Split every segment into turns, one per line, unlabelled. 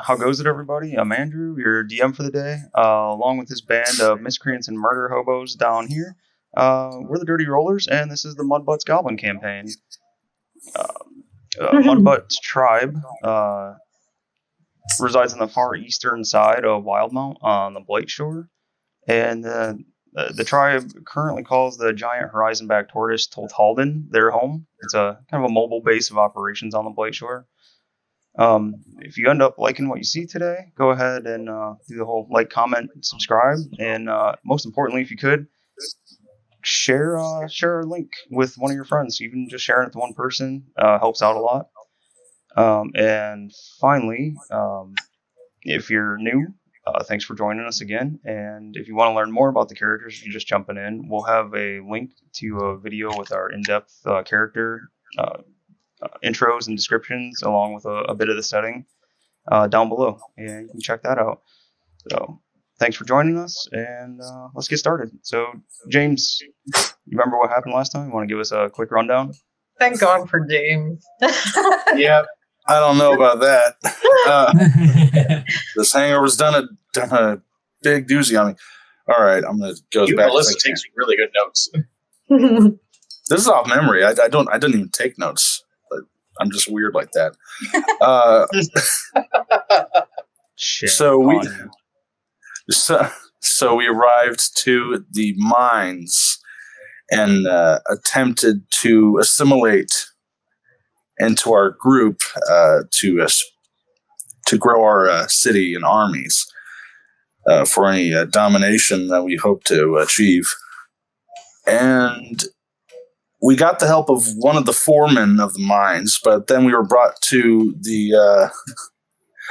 How goes it, everybody? I'm Andrew, your DM for the day, along with this band of miscreants and murder hobos down here. We're the Dirty Rollers, and this is the Mudbutts Goblin campaign. Mudbutts tribe resides on the far eastern side of Wildmount on the Blight Shore, and the tribe currently calls the giant horizon-back tortoise Toltalden their home. It's a kind of a mobile base of operations on the Blight Shore. If you end up liking what you see today, go ahead and do the whole like, comment, subscribe, and most importantly, if you could, share a link with one of your friends. Even just sharing it to one person helps out a lot. And finally, if you're new, thanks for joining us again. And if you want to learn more about the characters, if you're just jumping in, we'll have a link to a video with our in-depth character intros and descriptions, along with a bit of the setting down below, and you can check that out. So thanks for joining us, and let's get started. So James, you remember what happened last time? You want to give us a quick rundown?
Thank God for James.
Yep. I don't know about that. This hangover's done a big doozy on me. All right, I'm gonna go back.
Melissa takes really good notes.
This is off memory. I didn't even take notes. But I'm just weird like that. So we arrived to the mines and attempted to assimilate into our group to grow our city and armies for any domination that we hope to achieve. And we got the help of one of the foremen of the mines, but then we were brought to the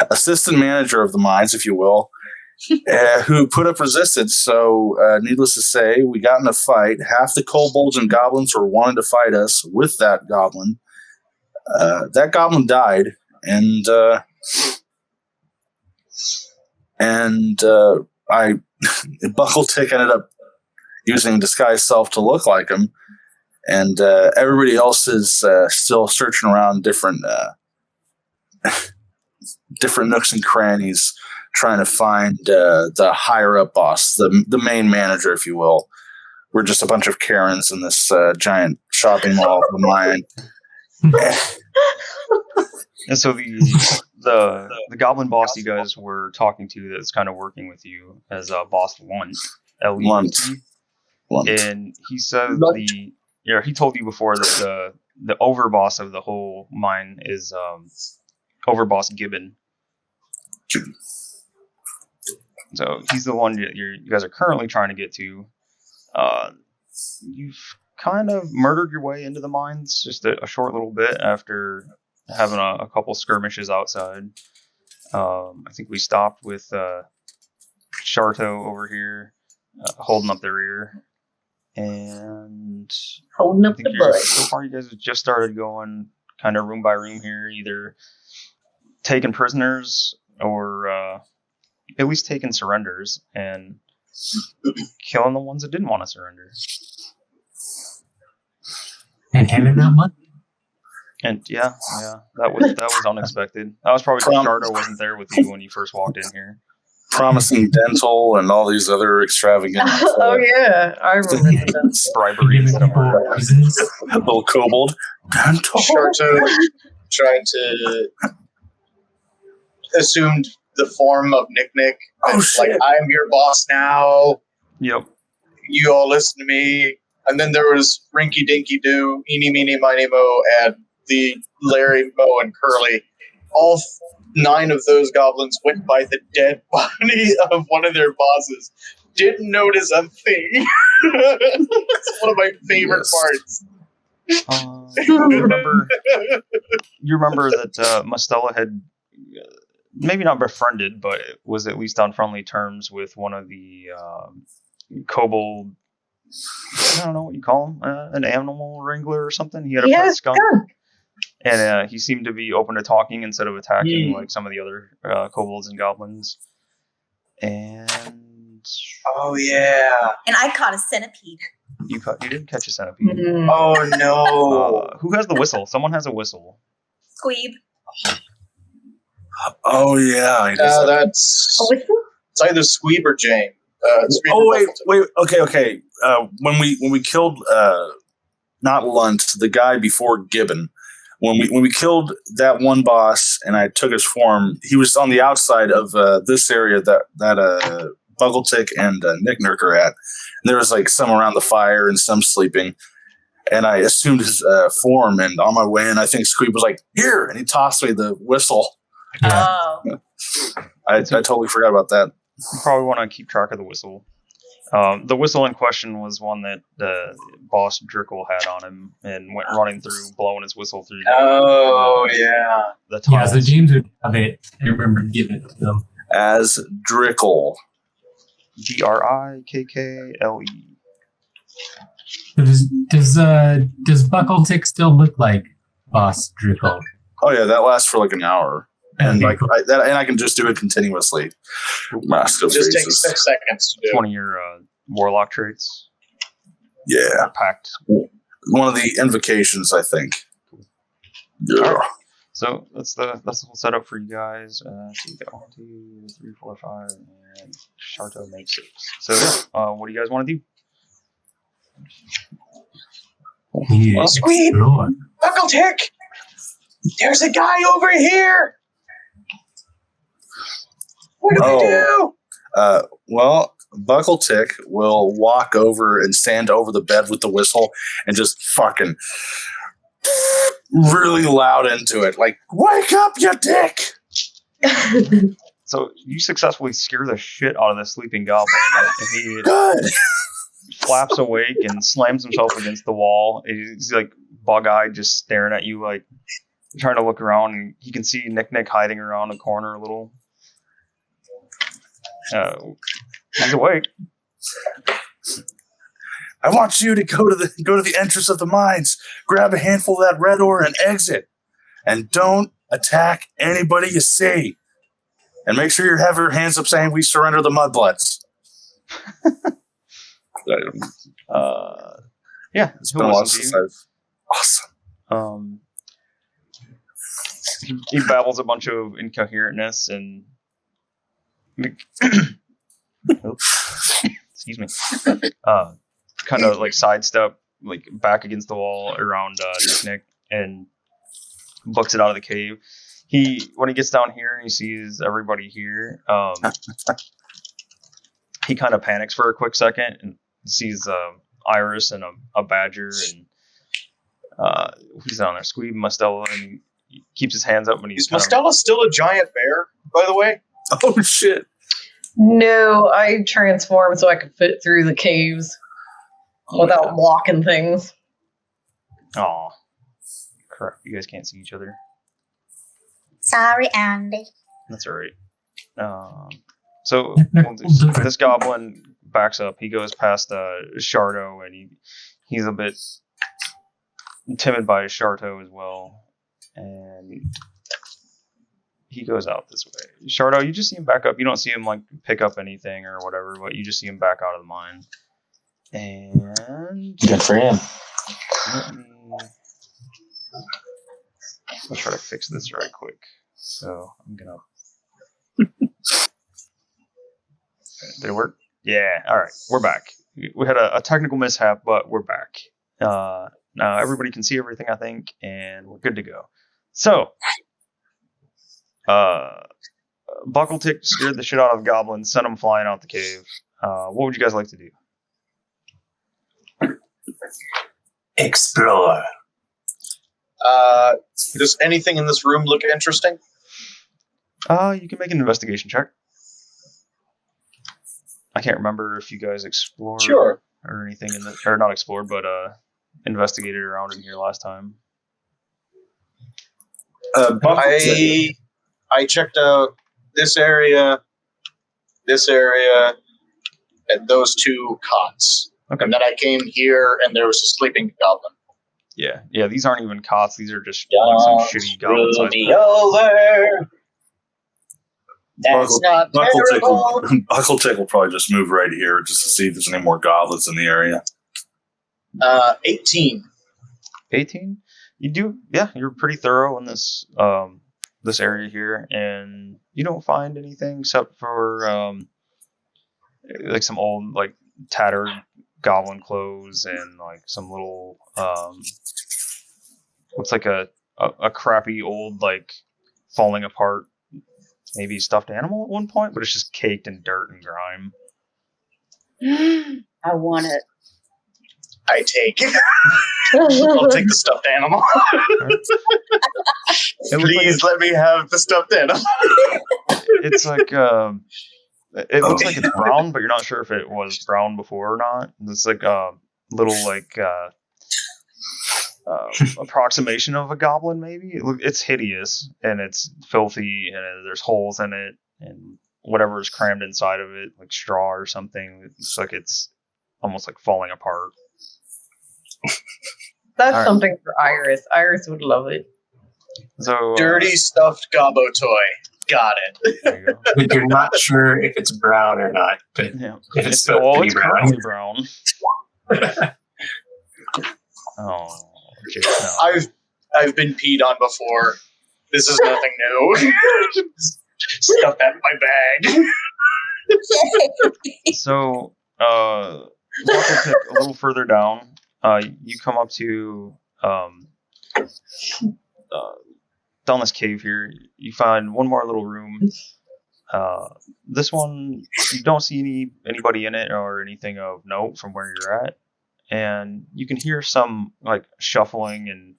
assistant manager of the mines, if you will, who put up resistance. So needless to say, we got in a fight. Half the kobolds and goblins were wanting to fight us with that goblin. That goblin died, and I Buckletick ended up using disguise self to look like him, and everybody else is still searching around different nooks and crannies, trying to find the higher up boss, the main manager, if you will. We're just a bunch of Karens in this giant shopping mall of the mine.
And so the goblin boss you guys were talking to, that's kind of working with you, as boss Lunt, Lunt. And he said he told you before that the overboss of the whole mine is overboss Gibbon. So he's the one you guys are currently trying to get to. You've kind of murdered your way into the mines just a short little bit after having a couple skirmishes outside. I think we stopped with Sharto over here holding up the rear, and
holding up the butt.
So far, you guys have just started going kind of room by room here, either taking prisoners or at least taking surrenders and killing the ones that didn't want to surrender.
And handing out money.
And yeah, that was unexpected. That was probably because Shardo wasn't there with you when you first walked in here.
Promising dental and all these other extravagant.
Oh yeah, I remember that.
Bribery and stuff.
A little kobold. Dental.
Sharto trying to assumed the form of Nick. Like, I'm your boss now.
Yep.
You all listen to me. And then there was Rinky Dinky Doo, Eeny Meeny Miny Mo, and the Larry, Mo, and Curly. All 9 of those goblins went by the dead body of one of their bosses. Didn't notice a thing. It's one of my favorite parts.
You remember that Mustela had maybe not befriended, but was at least on friendly terms with one of the kobold. I don't know what you call him, an animal wrangler or something. He had a pet skunk. And he seemed to be open to talking instead of attacking like some of the other kobolds and goblins. And
oh yeah,
and I caught a centipede.
You didn't catch a centipede.
Mm-hmm.
Oh no!
Who has the whistle? Someone has a whistle.
Squeeb.
Oh yeah, he does that.
That's
A whistle?
it's either Squeeb or Jane. Squeeb
Oh
or
wait. Okay. When we killed not Lunt, the guy before Gibbon. When we killed that one boss and I took his form, he was on the outside of this area that Buggletic and Nick Nurk are at. And there was like some around the fire and some sleeping. And I assumed his form. And on my way in, I think Squeeb was like, "Here!" And he tossed me the whistle.
Oh.
I totally forgot about that.
You probably want to keep track of the whistle. The whistle in question was one that the boss Drickle had on him and went running through, blowing his whistle through the tunnels.
Yeah, so James would have it. I remember giving it to them.
As Drickle.
Drikkle.
Does Buckle-Tick still look like Boss Drickle?
Oh yeah, that lasts for like an hour. And
Okay, cool.
I can just do it continuously. Mask of
Just takes
faces.
6 seconds to do.
One of your warlock traits.
Yeah,
Pact.
one of the invocations, I think. Yeah.
Alright. So that's the whole setup for you guys. So you got 1, 2, 3, 4, 5, and Sharto makes 6. So what do you guys want to do?
We need to
Squeeb!
explore.
Buckle-Tick! There's a guy over here! What do we do?
Well, Buckle-Tick will walk over and stand over the bed with the whistle and just fucking really loud into it. Like, "Wake up, you dick!"
So you successfully scare the shit out of the sleeping goblin. And he
Good.
flaps awake and slams himself against the wall. He's like bug-eyed, just staring at you, like trying to look around. And he can see Nick hiding around the corner a little. He's awake.
I want you to go to the entrance of the mines, grab a handful of that red ore, and exit. And don't attack anybody you see. And make sure you have your hands up saying, "We surrender the mudbloods."
Yeah,
It's
he'll
been a while
listen to
since
you.
Awesome.
He babbles a bunch of incoherentness and excuse me. Kind of like sidestep, like back against the wall around Nick and books it out of the cave. When he gets down here and he sees everybody here, he kind of panics for a quick second and sees Iris and a badger and who's down there? Squeeb, Mustela, and he keeps his hands up when he's
Is Mustela still a giant bear, by the way?
Oh, shit.
No, I transformed so I could fit through the caves without blocking things.
Aw. Crap, you guys can't see each other.
Sorry, Andy.
That's alright. So this goblin backs up. He goes past Sharto, and he's a bit timid by Sharto as well. And he goes out this way. Sharto, you just see him back up. You don't see him like pick up anything or whatever, but you just see him back out of the mine. And
Good for him.
I'll try to fix this right quick. So I'm gonna. Did it work? Yeah. All right, we're back. We had a technical mishap, but we're back. Now everybody can see everything, I think, and we're good to go. So, Buckle-Tick scared the shit out of goblins, sent them flying out the cave. What would you guys like to do?
Explore.
Does anything in this room look interesting?
You can make an investigation check. I can't remember if you guys explored
Sure.
or anything or not explored, but investigated around in here last time.
I checked out this area, and those two cots.
Okay.
And then I came here, and there was a sleeping goblin.
Yeah. These aren't even cots. These are just like some shitty goblin
Will
sized
be
beds.
over. That's not terrible.
Buckle-Tick will probably just move right here just to see if there's any more goblins in the area.
18.
18. You do, yeah. You're pretty thorough in this this area here, and you don't find anything except for like some old like tattered goblin clothes and like some little looks like a crappy old like falling apart maybe stuffed animal at one point, but it's just caked in dirt and grime.
I want it.
I take. I'll take the stuffed animal. Please let me have the stuffed animal.
It's like it looks like it's brown, but you're not sure if it was brown before or not. It's like a little like approximation of a goblin, maybe. It's hideous and it's filthy and there's holes in it and whatever is crammed inside of it, like straw or something. It's like it's almost like falling apart.
That's
All right.
something for Iris. Iris would love it.
So
Dirty stuffed gobbo toy. Got it.
there you go.
But you're not sure if it's brown or not. But
Yeah.
if it's
It's
supposed to be brown.
currently brown. Oh, Jake, no.
I've been peed on before. This is nothing new. Stuff that in my bag.
So, a little further down, you come up to down this cave here. You find one more little room. This one, you don't see anybody in it or anything of note from where you're at, and you can hear some like shuffling and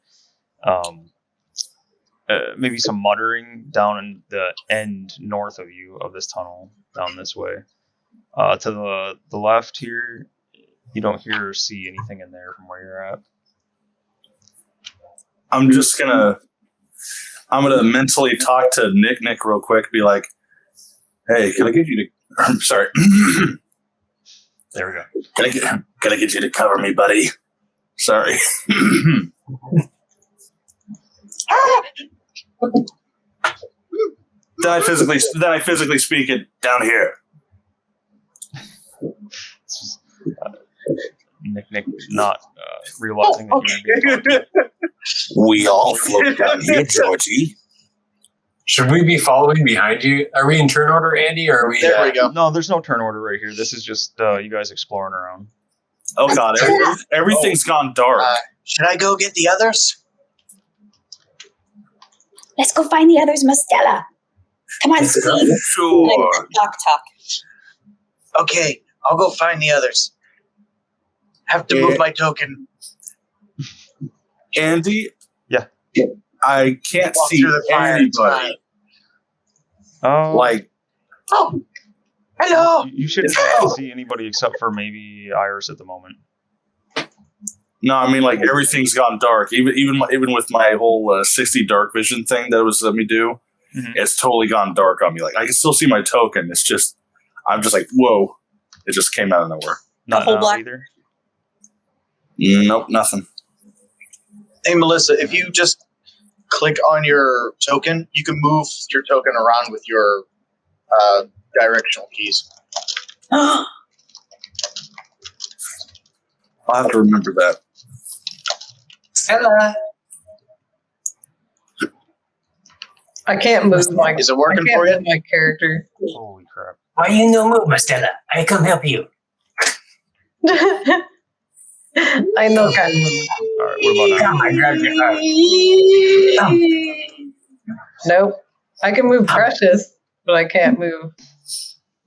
maybe some muttering down in the end north of you of this tunnel down this way. To the left here, you don't hear or see anything in there from where you're at.
I'm gonna mentally talk to Nick real quick. Be like, "Hey, can I get you to? I'm sorry.
There we go.
Can I get you to cover me, buddy? Sorry." Then I physically speak it down here.
Nick not realizing that you're being talked to.
We all float down here, Georgie.
Should we be following behind you? Are we in turn order, Andy, or are we?
There we go.
No, there's no turn order right here. This is just you guys exploring around.
Oh God, everything's gone dark.
Should I go get the others?
Let's go find the others, Mostella. Come on,
Let's go.
Steve.
Sure.
Talk.
Okay, I'll go find the others. Have to move my token.
Andy?
Yeah.
I can't
Walk
see
through the fire
anybody. Like,
Oh, hello.
you shouldn't be able to see anybody except for maybe Iris at the moment.
no, I mean, like, everything's gone dark. Even with my whole 60 dark vision thing that it was let me do, it's totally gone dark on me. Like, I can still see my token. It's just, I'm just like, whoa. It just came out of nowhere.
Not
whole
now
black-
either.
Nope, nothing.
Hey, Melissa, if you just click on your token, you can move your token around with your directional keys.
I'll have to remember that.
Stella.
I can't move my.
Is it working
I can't
for you?
move my character.
Holy crap.
Why you no move, Stella? I come help you.
I know kind of move.
All right, what about now?
Come, I grabbed your arm.
Nope. I can move Precious, but I can't move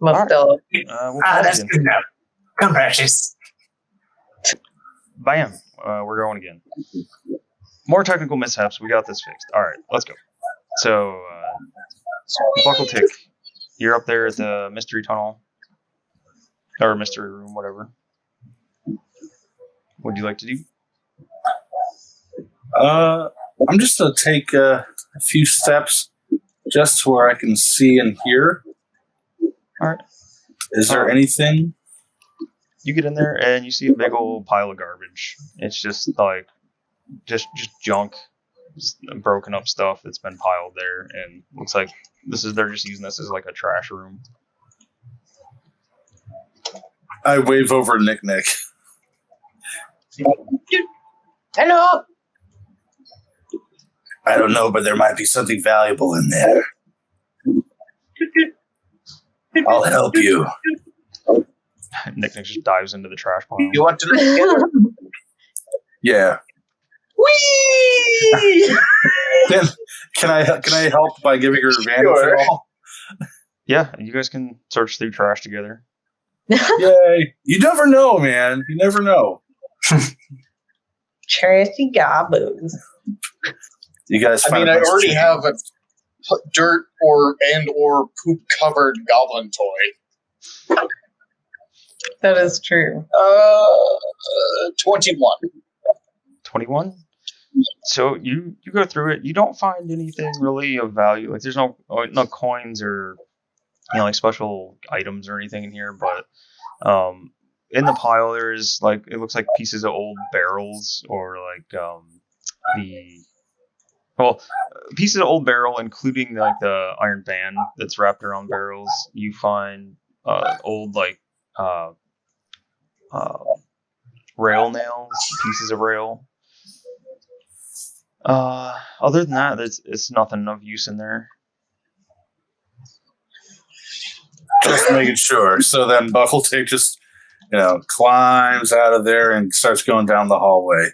Mostella.
We'll
Ah,
try
that's
again.
good enough. Come, Precious.
Bam. We're going again. More technical mishaps. We got this fixed. All right, let's go. So, Buckle Tick, you're up there at the mystery tunnel or mystery room, whatever. What would you like to do?
I'm just going to take a few steps just to where I can see and hear.
All right.
Is there anything?
You get in there and you see a big old pile of garbage. It's just like just junk, just broken up stuff that's been piled there, and looks like they're just using this as like a trash room.
I wave over Nick.
Hello.
I don't know, but there might be something valuable in there. I'll help you.
Nick just dives into the trash pile.
You want to look together?
Yeah.
Whee!
Can I help by giving her advantage
Sure.
at all?
Yeah, you guys can search through trash together.
Yay! You never know, man. You never know.
Trashy goblins.
You guys.
I
find
mean,
a
I
bunch of
already
chicken.
have a dirt or poop covered goblin toy.
That is true.
21.
21. So you go through it. You don't find anything really of value. Like there's no coins or like special items or anything in here. But in the pile there's like it looks like pieces of old barrels or like pieces of old barrel, including like the iron band that's wrapped around barrels. You find old like rail nails, pieces of rail. Other than that, it's nothing of use in there.
Just making sure. So then Buckletape just, climbs out of there and starts going down the hallway.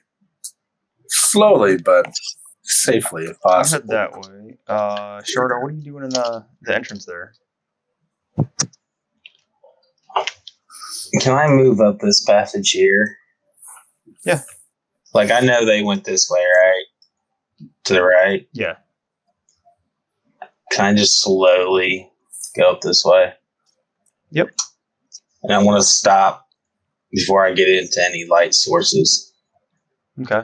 Slowly, but safely, if
I'll
possible.
head that way. Shorta, what are you doing in the entrance there?
Can I move up this passage here?
Yeah.
Like, I know they went this way, right? To the right.
Yeah.
Can I just slowly go up this way?
Yep.
And I want to stop before I get into any light sources.
Okay.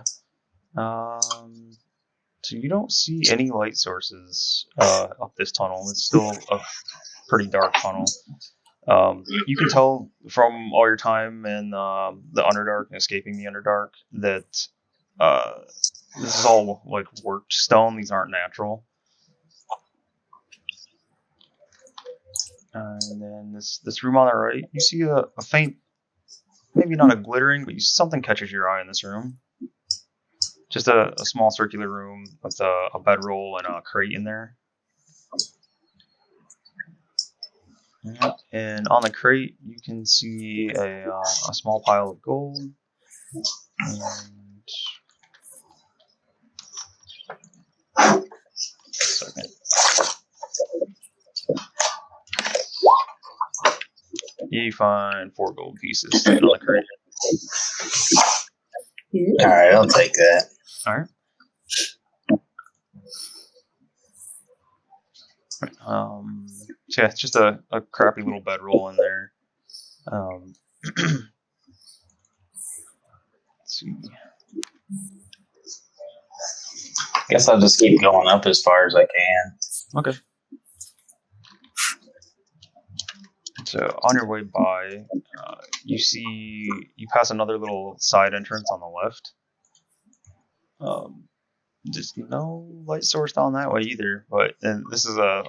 So you don't see any light sources up this tunnel. It's still a pretty dark tunnel. You can tell from all your time in the Underdark and escaping the Underdark that this is all like worked stone. These aren't natural. And then this room on the right, you see a faint, maybe not a glittering, but something catches your eye in this room. Just a small circular room with a bedroll and a crate in there. And on the crate, you can see a small pile of gold. And second. You find 4 gold pieces sitting on the crate.
All right, I'll take that.
All right. So yeah, it's just a crappy little bedroll in there. Let's see.
Guess I'll just keep going up as far as I can.
Okay. So on your way by, you pass another little side entrance on the left. Just no light source down that way either. But this is a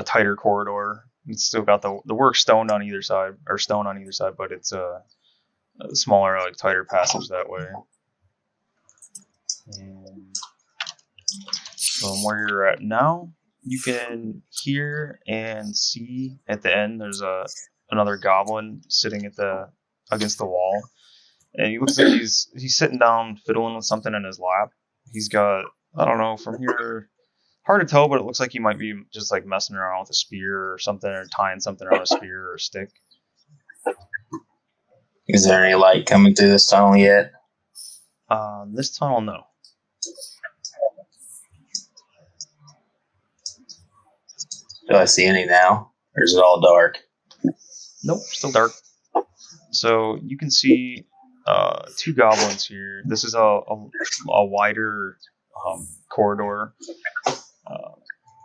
tighter corridor. It's still got the work stone on either side, but it's a smaller, like tighter passage that way. And from where you're at now, you can hear and see at the end. There's another goblin sitting against the wall, and he looks like he's sitting down fiddling with something in his lap. He's got, I don't know, from here, hard to tell, but it looks like he might be just like messing around with a spear or something, or tying something around a spear or a stick.
Is there any light coming through this tunnel yet?
This tunnel, no.
Do I see any now? Or is it all dark?
Nope, still dark. So you can see 2 goblins here. This is a wider corridor.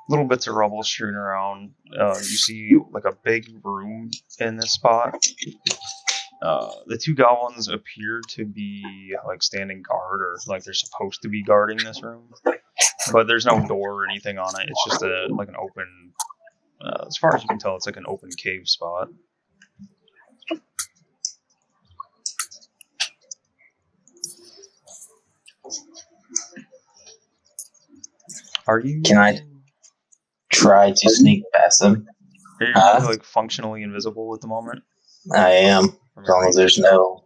Little bits of rubble strewn around. You see like a big room in this spot. The 2 goblins appear to be like standing guard, or like they're supposed to be guarding this room. But there's no door or anything on it. It's just like an open. As far as you can tell, it's like an open cave spot. Are you?
Can I try to sneak past them?
Are you
Huh?
like functionally invisible at the moment?
I am. As long as there's no.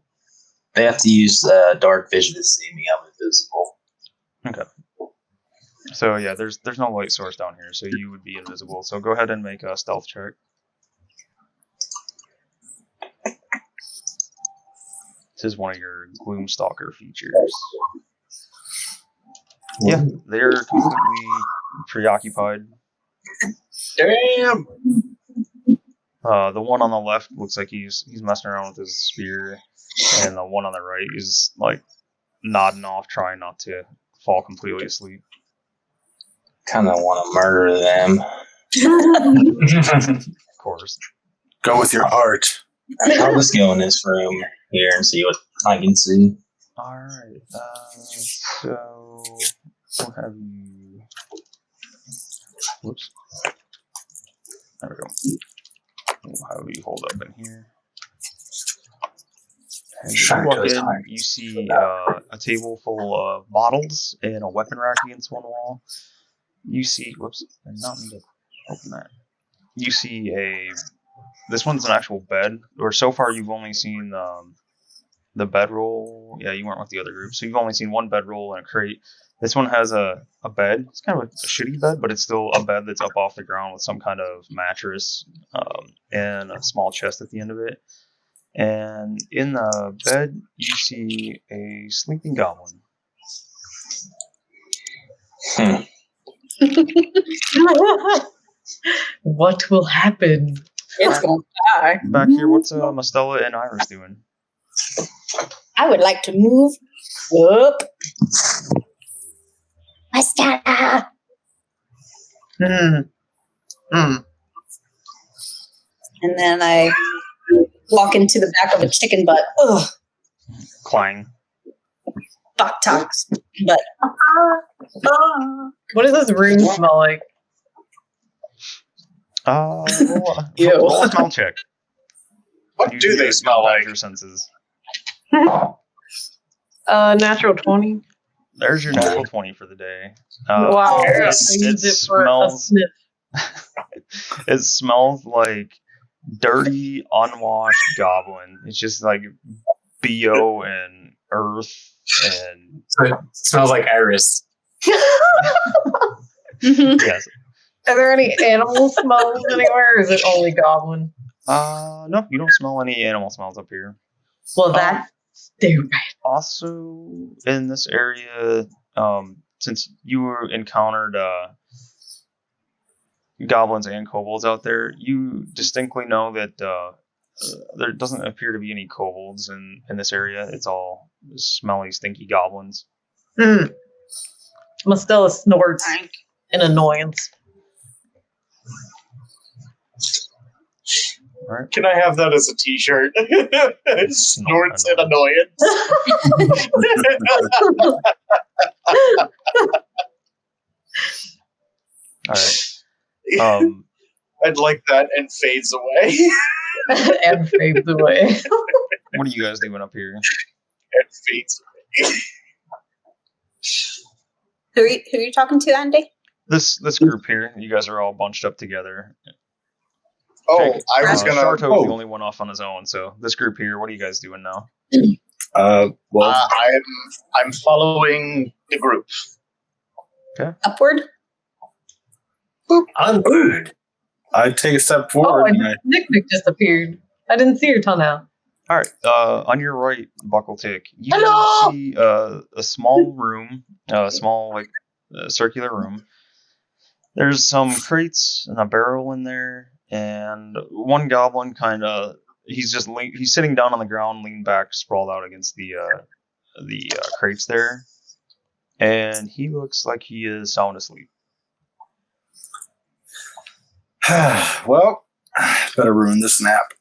They have to use dark vision to see me. I'm invisible.
Okay. So yeah, there's no light source down here, so you would be invisible. So go ahead and make a stealth check. This is one of your Gloomstalker features. Yeah, they're completely preoccupied.
Damn.
The one on the left looks like he's messing around with his spear, and the one on the right is like nodding off, trying not to fall completely asleep.
Kind of want to murder them.
Of course.
Go with your heart.
I'll just go in this room here and see what I can see.
Alright, so we'll have you. Whoops. There we go. We'll have you hold up in here. And you walk in, you see a table full of bottles and a weapon rack against one wall. You see, whoops, I did not mean to open that. You see this one's an actual bed, or so far you've only seen the bedroll. Yeah, you weren't with the other group, so you've only seen one bedroll and a crate. This one has a bed. It's kind of a shitty bed, but it's still a bed that's up off the ground with some kind of mattress and a small chest at the end of it. And in the bed, you see a sleeping goblin.
What will happen?
It's going to die.
Back here, what's Mastella and Iris doing?
I would like to move up. Mastella.
Hmm.
And then I walk into the back of a chicken butt. Ugh,
Clang.
fuck talks. But
What does this room smell like?
Roll
Ew.
a smell check.
What do they smell like?
Your senses.
Natural 20.
There's your natural 20 for the day.
Wow.
yes.
I used
It
it for a
smells-
sniff.
It smells like dirty, unwashed goblin. It's just like BO and earth and
So it smells like Iris.
yes.
Are there any animal smells anywhere, or is it only goblin?
No, you don't smell any animal smells up here.
Well, that's stupid.
Also, in this area, since you encountered goblins and kobolds out there, you distinctly know that there doesn't appear to be any kobolds in this area. It's all smelly, stinky goblins.
Mastella snorts in annoyance.
All right.
Can I have that as a t-shirt? Snorts and annoyance.
All right.
I'd like that and fades away.
And fades away.
What are you guys doing up here?
And fades away.
who are you talking to, Andy?
This group here, you guys are all bunched up together.
Oh,
Jake,
I was gonna.
Sharto was the only one off on his own. So this group here, what are you guys doing now?
Well,
I'm following the group.
Upward?
Onward.
I take a step
Oh,
forward.
and Nick disappeared. I didn't see her till now.
All right. On your right, Buckletick, you
Hello!
see a small room, small circular room. There's some crates and a barrel in there, and one goblin he's sitting down on the ground, leaned back, sprawled out against the crates there, and he looks like he is sound asleep.
Well, better ruin this nap.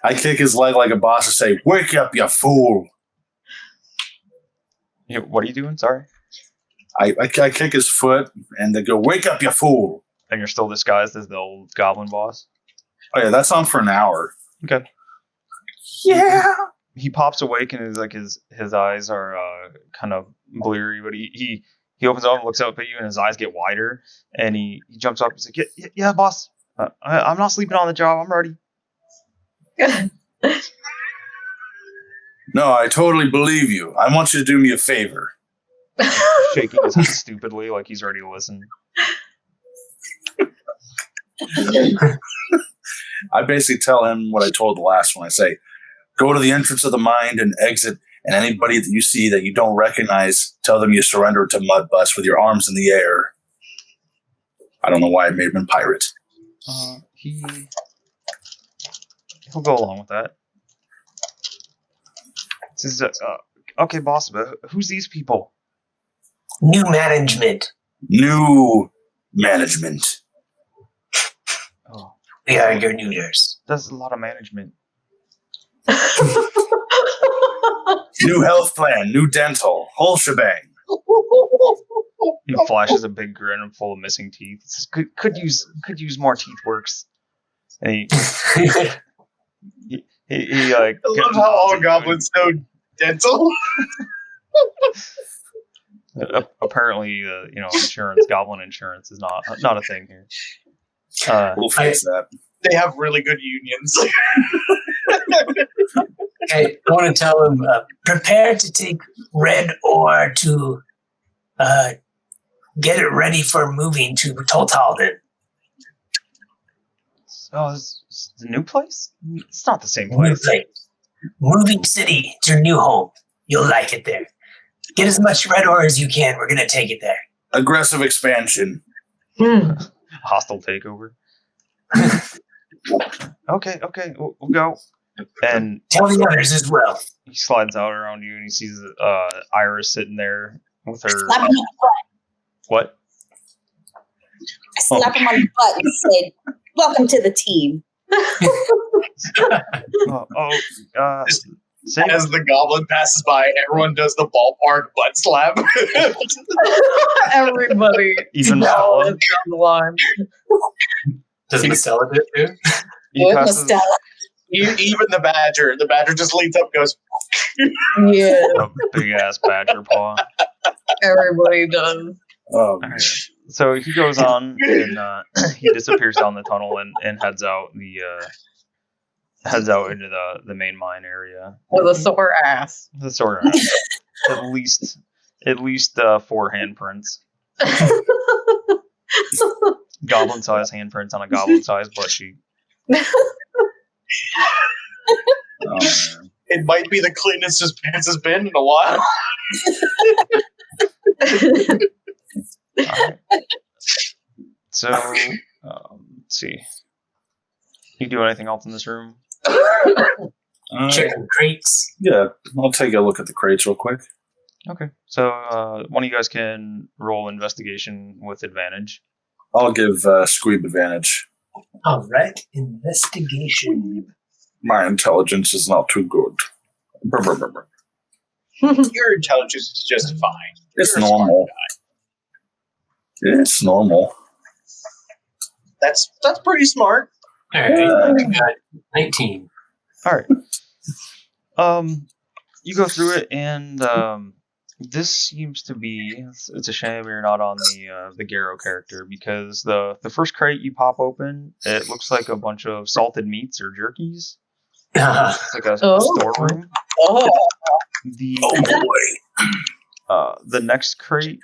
I kick his leg like a boss and say, "Wake up, you fool!"
What are you doing? Sorry.
I kick his foot and they go, "Wake up, you fool!"
And you're still disguised as the old goblin boss?
Oh yeah, that's on for an hour.
Okay.
Yeah.
he pops awake and his eyes are kind of bleary, but he opens up and looks up at you, and his eyes get wider, and he jumps up. He's like, yeah, boss. I'm not sleeping on the job. I'm ready.
No, I totally believe you. I want you to do me a favor.
Shaking his head stupidly, like he's ready to listen.
I basically tell him what I told the last one. I say, go to the entrance of the mind and exit, and anybody that you see that you don't recognize, tell them you surrender to Mudbus with your arms in the air. I don't know why I made him a pirate.
He'll go along with that. Says, okay, boss, but who's these people?
New management.
New management.
Oh,
We are your new nurse.
that's a lot of management.
New health plan, new dental, whole shebang.
He flashes a big grin full of missing teeth. Says, could use more teeth works. And he like.
I love how all goblins know dental.
Apparently, insurance, goblin insurance is not a thing here.
We'll fix that.
They have really good unions.
I want to tell him, prepare to take red ore to get it ready for moving to Toltalden.
Oh, it's the new place? It's not the same
New
place.
place. Moving city. It's your new home. You'll like it there. Get as much red ore as you can. We're going to take it there.
Aggressive expansion.
Hostile takeover. Okay, we'll go. And
Tell the others as well.
he slides out around you, and he sees Iris sitting there with her.
Slap him on the butt.
What?
I slapped him on the butt and said, "Welcome to the team."
Say,
As the goblin passes by, everyone does the ballpark butt slap.
Everybody.
even
all
Stella.
is on the line.
Does Stella do it too?
He
With
passes
Stella.
Even the badger. The badger just leans up and goes,
Yeah,
a big ass badger paw.
everybody does.
Oh,
Alright. So he goes on and he disappears down the tunnel and heads out into the main mine area.
With a sore ass.
The sort of at least 4 handprints, goblin size handprints on a goblin size butt cheek.
oh, man.
it might be the cleanest his pants has been in a while.
Alright. So let's see. You do anything else in this room?
Chicken crates.
Yeah, I'll take a look at the crates real quick.
Okay. So one of you guys can roll investigation with advantage.
I'll give Squeeb advantage.
All right. Investigation.
My intelligence is not too good. Brr, brr, brr, brr.
Your intelligence is just fine.
It's
You're a smart
normal.
guy.
It's normal.
That's pretty smart.
All right. I got 19.
All right. You go through it, and this seems to be. It's a shame you're not on the Garrow character, because the first crate you pop open, it looks like a bunch of salted meats or jerkies. It's like a storeroom.
Oh,
The next crate,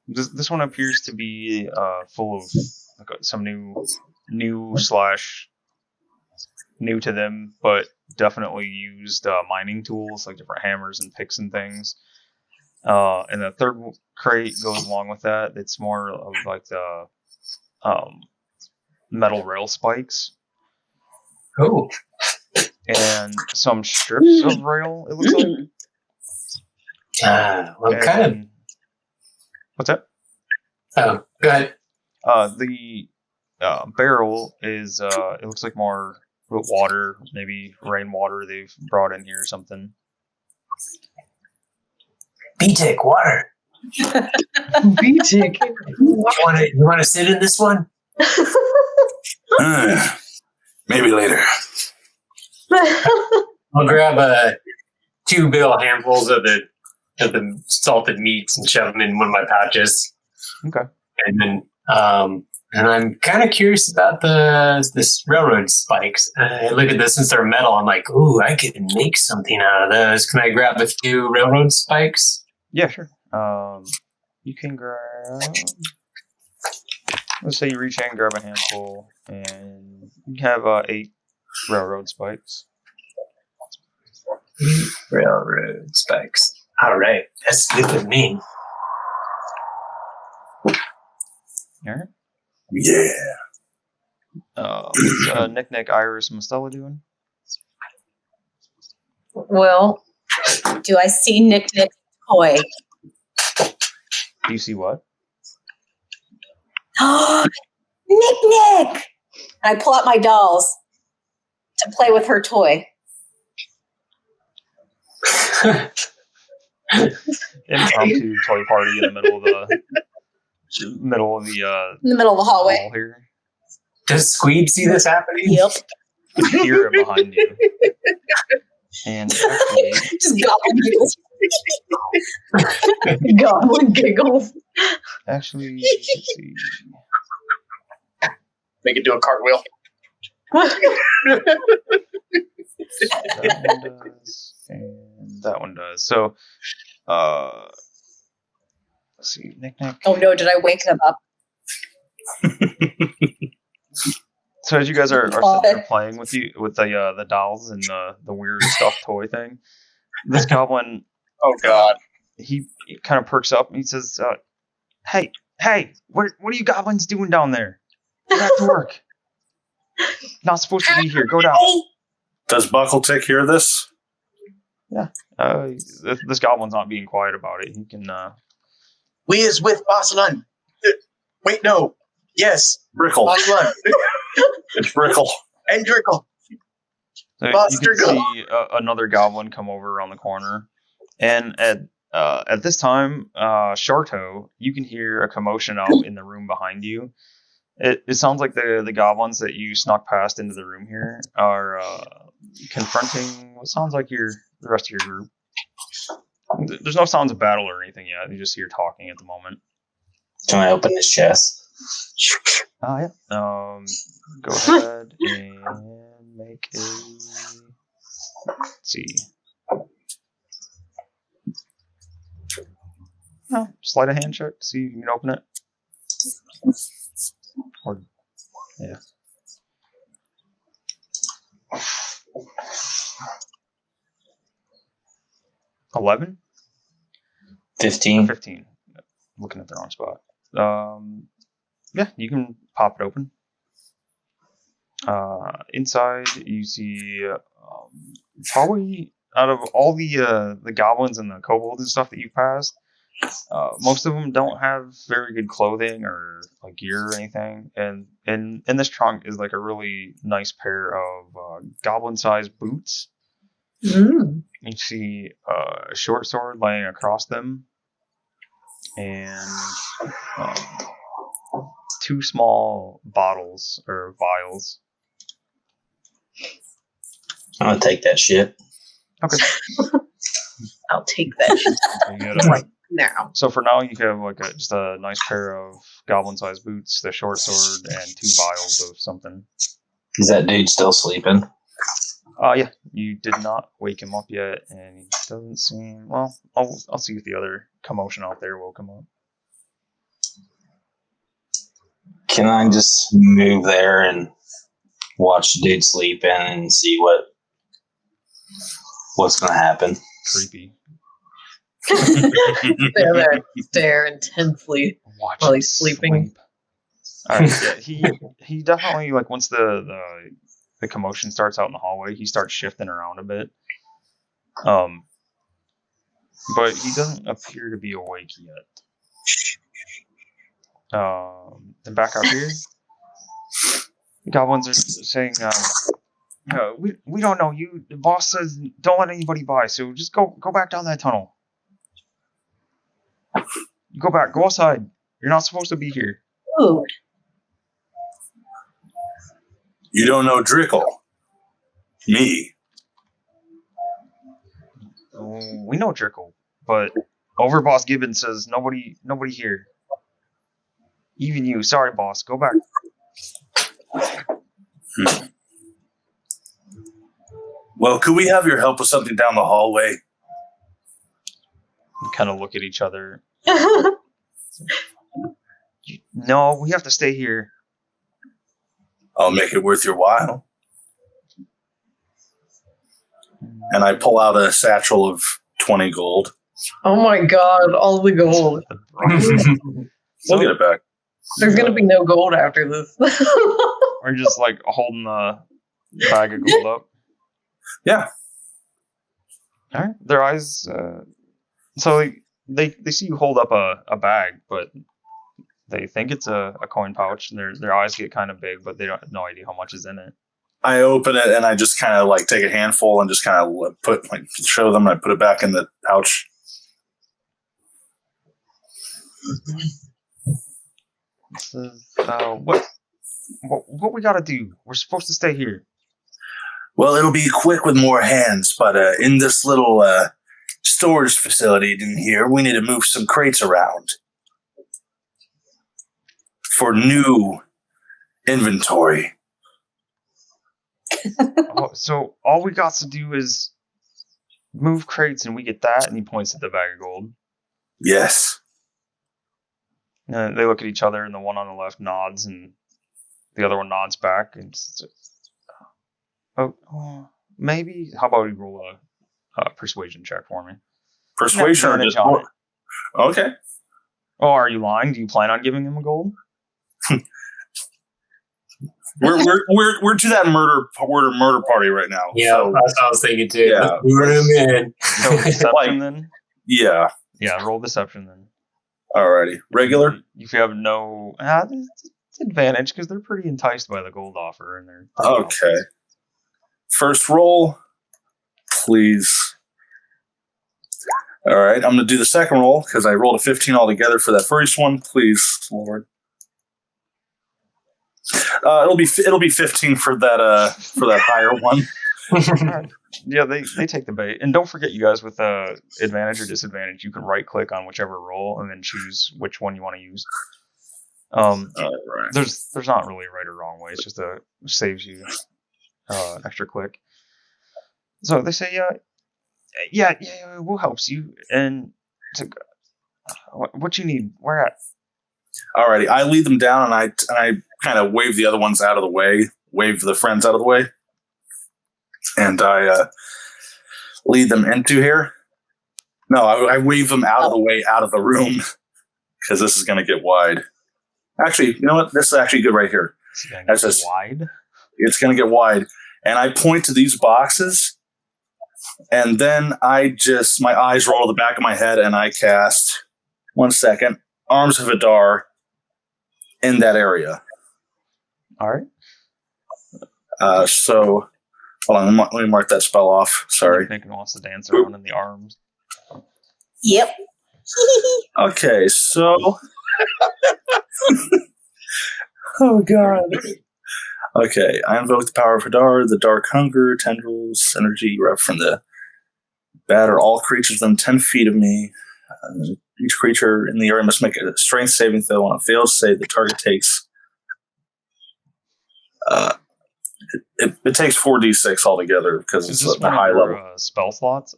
this one appears to be full of like some new to them, but definitely used mining tools like different hammers and picks and things. And the third crate goes along with that. It's more of like the metal rail spikes
Oh.
and some strips of rail. It looks like.
What kind of?
What's that?
Oh, go ahead.
The barrel is it looks like more water, maybe rainwater they've brought in here or something.
B-Tech water.
BTK.
You want to sit in this one?
Maybe later.
I'll grab 2 bill handfuls of the salted meats and shove them in one of my pouches.
Okay.
And then, and I'm kind of curious about this railroad spikes. I look at this since they're metal. I'm like, ooh, I could make something out of those. Can I grab a few railroad spikes?
Yeah, sure. You can grab. Let's say you reach in, grab a handful, and you have 8 railroad spikes.
Railroad spikes. All right, that's good with me.
All right.
Yeah.
What's Nick, Iris, and Stella doing?
Well,
Do I see Nick Nick's toy?
Do you see what?
Nick Nick! And I pull out my dolls to play with her toy.
Impromptu toy party in the middle of the
In the middle of the hallway.
hall here.
Does Squeeb see this happening?
Yep.
You can hear it behind you. And actually,
Just goblin giggles.
goblin giggles.
let's see.
Make it do a cartwheel.
That one does, and that one does. So, let's see, Nick.
Oh no, did I wake them up?
So as you guys are
Love
sitting there
it.
playing with the dolls and the weird stuffed toy thing, this goblin,
Oh God.
he kind of perks up and he says, "Hey, what are you goblins doing down there? Go back to work. Not supposed to be here. Go down."
Does Buckle-Tick hear this?
This goblin's not being quiet about it. He can.
We is with Barcelona. Wait, no. Yes.
Brickle.
Barcelona.
It's Brickle.
And Drickle.
So you
Buster
can see another goblin come over around the corner, and at this time, Sharto, you can hear a commotion out in the room behind you. It sounds like the goblins that you snuck past into the room here are confronting what sounds like the rest of your group. There's no sounds of battle or anything yet. You just hear talking at the moment.
Can I open his chest?
Yeah. Go ahead and make a. Let's see. Oh, slide a hand check to see if you can open it. Or, yeah. $11?
15.
15. Looking at the wrong spot. Yeah, you can pop it open. Inside, you see probably out of all the goblins and the kobolds and stuff that you've passed, most of them don't have very good clothing or like gear or anything. And in this trunk is like a really nice pair of goblin-sized boots.
Mm.
You see a short sword laying across them, and 2 small bottles or vials.
I'm gonna take that shit.
Okay.
I'll take that shit
So you get
right now.
so for now, you have like just a nice pair of goblin-sized boots, the short sword, and 2 vials of something.
Is that dude still sleeping?
Yeah, you did not wake him up yet, and he doesn't seem well. I'll see if the other commotion out there will come up.
Can I just move there and watch the dude sleep in and see what's gonna happen?
Creepy.
Stare there, stare intensely
Watch
while
him
he's sleeping.
sleep. All right, yeah, he definitely like once the commotion starts out in the hallway, he starts shifting around a bit. But he doesn't appear to be awake yet. Then back out here, the goblins are saying, we don't know you. The boss says don't let anybody by, so just go back down that tunnel. Go back, go outside. You're not supposed to be here.
Ooh.
You don't know Drickle. Me.
We know Trickle, but Overboss Gibbon says nobody here. Even you. Sorry, boss. Go back.
Well, could we have your help with something down the hallway?
We kind of look at each other. No, we have to stay here.
I'll make it worth your while. And I pull out a satchel of 20 gold.
Oh my god, all the gold.
We'll get it back.
There's gonna be no gold after this.
Are you just like holding the bag of gold up?
Yeah.
All right. Their eyes. So they see you hold up a bag, but they think it's a coin pouch, and their eyes get kind of big, but they don't have no idea how much is in it.
I open it and I just kind of like take a handful and just kind of show them. And I put it back in the pouch. What we got to do? We're supposed to stay here. Well, it'll be quick with more hands, but in this little storage facility in here, we need to move some crates around for new inventory.
So all we got to do is move crates, and we get that. And he points at the bag of gold.
Yes.
And they look at each other, and the one on the left nods, and the other one nods back. And maybe. How about you roll a persuasion check for me?
Persuasion or just
on it.
Okay.
Oh, are you lying? Do you plan on giving him a gold?
We're to that murder party right now.
Yeah,
so,
that's what I was thinking too.
Yeah.
Let's lure him in.
So deception then?
Yeah.
Yeah, roll deception then.
Alrighty. Regular?
If you have no it's advantage because they're pretty enticed by the gold offer, and they're
okay. First roll, please. All right, I'm gonna do the second roll because I rolled a 15 altogether for that first one. Please, Lord. It'll be 15 for that higher one.
Right. Yeah, they take the bait, and don't forget, you guys, with advantage or disadvantage, you can right click on whichever roll and then choose which one you want to use.
Right.
There's not really a right or wrong way. It's just saves you an extra click. So they say, yeah, we'll help you. And what you need? Where at?
Alrighty, I lead them down, and I kind of wave the other ones out of the way, wave the friends out of the way, and I lead them into here. No, I wave them out of the way, out of the room, because this is going to get wide. Actually, you know what? This is actually good right here.
It's going to get wide?
It's going to get wide. And I point to these boxes, and then my eyes roll to the back of my head, and I cast, 1 second, Arms of Adar in that area.
All right.
So, hold on, let me mark that spell off. Sorry.
Nick wants to dance around in the arms.
Yep.
Okay, so... oh, God. Okay, I invoke the power of Hadar, the dark hunger, tendrils, energy erupt from the batter all creatures within 10 feet of me. Each creature in the area must make a strength saving throw. On a failed save, the target takes... It takes 4d6 altogether because it's a high level.
Spell slots?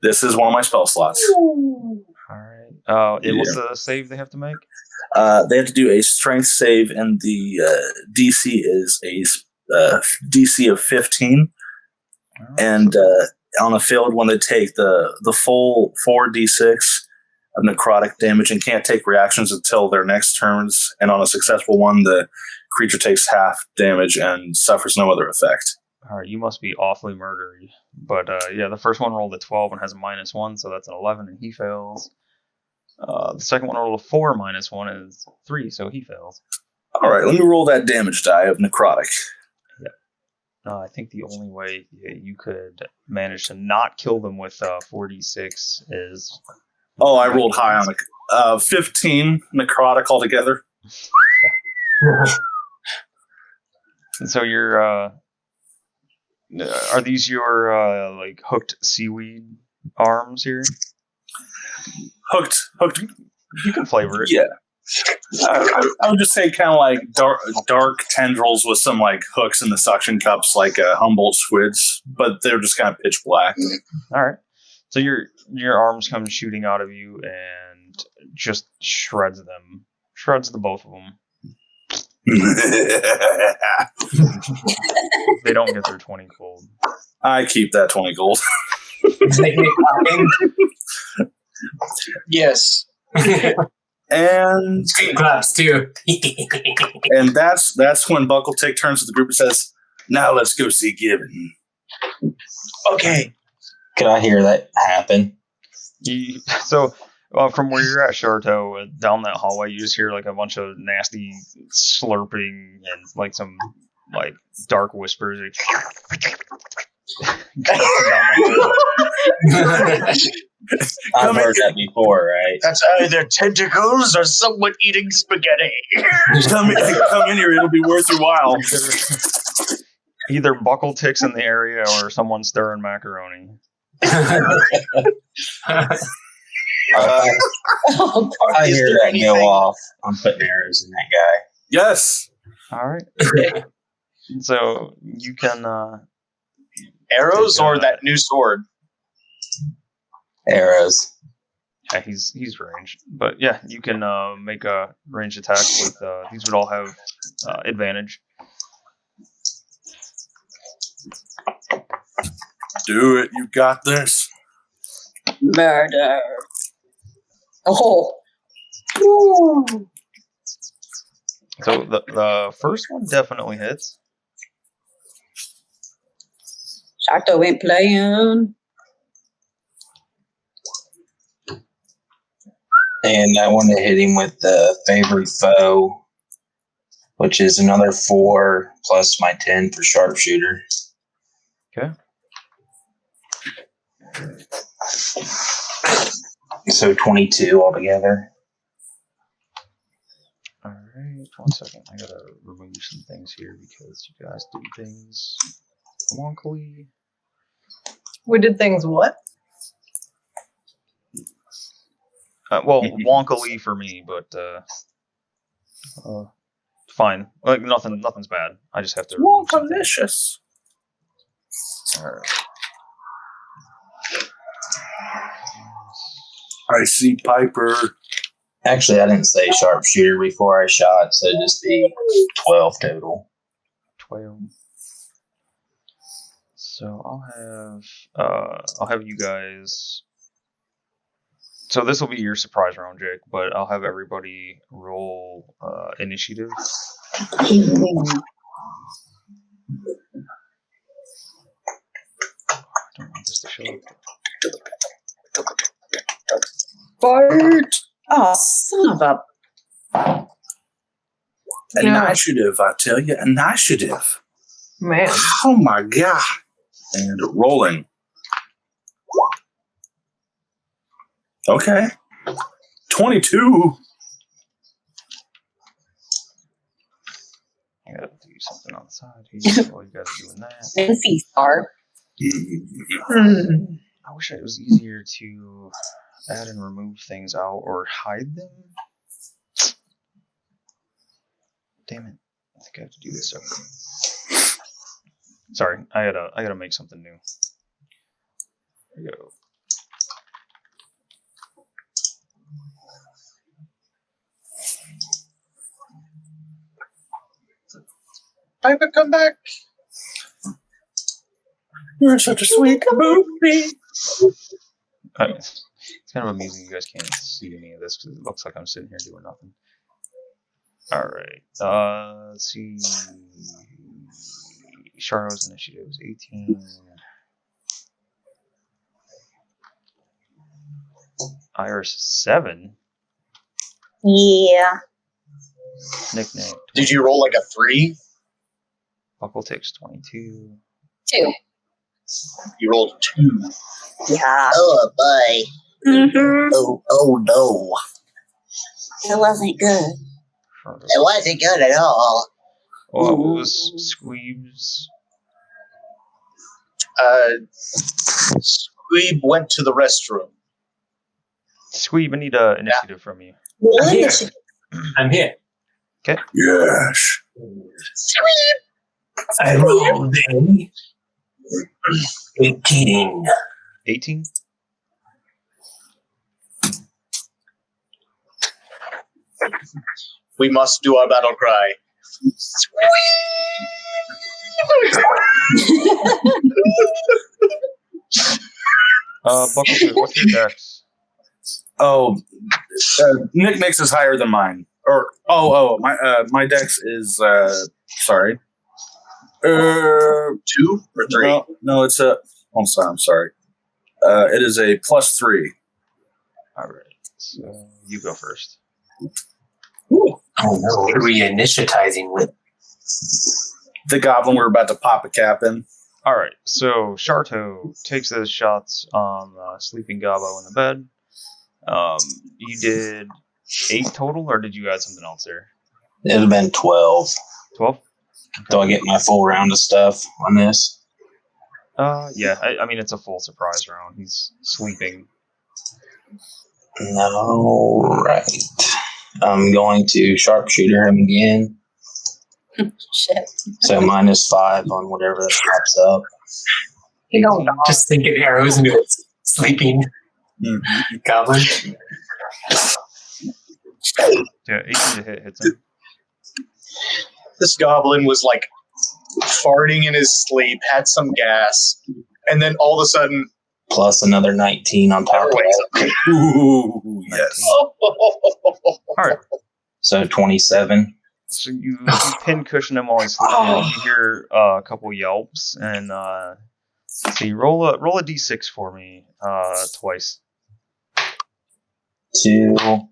This is one of my spell slots.
All right. What's the save they have to make?
They have to do a strength save, and the DC is a DC of 15. And on a failed one, they take the full 4d6 of necrotic damage and can't take reactions until their next turns. And on a successful one, the creature takes half damage and suffers no other effect.
All right, you must be awfully murdery. But the first one rolled a 12 and has a -1, so that's an 11, and he fails. The second one rolled a 4, -1 is 3, so he fails.
All right, let me roll that damage die of necrotic.
I think the only way you could manage to not kill them with 4d6 is...
Oh, I rolled high on it. 15 necrotic altogether.
And so you're... are these your like hooked seaweed arms here?
Hooked.
You can flavor it.
Yeah. I would just say kind of like dark tendrils with some like hooks in the suction cups, like Humboldt squids, but they're just kind of pitch black.
All right. So your arms come shooting out of you and just shreds them. Shreds the both of them. They don't get their 20 gold.
I keep that 20 gold.
Yes.
And
Screen claps too.
and that's when Buckletick turns to the group and says, "Now let's go see Gibbon."
Okay.
Could I hear that happen?
So from where you're at, Sharto, down that hallway, you just hear like a bunch of nasty slurping and like some like dark whispers.
I've heard that before, right?
That's either tentacles or someone eating spaghetti.
Come in here; it'll be worth your while.
Either Buckletick's in the area or someone stirring macaroni.
I
Is
hear
there
that
anything-
go off. I'm putting arrows in that guy.
Yes.
All right. So you can
Arrows or that new sword?
Arrows.
yeah, he's ranged, but yeah, you can make a ranged attack with these would all have advantage.
Do it. You got this.
Murder. Oh. Ooh.
So the first one definitely hits.
Sharto ain't playing.
And I want to hit him with the favorite foe, which is another 4 plus my 10 for sharpshooter.
Okay.
So 22 altogether.
All right. 1 second. I gotta remove some things here because you guys do things wonkily.
We did things what?
Well, wonkily for me, but fine. Like nothing's bad. I just have to. remove some things.
Wonkalicious.
All right.
I see Piper.
Actually, I didn't say sharpshooter before I shot, so it'd just be 12 total.
12. So I'll have you guys. So this will be your surprise round, Jake, but I'll have everybody roll initiative. I don't want this to show up.
Fart. Oh, son of a.
Initiative, I tell you. Initiative.
Man.
Oh my God. And rolling. Okay. 22.
I gotta do something on the side here while you guys are doing that.
Fancy fart.
I wish it was easier to add and remove things out or hide them. Damn it. I think I have to do this separately. Sorry, I gotta make something new. There we go.
Piper, come back.
You're such a sweet movie.
It's kind of amusing you guys can't see any of this because it looks like I'm sitting here doing nothing. Alright, let's see. Sharo's initiative is 18. Iris 7.
Yeah.
Nickname.
Did you roll like a 3?
Buckle takes 22.
2.
You rolled 2.
Yeah.
Oh boy.
Mm-hmm.
Oh no.
It wasn't good.
It wasn't good at all.
What was Squeebs?
We went to the restroom.
Squeeb, I need an initiative from you.
I'm here. I'm here.
Yes.
I rolled a 18.
18?
We must do our battle cry.
Bucklefish, what's your dex?
Oh, Nick Nix is higher than mine. My dex is sorry.
2 or 3?
No, it's a. I'm sorry. It is a +3.
All right. So you go first.
Oh no, what are we initiatizing with?
The goblin we're about to pop a cap in.
All right. So Sharto takes those shots on sleeping Gobbo in the bed. You did 8 total, or did you add something else there?
It would have been 12.
12?
Do I get my full round of stuff on this?
Yeah. I mean, it's a full surprise round. He's sleeping.
No, right. I'm going to sharpshooter him again.
Shit.
So -5 on whatever that pops up.
You don't know.
Just thinking arrows into sleeping goblin.
Yeah, 18 to hit hits him.
This goblin was like farting in his sleep, had some gas, and then all of a sudden,
Plus another 19 on top of that.
Ooh, yes.
All right.
So 27.
So you pin cushion him while he's sleeping. You hear a couple yelps, and so you roll a d6 for me twice.
2.
All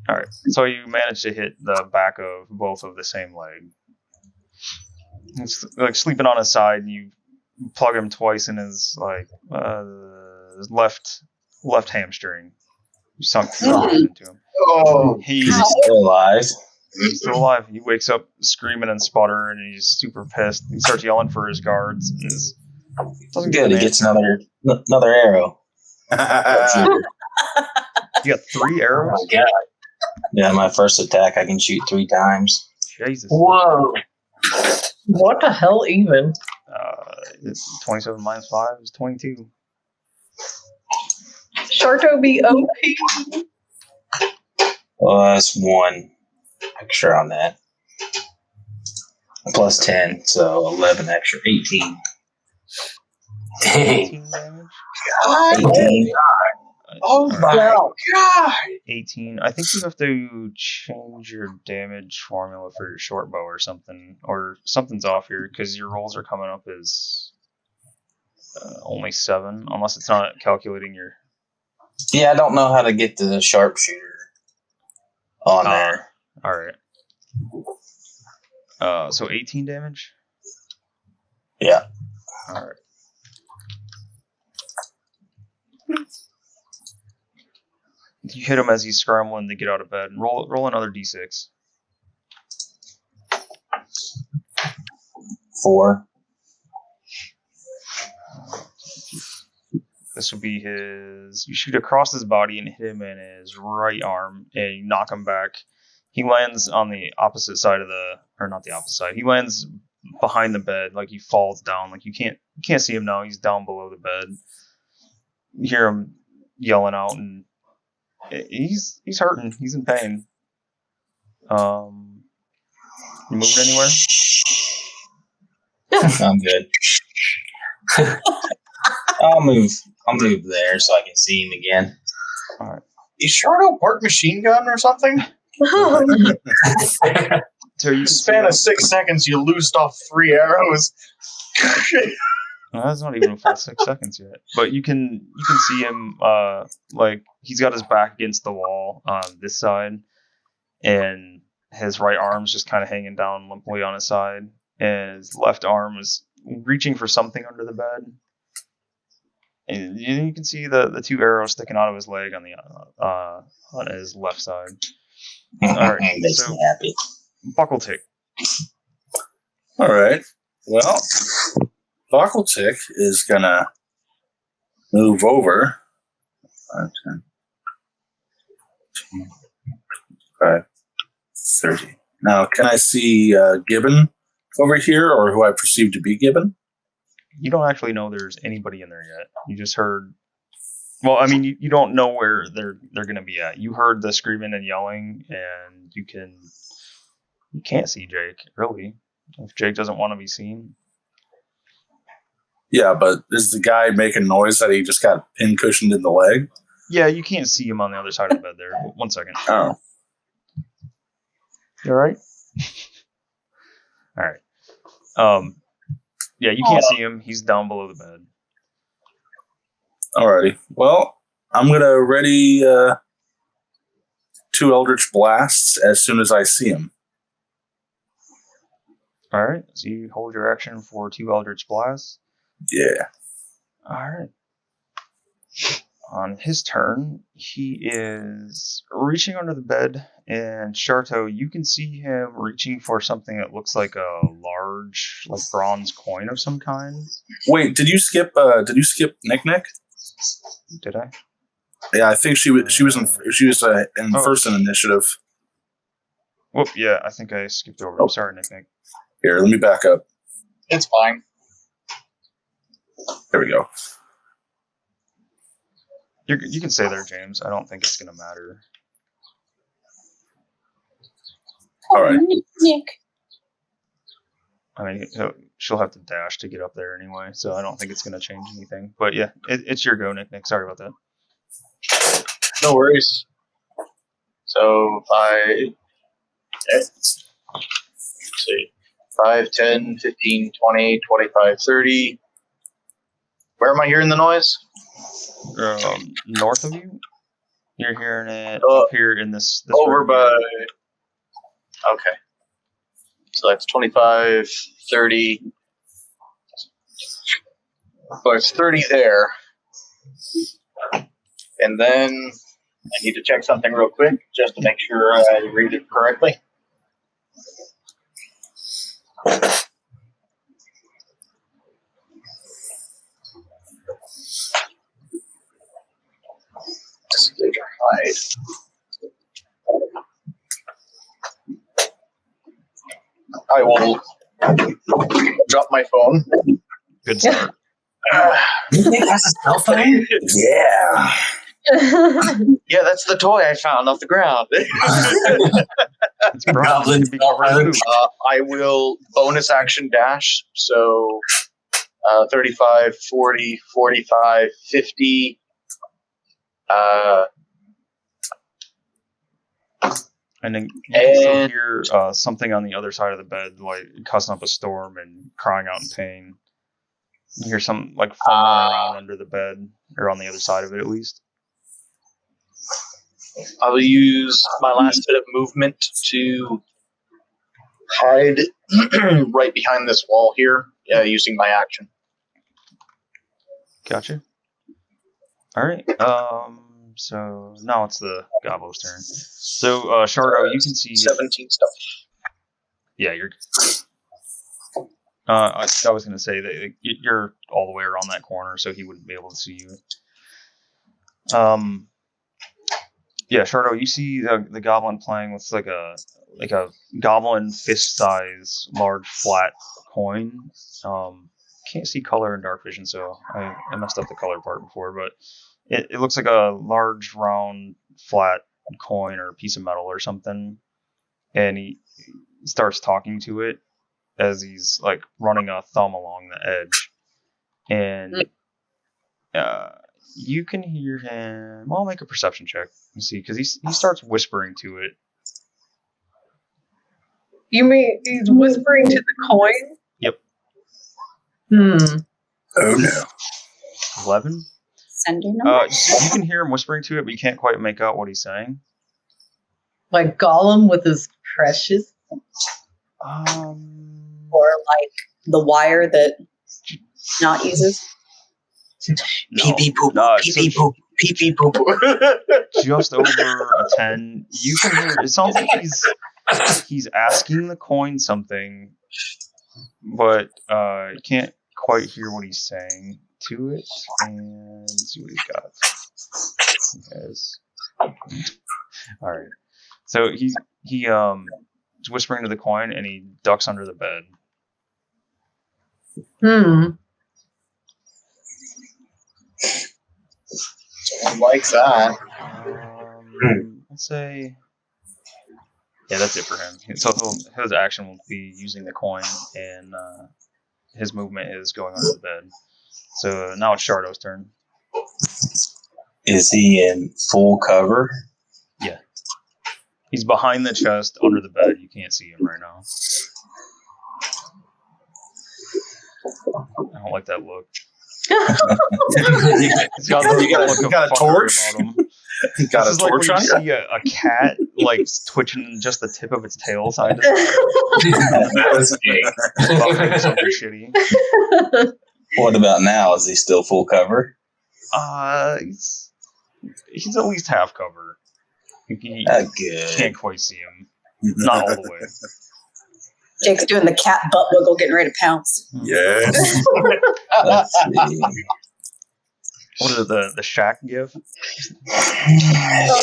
right. So you manage to hit the back of both of the same leg. It's like sleeping on his side. You plug him twice in his left hamstring. You sunk 2 holes into him.
oh,
He's
Still alive.
still alive. He wakes up screaming and sputtering, and he's super pissed. He starts yelling for his guards. And doesn't get
Good.
an
He gets
answer.
another arrow.
You got 3 arrows?
Oh my god.
Yeah, my first attack I can shoot 3 times.
Jesus.
Whoa.
What the hell, even?
It's 27 minus 5 is 22.
Sharto be OP.
Plus 1 extra on that. Plus 10, so 11 extra. 18.
Dang.
18 damage?
18.
oh my
Wow.
god!
18. I think you have to change your damage formula for your short bow or something. Or something's off here, because your rolls are coming up as only 7, unless it's not calculating your...
Yeah, I don't know how to get the sharpshooter on there.
Alright. So 18 damage?
Yeah.
Alright. You hit him as he's scrambling to get out of bed. Roll another d6.
4.
This will be his... You shoot across his body and hit him in his right arm, and you knock him back. He lands on the opposite side of the... Or not the opposite side. He lands behind the bed, like he falls down. Like you can't see him now. He's down below the bed. You hear him yelling out, and he's hurting. He's in pain. You moved anywhere?
I'm good. I'll move there so I can see him again.
All right.
Is Sharto part machine gun or something?
So you can
Span of 6 seconds, you loosed off 3 arrows.
No, that's not even full 6 seconds yet. But you can see him like he's got his back against the wall on this side, and his right arm's just kind of hanging down limply on his side, and his left arm is reaching for something under the bed. And you can see the 2 arrows sticking out of his leg on his left side. All right,
Makes
so
me happy.
Buckle-Tick.
All right. Well, Buckle-Tick is gonna move over. 5, 10, 5, 30. Now, can I see Gibbon over here, or who I perceive to be Gibbon?
You don't actually know there's anybody in there yet. You just heard. Well, I mean, you don't know where they're going to be at. You heard the screaming and yelling, and you can't see Jake really. If Jake doesn't want to be seen.
Yeah, but is the guy making noise that he just got pin cushioned in the leg?
Yeah, you can't see him on the other side of the bed there. 1 second.
Oh.
You all right? All right. Yeah, you can't see him. He's down below the bed.
Alrighty. Well, I'm going to ready 2 Eldritch Blasts as soon as I see him.
All right. So you hold your action for 2 Eldritch Blasts.
Yeah.
All right. On his turn, he is reaching under the bed, and Sharto, you can see him reaching for something that looks like a large, like bronze coin of some kind.
Wait, did you skip Nick Nick?
Did I?
Yeah, I think she was in first in initiative.
Whoop! Yeah, I think I skipped over. I'm sorry, Nick Nick.
Here, let me back up.
It's fine.
There we go.
You can stay there, James. I don't think it's gonna matter.
All right.
Nick.
I mean, she'll have to dash to get up there anyway, so I don't think it's gonna change anything. But yeah, it's your go, Nick Nick. Sorry about that.
No worries. So 5, let's see, 5, 10, 15, 20, 25, 30. Where am I hearing the noise?
North of you. You're hearing it up here in this
over
room
by.
here.
Okay. So that's 25, 30. So it's 30 there. And then I need to check something real quick just to make sure I read it correctly. Hide. I will drop my phone.
Good start.
Nick has a cell phone?
Yeah.
Yeah, that's the toy I found off the ground.
It's
Goblins
be covered in poop.
I will bonus action dash. So 35, 40, 45, 50.
And then you can still hear something on the other side of the bed, like cussing up a storm and crying out in pain. You hear some like fumbling around under the bed, or on the other side of it at least.
I will use my last bit of movement to hide right behind this wall here, using my action.
Gotcha. All right. So now it's the Gobbo's turn. So Shardo, you can see
17 stuff.
Yeah, you're. I was going to say that you're all the way around that corner, so he wouldn't be able to see you. Yeah, Shardo, you see the goblin playing with like a goblin fist size large flat coin. Can't see color in dark vision, so I messed up the color part before, but it looks like a large round flat coin or a piece of metal or something, and he starts talking to it as he's like running a thumb along the edge, and you can hear him. Well, I'll make a perception check and see, because he starts whispering to it.
You mean he's whispering to the coin?
Yep.
Oh no.
10.
11.
Sending number.
You can hear him whispering to it, but you can't quite make out what he's saying.
Like Gollum with his precious?
Or like the wire that not uses.
No,
Pee pee poop.
no,
Pee pee poop. Pee pee poop.
just over a 10. You can hear. It sounds like he's asking the coin something, but you can't quite hear what he's saying to it, and let's see what he's got. Yes. All right. So he's whispering to the coin, and he ducks under the bed.
Someone likes that.
Let's say, yeah, that's it for him. So his action will be using the coin, and his movement is going under the bed. So now it's Shardo's turn.
Is he in full cover?
Yeah. He's behind the chest, under the bed. You can't see him right now. I don't like that look. He's got
a torch? You got a torch on
you?
you?
See a cat like twitching just the tip of its tail side to side. Something shitty.
What about now? Is he still full cover?
He's at least half cover. You
Good.
can't quite see him. Not all the way.
Jake's doing the cat butt wiggle, getting ready to pounce.
Yes.
Let's see.
What is it, the shack give?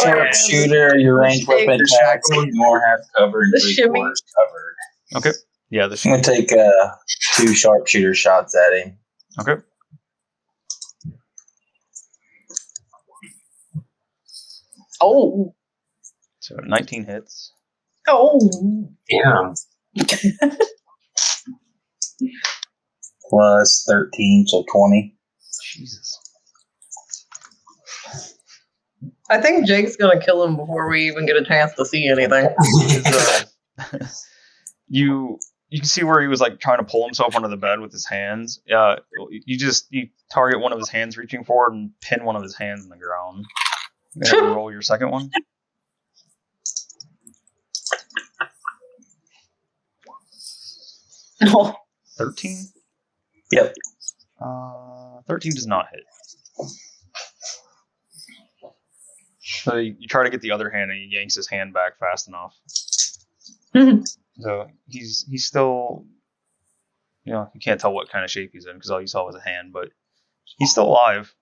Sharpshooter, your ranged weapon attack, more half cover and
The
3/4
shimmy.
covered.
Okay. Yeah,
I'm going to take 2 sharpshooter shots at him.
Okay.
Oh.
So 19 hits.
Oh.
Yeah.
Plus 13, so 20.
Jesus.
I think Jake's gonna kill him before we even get a chance to see anything.
You can see where he was like trying to pull himself under the bed with his hands. You target one of his hands reaching forward and pin one of his hands in the ground. You gonna roll your second one.
No.
13?
Yep.
13 does not hit. So you try to get the other hand, and he yanks his hand back fast enough. So he's still, you can't tell what kind of shape he's in because all you saw was a hand, but he's still alive.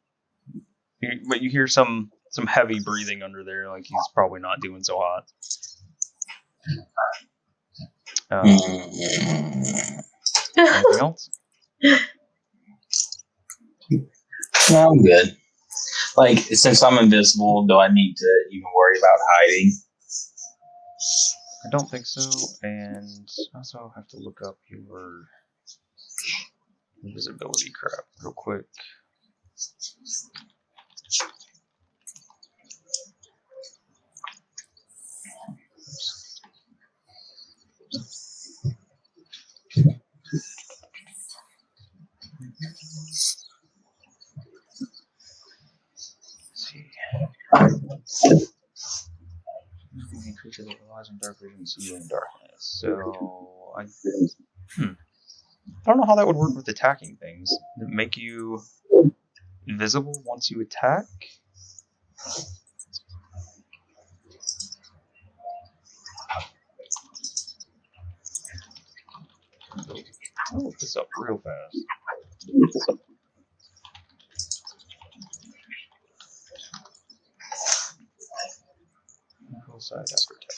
But you hear some heavy breathing under there, like he's probably not doing so hot. Anything else?
No, I'm good. Like, since I'm invisible, do I need to even worry about hiding?
I don't think so, and I also have to look up your invisibility crap real quick. Creature that relies on dark vision see you in darkness. So I don't know how that would work with attacking things. Does it make you invisible once you attack? I'll look this up real fast. Side after attack.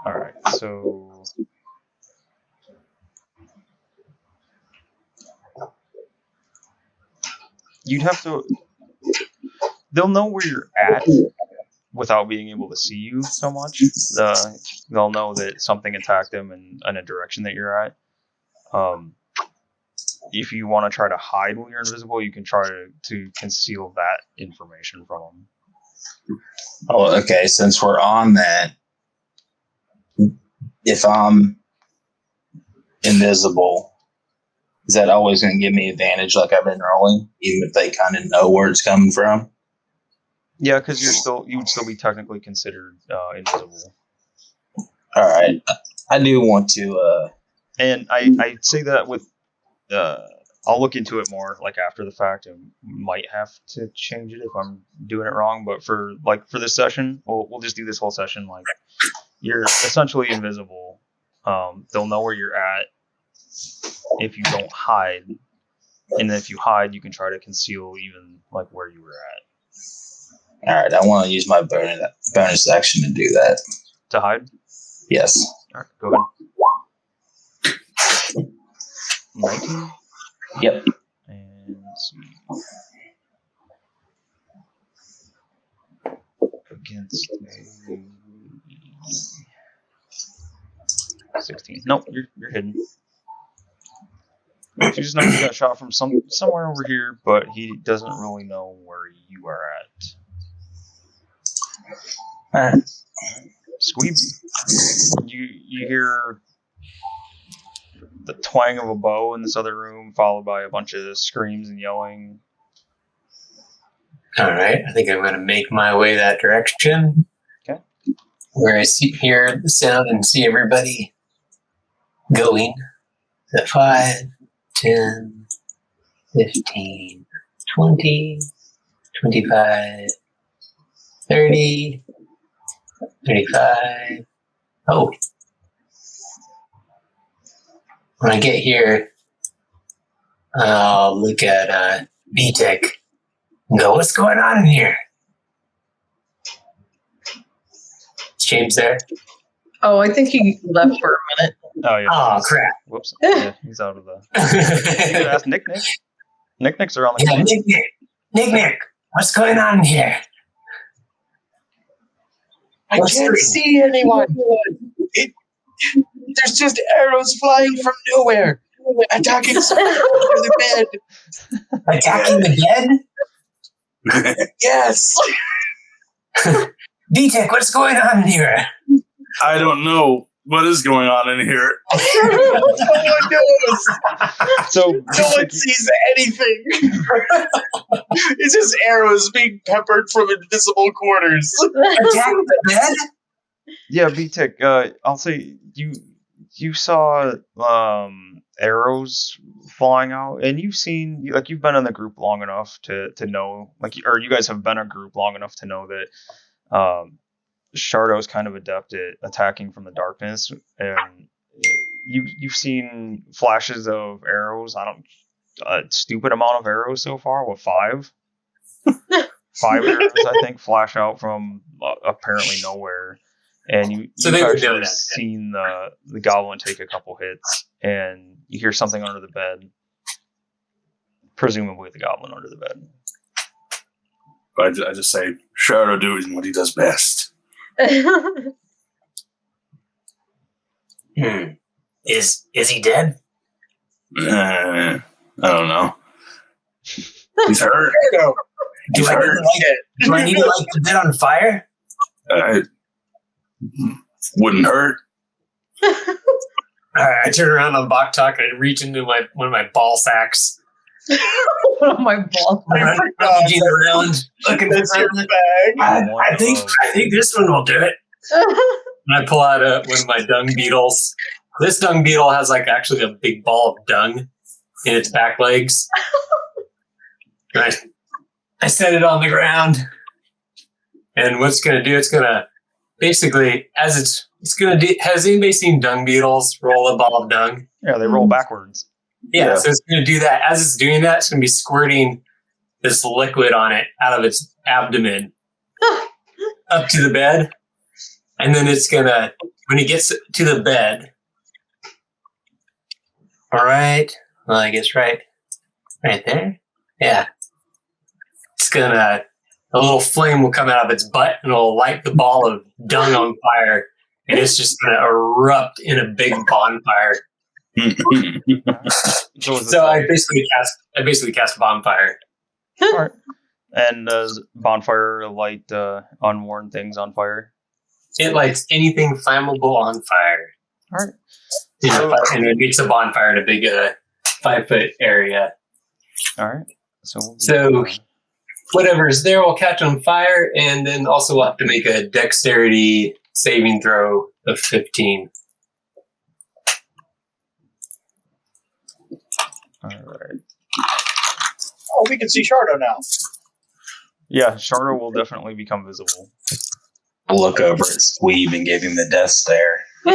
Alright, so you'd have to. They'll know where you're at without being able to see you so much. They'll know that something attacked them in a direction that you're at. If you want to try to hide when you're invisible, you can try to conceal that information from them.
Oh, okay. Since we're on that, if I'm invisible, is that always going to give me advantage like I've been rolling, even if they kind of know where it's coming from?
Yeah, because you would still be technically considered invisible.
All right. I do want to...
And I say that with I'll look into it more like after the fact and might have to change it if I'm doing it wrong. But for this session, we'll just do this whole session like you're essentially invisible. They'll know where you're at if you don't hide, and if you hide, you can try to conceal even like where you were at.
All right, I want to use my bonus action to do that.
To hide?
Yes.
All right, go ahead. 19?
Yep.
And let's see. Against a 16. Nope, you're hidden. You just know you got shot from somewhere over here, but he doesn't really know where you are at.
Alright.
Squeeb, you hear the twang of a bow in this other room, followed by a bunch of screams and yelling.
All right, I think I'm going to make my way that direction.
Okay.
Where I hear the sound and see everybody going. 5, 10, 15, 20, 25, 30, 35. Oh. When I get here, I'll look at B-Tech and go, what's going on in here? Is James there?
Oh, I think he left for a minute.
Oh, yeah.
Oh, crap.
Whoops. Yeah, he's out of the... You could ask Nick. Nick's around the corner.
Nick, what's going on in here?
I can't see anyone. There's just arrows flying from nowhere, attacking someone under the bed.
Attacking the bed?
Yes.
D-Tech, what's going on in here?
I don't know what is going on in here.
No one knows.
So
No one sees anything. It's just arrows being peppered from invisible corners.
Attack the bed?
Yeah, B-Tech, I'll say you saw arrows flying out, and you've been in the group long enough to know, or you guys have been a group long enough to know that Shardo's kind of adept at attacking from the darkness, and you've seen flashes of arrows. A stupid amount of arrows so far, with 5. 5 arrows, I think, flash out from apparently nowhere. And you've actually seen the goblin take a couple hits, and you hear something under the bed. Presumably the goblin under the bed.
I just say, Shardo doing what he does best.
Is he dead?
I don't know. He's hurt.
Do I need to light the bed on fire?
Wouldn't hurt.
All right, I turn around on Boktok and I reach into one of my ball sacks.
One of my balls.
I'm rummaging around looking for something. I think this one will do it. And I pull out one of my dung beetles. This dung beetle has actually a big ball of dung in its back legs. I set it on the ground, and what's going to do? It's going to basically, as it's going to do. Has anybody seen dung beetles roll a ball of dung?
Yeah, they roll backwards.
Yeah, so it's going to do that. As it's doing that, it's going to be squirting this liquid on it out of its abdomen up to the bed. And then it's going to, when it gets to the bed, all right, well, I guess right there. Yeah. It's going to, a little flame will come out of its butt and it'll light the ball of dung on fire. And it's just going to erupt in a big bonfire. So I basically cast bonfire.
All right. And does bonfire light unworn things on fire?
It lights anything flammable on fire.
All right.
And it makes a bonfire in a big 5-foot area.
All right.
So whatever is there will catch on fire, and then also we'll have to make a dexterity saving throw of 15.
All right.
Oh, we can see Shardo now.
Yeah, Shardo will definitely become visible.
I'll look over at Squeeb and give him the death stare.
Oh,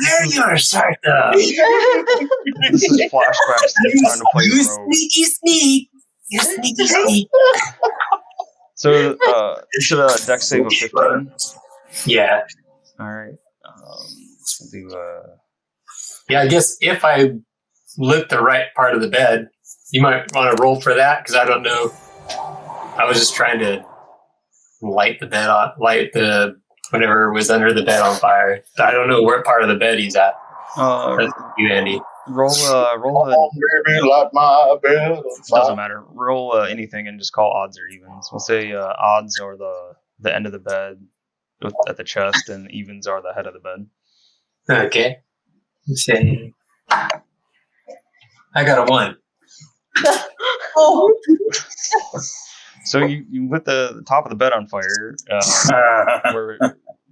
there you are, Sarko.
This is flashbacks to you trying to play
You
the rogue.
sneaky sneak. You sneaky sneak.
So, you should have a dex save of 15.
Yeah.
Alright. Let's do,
Yeah, I guess if I lit the right part of the bed, you might want to roll for that, because I don't know. I was just trying to light the whatever was under the bed on fire. I don't know where part of the bed he's at. That's you, Andy.
roll
Oh, baby, light my bed on fire.
doesn't matter. Roll anything and just call odds or evens. We'll say odds are the end of the bed at the chest, and evens are the head of the bed.
Okay. Let's see. I got a 1.
Oh.
So you lit the top of the bed on fire, where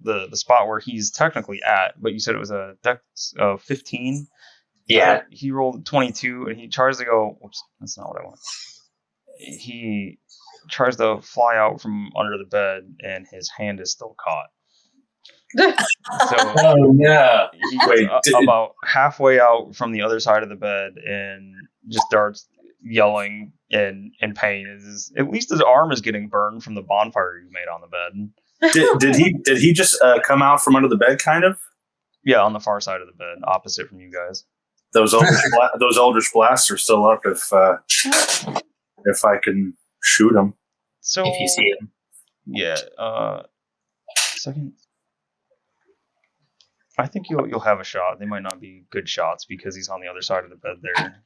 the spot where he's technically at, but you said it was a dex of 15.
Yeah.
He rolled 22, and he tries to go. Oops, that's not what I want. He tries to fly out from under the bed, and his hand is still caught. So
Oh, no.
he
Wait,
gets about halfway out from the other side of the bed and just starts yelling in pain. At least his arm is getting burned from the bonfire you made on the bed.
Did he just come out from under the bed, kind of?
Yeah, on the far side of the bed, opposite from you guys.
Those Eldritch blasts are still up if I can shoot them.
So
If you see him.
yeah, second. I think you'll have a shot. They might not be good shots because he's on the other side of the bed there.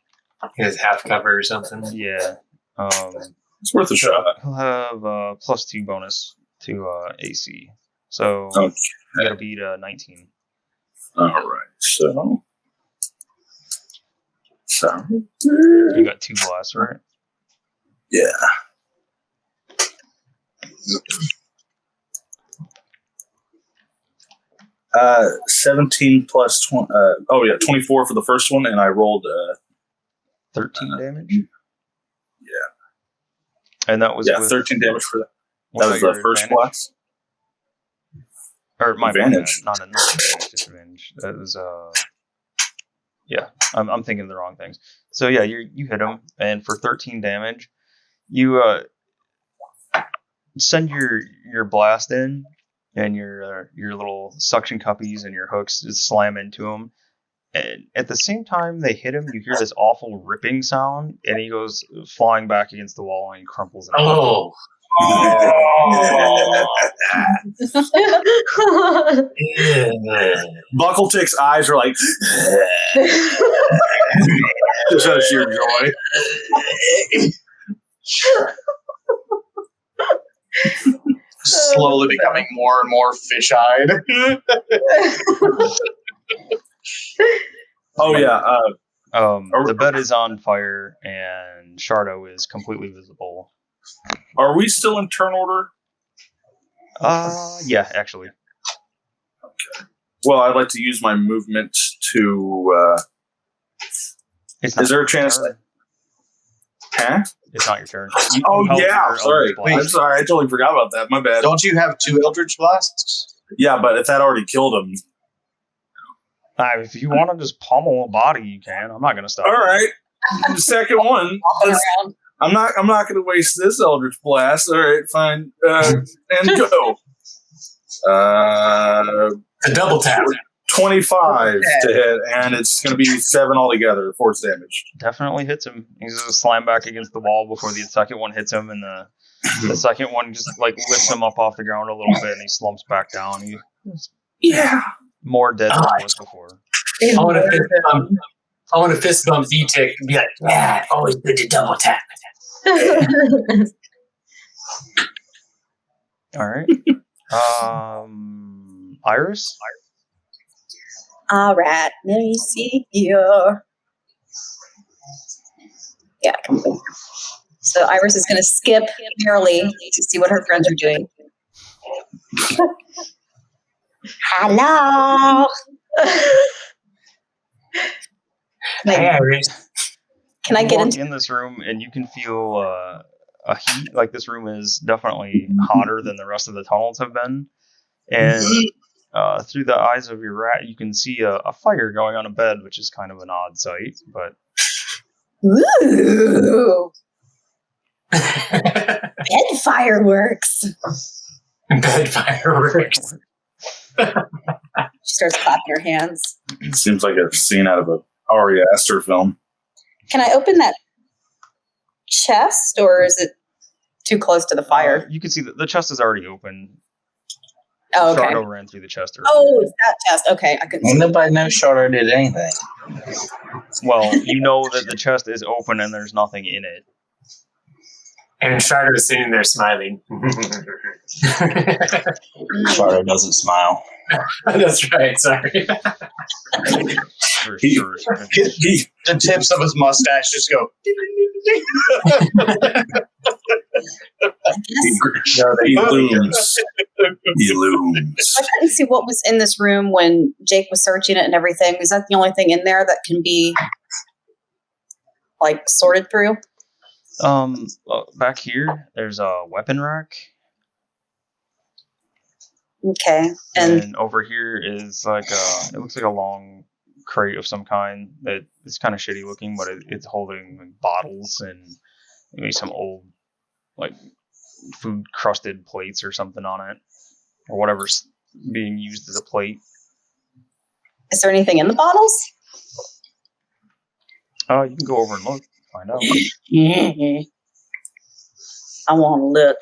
His half cover or something.
Yeah.
It's worth a shot.
He'll have +2 bonus to AC. So
Okay.
you gotta beat 19.
All right. So
You got 2 blasts, right?
yeah. 17 plus 20. 24 for the first one, and I rolled
13 damage.
Yeah.
And that was
13 damage for that.
was
That was
your
the first
advantage?
blast.
Or my
Advantage.
bad, not advantage, disadvantage. That was yeah. I'm thinking of the wrong things. So yeah, you hit him, and for 13 damage, you send your blast in, and your little suction cuppies and your hooks just slam into him. And at the same time they hit him, you hear this awful ripping sound, and he goes flying back against the wall and he crumples in.
Oh.
Buckletick's eyes are like just out of sheer joy.
Slowly becoming more and more fish-eyed.
Oh yeah.
The bed is on fire, and Shardo is completely visible.
Are we still in turn order?
Yeah, actually.
Well, I'd like to use my movement to.
It's
Is there a chance?
turn.
Huh?
It's not your turn.
Oh
held
yeah.
your
Sorry.
Eldritch Blast.
I'm sorry. I totally forgot about that. My bad.
Don't you have 2 Eldritch Blasts?
Yeah, but if that already killed him.
If you want to just pummel a body, you can. I'm not going to stop.
All right. The second one.
Around.
I'm not going to waste this Eldritch Blast. All right, fine. And go.
A double tap.
25 to hit, and it's going to be 7 altogether, force damage.
Definitely hits him. He's going to slam back against the wall before the second one hits him, and the second one just like lifts him up off the ground a little bit, and he slumps back down. He's more dead than he was before.
I want to fist bump V-Tick and be like, yeah, always good to double tap.
All right. Iris?
All right, let me see here. Yeah. So Iris is going to skip merrily to see what her friends are doing. Hello.
Hey, Iris.
Can I
You
get
walk
into?
in this room and you can feel a heat. Like this room is definitely hotter than the rest of the tunnels have been. And through the eyes of your rat, you can see a fire going on a bed, which is kind of an odd sight. But
Ooh, bed fireworks.
Bed fireworks.
She starts clapping her hands.
Seems like a scene out of a Ari Aster film.
Can I open that chest, or is it too close to the fire?
you can see that the chest is already open.
Oh, okay.
Shardo ran through the chest earlier.
Oh, it's that chest. Okay, I couldn't
Ain't
see.
nobody knows Charter did anything.
Well, you know that the chest is open and there's nothing in it.
And Charter is sitting there smiling.
Charter doesn't smile.
That's right, sorry.
For sure.
The tips of his mustache just go.
He looms. He looms.
I couldn't see what was in this room when Jake was searching it and everything. Is that the only thing in there that can be like sorted through?
Back here, there's a weapon rack.
Okay, and
over here is like it looks like a long crate of some kind that is kind of shitty looking, but it's holding like, bottles and maybe some old like food crusted plates or something on it, or whatever's being used as a plate.
is there anything in the bottles?
You can go over and look, find out.
I want to look.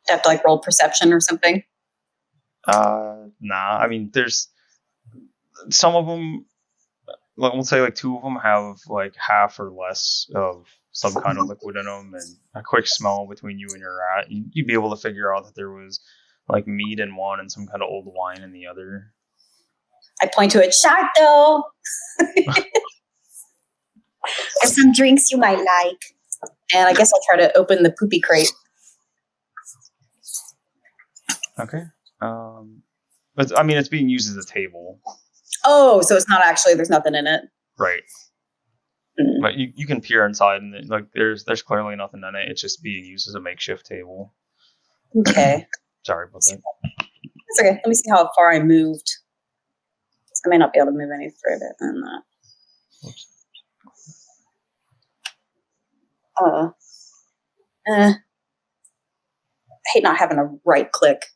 Do I have to like roll perception or something?
Nah. I mean, there's some of them. We'll say like 2 of them have like half or less of some kind of liquid in them, and a quick smell between you and your rat, you'd be able to figure out that there was like meat in one and some kind of old wine in the other.
I point to it. Sharto! There's some drinks you might like. And I guess I'll try to open the poopy crate.
Okay. But I mean, it's being used as a table.
Oh, so it's not actually, there's nothing in it.
Right.
Mm.
But you can peer inside and like there's clearly nothing in it. It's just being used as a makeshift table.
Okay.
Sorry about that.
It's okay. Let me see how far I moved. I may not be able to move any further than that. I hate not having a right click.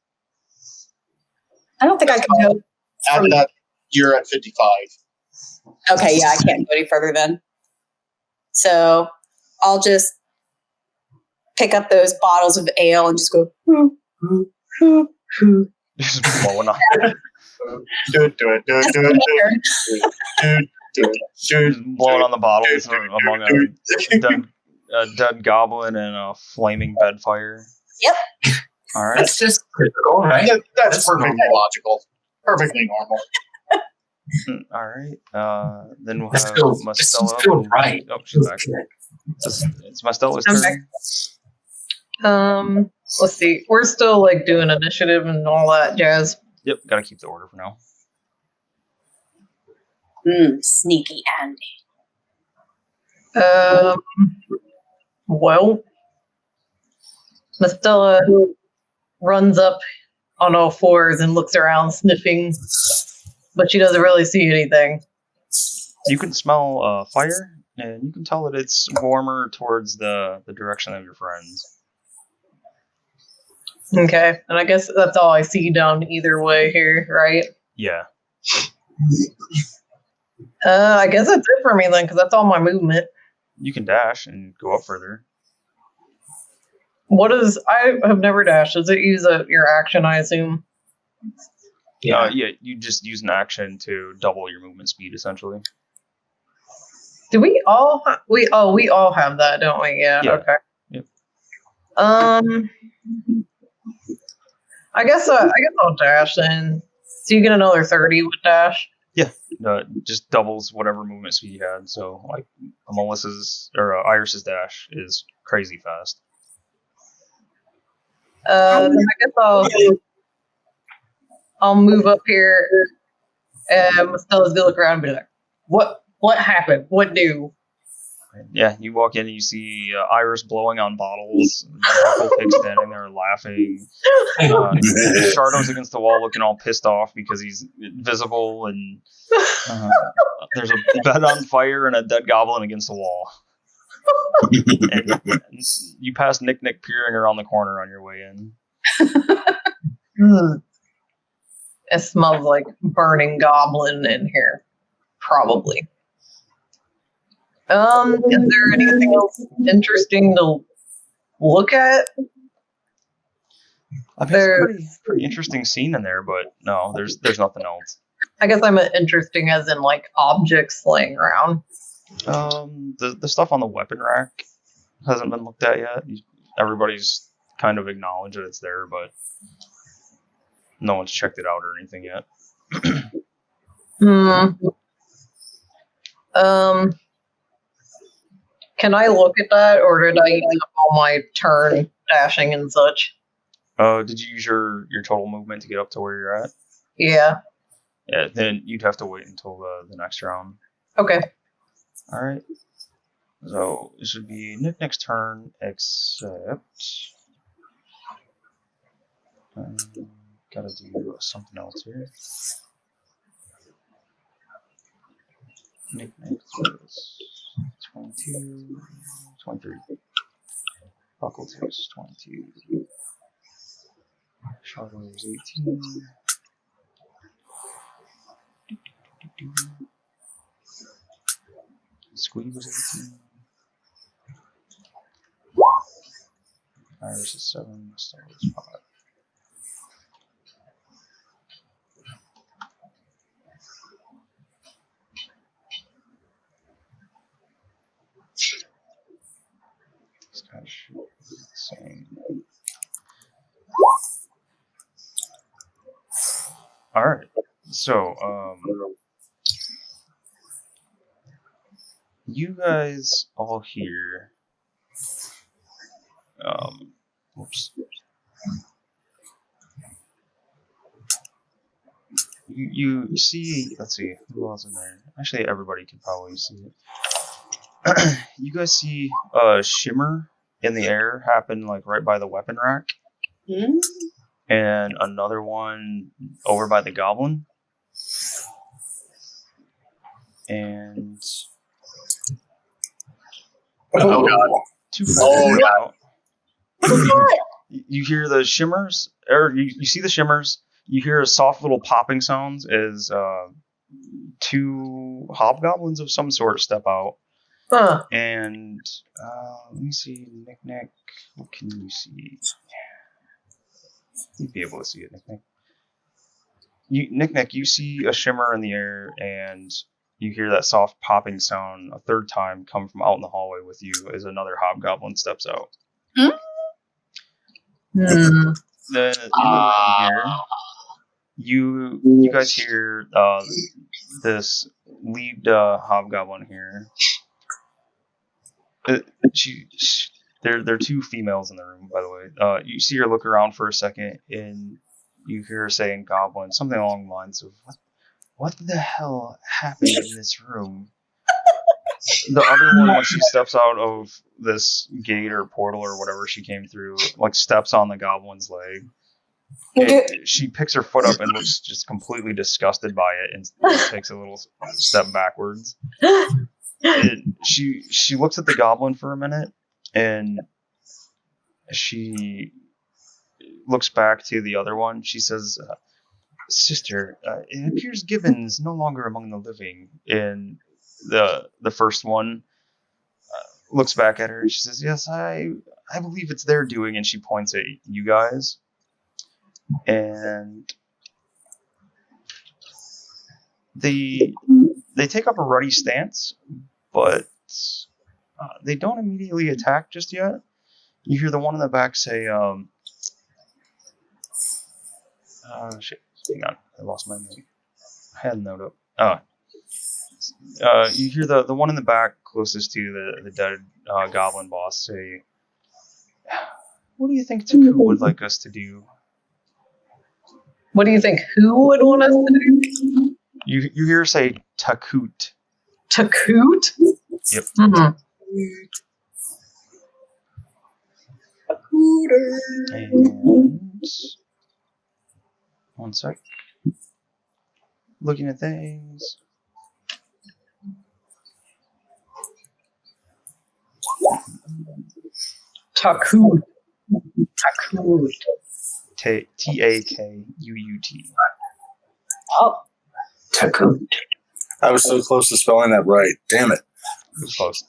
I don't think I can go.
After that, you're at 55.
Okay, yeah, I can't go any further then. So I'll just pick up those bottles of ale and just go.
Just blowing up. Just blowing on the bottles among a dead goblin and a flaming bed fire.
Yep.
All right.
That's just critical, right?
That's perfectly logical. Perfectly normal.
All right. Then we'll
This
have
feels
Mastella.
right.
Oh, she's back. It's Mastella's turn.
Let's see. We're still like doing initiative and all that jazz.
Yep, gotta keep the order for now.
Sneaky Andy.
Well, Mastella runs up on all fours and looks around sniffing, but she doesn't really see anything.
You can smell fire, and you can tell that it's warmer towards the direction of your friends.
Okay, and I guess that's all I see down either way here, right?
Yeah.
I guess that's it for me then, because that's all my movement.
You can dash and go up further.
What is? I have never dashed. Does it use your action? I assume.
Yeah, you just use an action to double your movement speed, essentially.
Do we all? We all have that, don't we? Yeah. Okay.
Yep.
I guess I'll dash then. So you get another 30 with dash.
Yeah, just doubles whatever movement speed you had. So like Melissa's or Iris's dash is crazy fast.
Then I guess I'll move up here, and Stella's gonna look around and be like, "What happened? What new?"
Yeah, you walk in and you see Iris blowing on bottles, and Buckle Pig standing there laughing. Shardo's against the wall looking all pissed off because he's invisible, and there's a bed on fire and a dead goblin against the wall. and you pass Nick peering around the corner on your way in.
It smells like burning goblin in here, probably. Is there anything else interesting to look at?
I mean, it's a pretty interesting scene in there, but no, there's nothing else.
I guess I'm interesting as in like objects laying around.
The stuff on the weapon rack hasn't been looked at yet. Everybody's kind of acknowledged that it's there, but no one's checked it out or anything yet.
Can I look at that, or did I use up all my turn dashing and such?
Did you use your total movement to get up to where you're at?
Yeah.
Yeah, then you'd have to wait until the next round.
Okay.
All right. So it should be Nick's turn, except gotta do something else here. Nick is 22, 23. Buckle takes 22. Shargo is 18. Squeeze was 18. Iris is 7. Star is 5. This guy should be the same. Alright. So, you guys all hear whoops. You see, let's see, who else in there? Actually, everybody can probably see it. You guys see a shimmer in the air happen like right by the weapon rack. And another one over by the goblin. And
oh god.
Two figures out. You hear the shimmers, or you see the shimmers. You hear a soft little popping sounds as two hobgoblins of some sort step out. And let me see, Nick. What can you see? You'd be able to see it, Nick. Nick, you see a shimmer in the air, and you hear that soft popping sound a third time come from out in the hallway with you as another hobgoblin steps out. In the room here, you guys hear this lead hobgoblin here. There are two females in the room, by the way. You see her look around for a second, and you hear her saying goblin, something along the lines of, what the hell happened in this room? The other one, when she steps out of this gate or portal or whatever she came through, like steps on the goblin's leg. She picks her foot up and looks just completely disgusted by it and takes a little step backwards. She looks at the goblin for a minute, and she looks back to the other one. She says, sister, it appears Gibbon's no longer among the living. And the first one looks back at her and she says, yes, I believe it's their doing. And she points at you guys. And they take up a ruddy stance, but they don't immediately attack just yet. You hear the one in the back say, shit, hang on, I lost my name. I had a note up. You hear the one in the back closest to the dead goblin boss say, what do you think Taku would like us to do?
What do you think? Who would want us to do?
You hear her say Takut.
Takut?
Yep.
Mm-hmm.
And one sec. Looking at things.
Takut. Takut.
Takuut.
Oh,
Takut.
I was so close to spelling that right. Damn it.
It was close.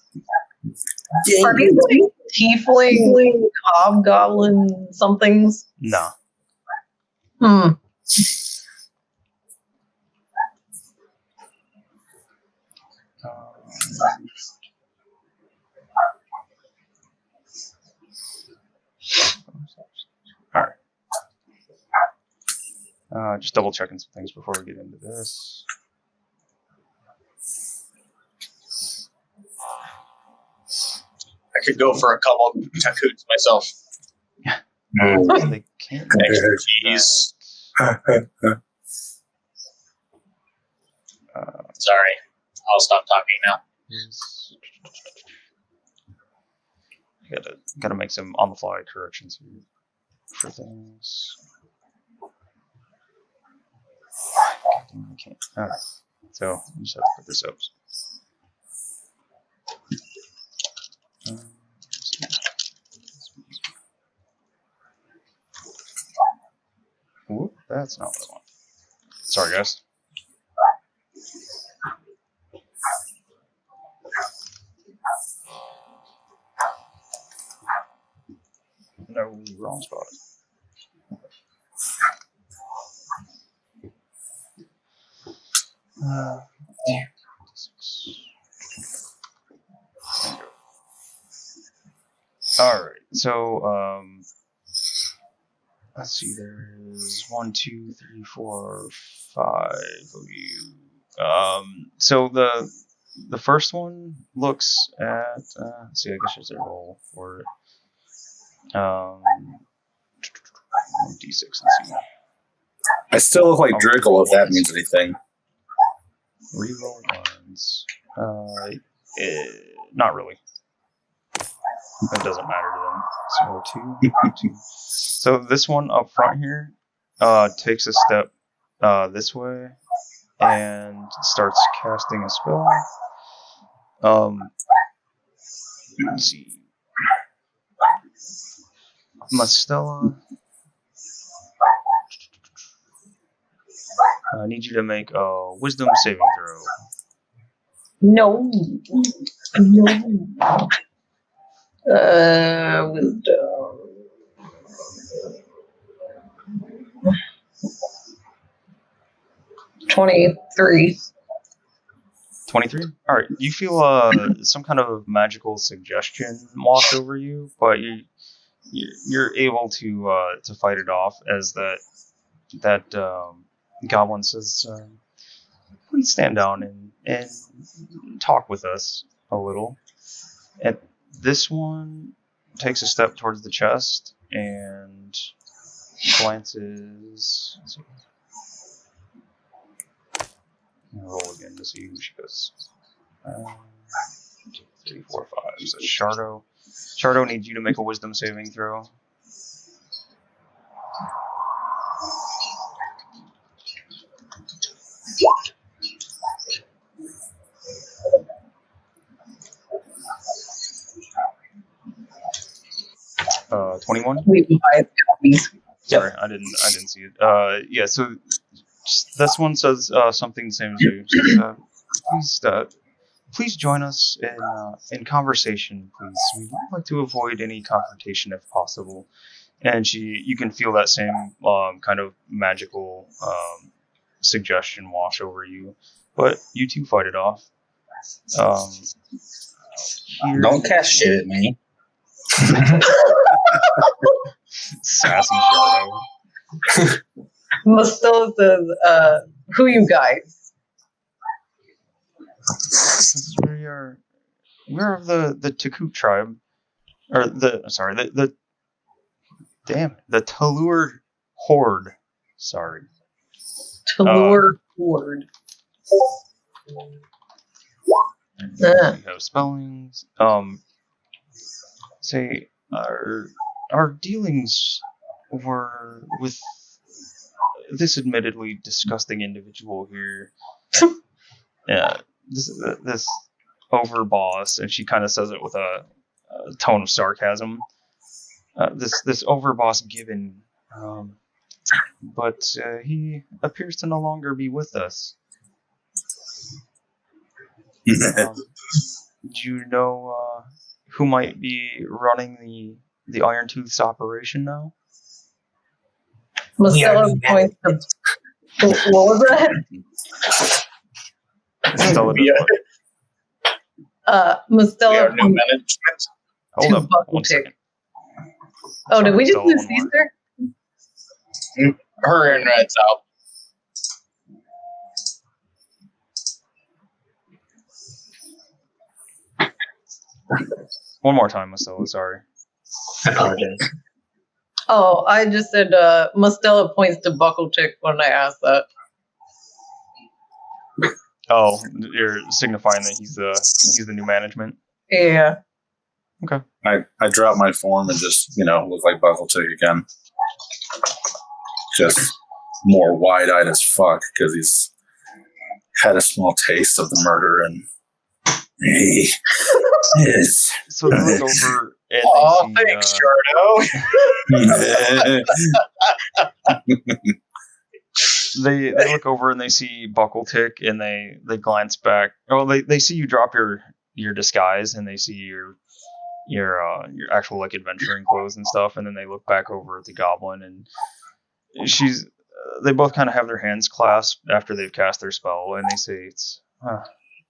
Are these like tiefling hobgoblin somethings?
No.
Hmm.
Alright. Just double checking some things before we get into this.
I could go for a couple Takuts myself.
So they can't
Extra keys. Sorry. I'll stop talking now.
Gotta make some on the fly corrections here for things. Okay. Alright. So I just have to put this up. Whoop, that's not what I want. Sorry, guys. No, wrong spot. All right. So, let's see. There's 1, 2, 3, 4, 5 of you. So the first one looks at. Let's see. I guess there's a roll for it. D6. Let's see.
I still look like Drickle, if that means anything.
Reroll ones. Not really. That doesn't matter to them. So 2. So this one up front here takes a step this way and starts casting a spell. Let's see. Mastella. I need you to make a wisdom saving throw.
No. No. Wisdom. 23.
23? Alright, you feel some kind of magical suggestion wash over you, but you're able to fight it off as that goblin says, please stand down and talk with us a little. And this one takes a step towards the chest and glances. Let's see. I'm gonna roll again to see who she goes. 2, 3, 4, 5. So Shardo. Shardo needs you to make a wisdom saving throw. Uh, 21.
We can buy copies.
Sorry, I didn't see it. Yeah. So this one says something the same as you. Please join us in conversation, please. We'd like to avoid any confrontation if possible. And you can feel that same kind of magical suggestion wash over you, but you two fight it off.
Don't cast shit at me.
Sassy Shadow.
Mastella says, who you guys?
Since we're of the Takut tribe, or the Talur horde. Sorry,
To lure toward.
You have spellings. Say our dealings were with this admittedly disgusting individual here. This overboss, and she kind of says it with a tone of sarcasm. This overboss Gibbon, but he appears to no longer be with us. Do you know who might be running the Iron Tooth's operation now?
Mustela points to. What was that?
Mustela
Mustela
new management.
Hold up one second.
Oh, did we just
Mustela,
lose
one more.
Caesar?
Her internet's out.
One more time, Mustela, sorry.
I apologize.
Oh, I just said Mustela points to Buckle-Tick when I asked that.
Oh, you're signifying that he's the new management?
Yeah.
Okay.
I drop my form and just, look like Buckle-Tick again. Just more wide-eyed as fuck because he's had a small taste of the murder and yes.
So they look over and
Thanks, Jardo.
they look over and they see Buckle-Tick and they glance back. Oh, they see you drop your disguise and they see your actual like adventuring clothes and stuff, and then they look back over at the goblin and they both kind of have their hands clasped after they've cast their spell, and they say it's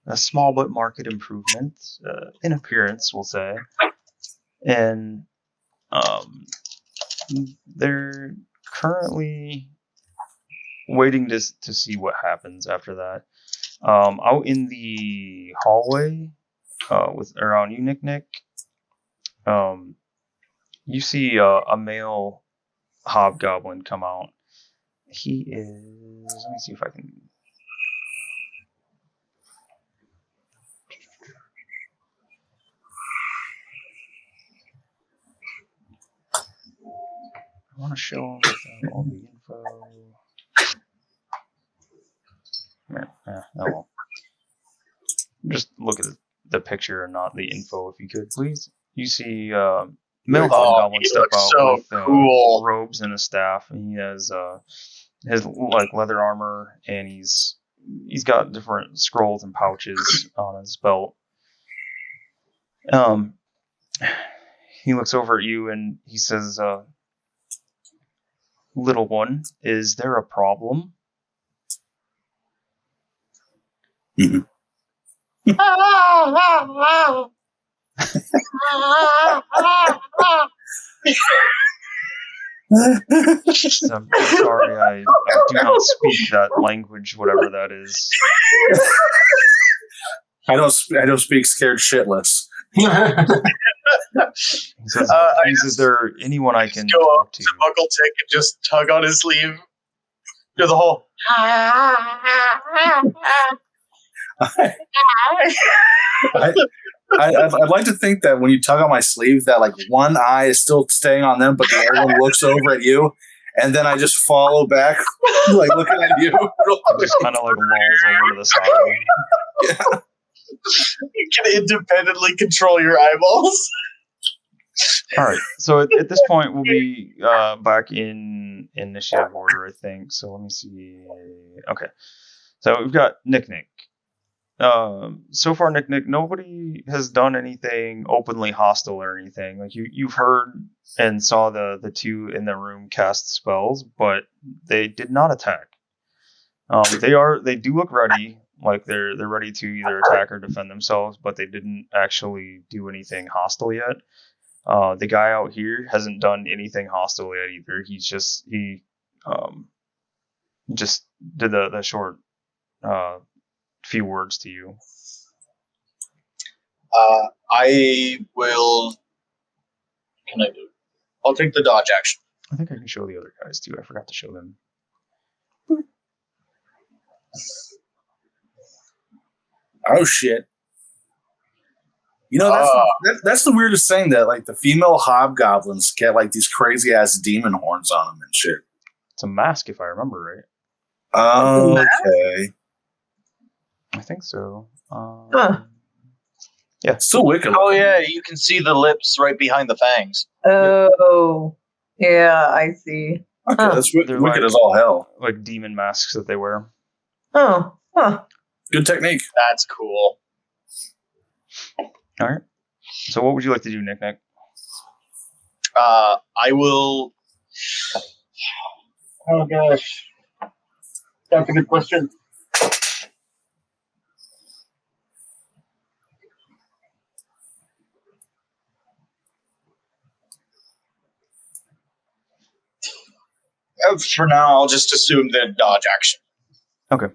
a small but marked improvement in appearance, we'll say. And they're currently waiting to see what happens after that. Out in the hallway around you, Nick, you see a male hobgoblin come out. He is... Let me see if I can... I want to show him all the info. Oh. Just look at the picture and not the info, if you could, please. You see male hobgoblin step out
so
with
cool.
robes and a staff, and he has his like leather armor, and he's got different scrolls and pouches on his belt. He looks over at you and he says, "Little one, is there a problem?"
Mm-hmm.
I'm sorry, I do not speak that language, whatever that is.
I don't speak scared shitless.
He says, "Please, is there anyone I can
go
talk
up
to?"
to Buckle-Tick and just tug on his sleeve. Do the whole.
I'd like to think that when you tug on my sleeve, that like one eye is still staying on them, but the other one looks over at you, and then I just follow back, like looking at you.
Just kind of like lolls over to the side.
Yeah.
You can independently control your eyeballs.
All right, so at this point we'll be back in initiative order, I think. So let me see. Okay, so we've got Nick. So far, Nick, nobody has done anything openly hostile or anything. Like you've heard and saw the two in the room cast spells, but they did not attack. They do look ready, like they're ready to either attack or defend themselves, but they didn't actually do anything hostile yet. The guy out here hasn't done anything hostile yet either. He just did the short few words to you.
I will. What can I do? I'll take the dodge action.
I think I can show the other guys too. I forgot to show them.
Oh shit! You know that's the weirdest thing, that like the female hobgoblins get like these crazy ass demon horns on them and shit.
It's a mask, if I remember right.
Oh, okay.
I think so.
Huh.
Yeah.
Still wicked.
Oh yeah, you can see the lips right behind the fangs.
Oh, yeah, I see.
Okay,
Huh.
that's
They're
wicked
like-
as all hell.
Like demon masks that they wear.
Oh, huh.
Good technique.
That's cool.
All right. So what would you like to do, Nick?
I will. Oh gosh, that's a good question. For now, I'll just assume the dodge action.
Okay.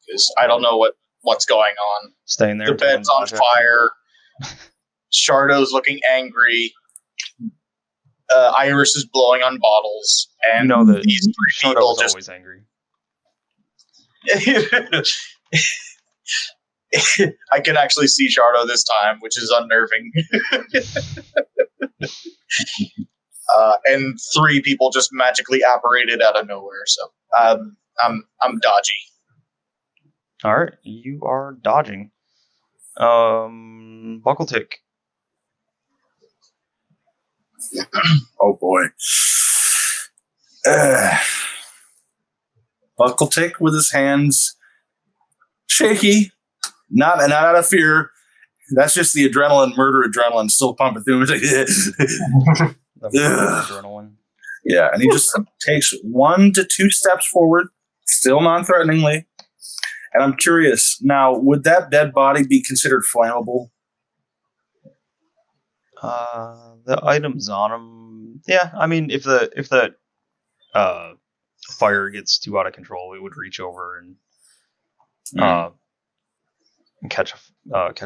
Because I don't know what's going on.
Staying there.
The bed's on fire. Shardo's looking angry. Iris is blowing on bottles, and
You know that
these three people
Shardo's
just.
always angry.
I can actually see Shardo this time, which is unnerving. And three people just magically apparated out of nowhere. So I'm dodgy.
All right, you are dodging. Buckle tick.
Oh boy. Buckle tick with his hands shaky, not out of fear. That's just the murder adrenaline still pumping through him. He's like,
Adrenaline.
yeah, and he just takes 1 to 2 steps forward, still non-threateningly. And I'm curious now, would that dead body be considered flammable?
The items on him. Yeah, I mean, if the fire gets too out of control, it would reach over and catch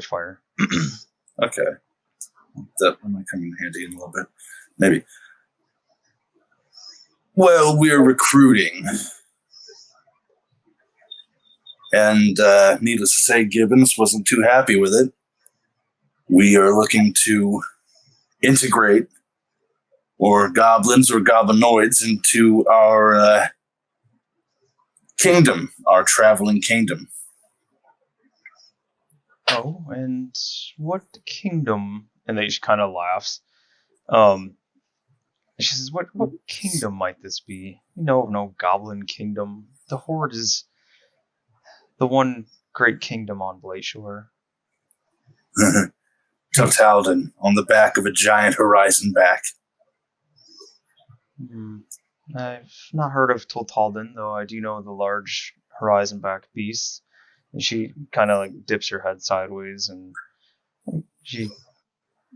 fire.
Okay, that might come in handy in a little bit, maybe. Well, we're recruiting, and needless to say, Gibbons wasn't too happy with it. We are looking to integrate or goblins or goblinoids into our kingdom, our traveling kingdom.
Oh, and what kingdom? And then she kind of laughs. She says, "What kingdom might this be? You know of no goblin kingdom. The Horde is the one great kingdom on Bladeshore."
Talden on the back of a giant horizon back.
I've not heard of Talden, though I do know the large horizon back beast. And she kind of like dips her head sideways and she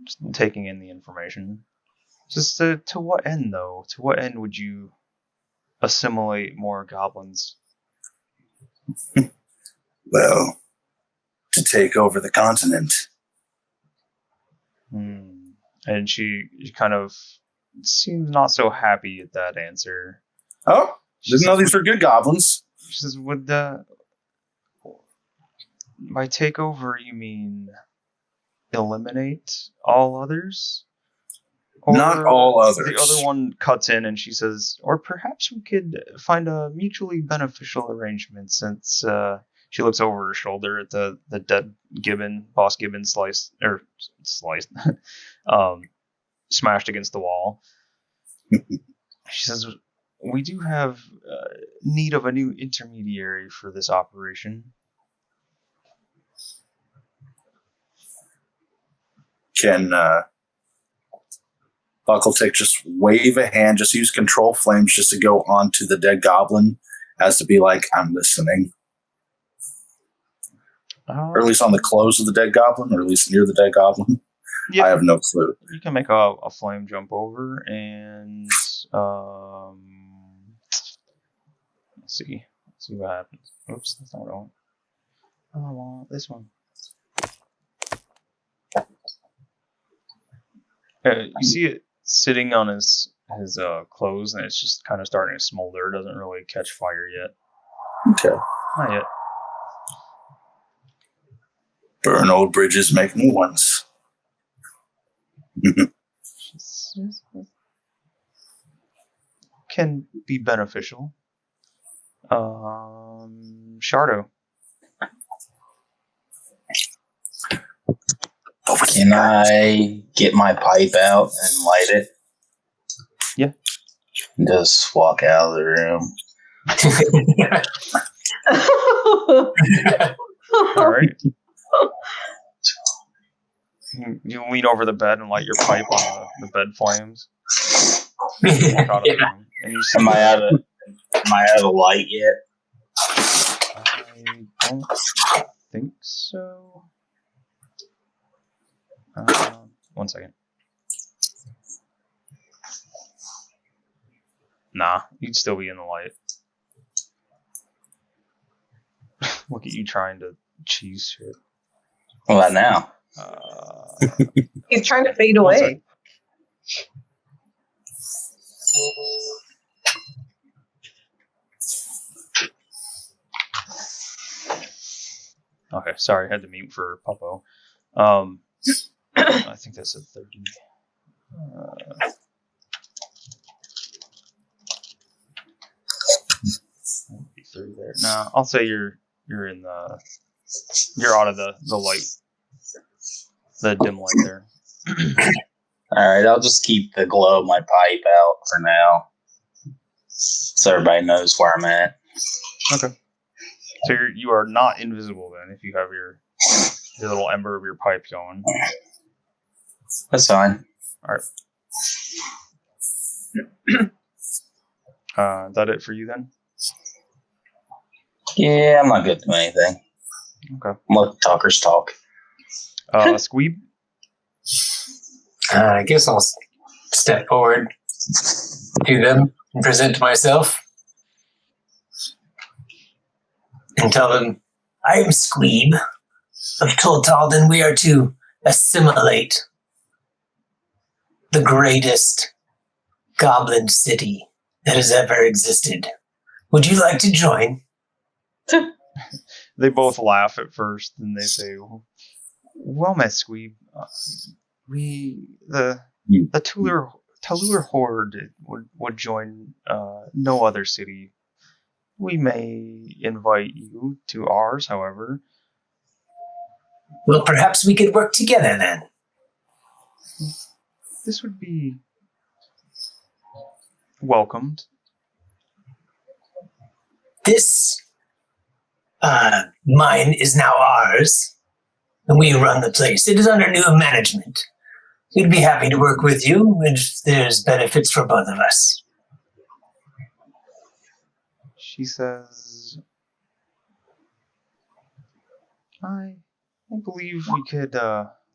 just taking in the information. Just to what end, though? To what end would you assimilate more goblins?
Well, to take over the continent.
And she kind of seems not so happy at that answer.
Oh, didn't know these were good goblins.
She says, by take over, you mean eliminate all others? Or
not all others.
The other one cuts in and she says, or perhaps we could find a mutually beneficial arrangement, since she looks over her shoulder at the dead Gibbon, Boss Gibbon sliced, smashed against the wall. She says, we do have need of a new intermediary for this operation.
Can Buckletech just wave a hand, just use control flames just to go onto the dead goblin, as to be like, I'm listening? Or at least on the clothes of the dead goblin, or at least near the dead goblin. Yeah, I have no clue.
You can make a flame jump over and let's see what happens. Oops, that's not what I want. I want this one. You see it sitting on his
his
clothes, and it's just kind of starting to smolder. It doesn't really catch fire yet.
Okay.
Not yet.
Burn old bridges, make new ones.
Can be beneficial. Shardo.
Can I get my pipe out and light it?
Yeah.
And just walk out of the room.
All right. You lean over the bed and light your pipe on the bed flames. Walk out of the room. And you see
Am I out of light yet?
I don't think so. 1 second. Nah, you'd still be in the light. Look at you trying to cheese shit.
What about now?
He's trying to fade
1
away.
second. Okay, sorry, I had to mute for Puppo. I think that's a 30. 30 there. No, I'll say you're in you're out of the light, the dim light there.
Alright, I'll just keep the glow of my pipe out for now. So everybody knows where I'm at.
Okay. So you are not invisible then if you have your little ember of your pipe going.
That's fine.
Alright. Is that it for you then?
Yeah, I'm not good to anything.
Okay.
Let talkers talk.
Squeeb?
I guess I'll step forward to them and present myself and tell them,
I am Squeeb of Toltalden. We are to assimilate the greatest goblin city that has ever existed. Would you like to join?
They both laugh at first, and they say, "Well met, Squeeb. The Talur Horde would join no other city. We may invite you to ours, however."
Well, perhaps we could work together then.
This would be welcomed.
This mine is now ours, and we run the place. It is under new management. We'd be happy to work with you if there's benefits for both of us.
She says, I believe we could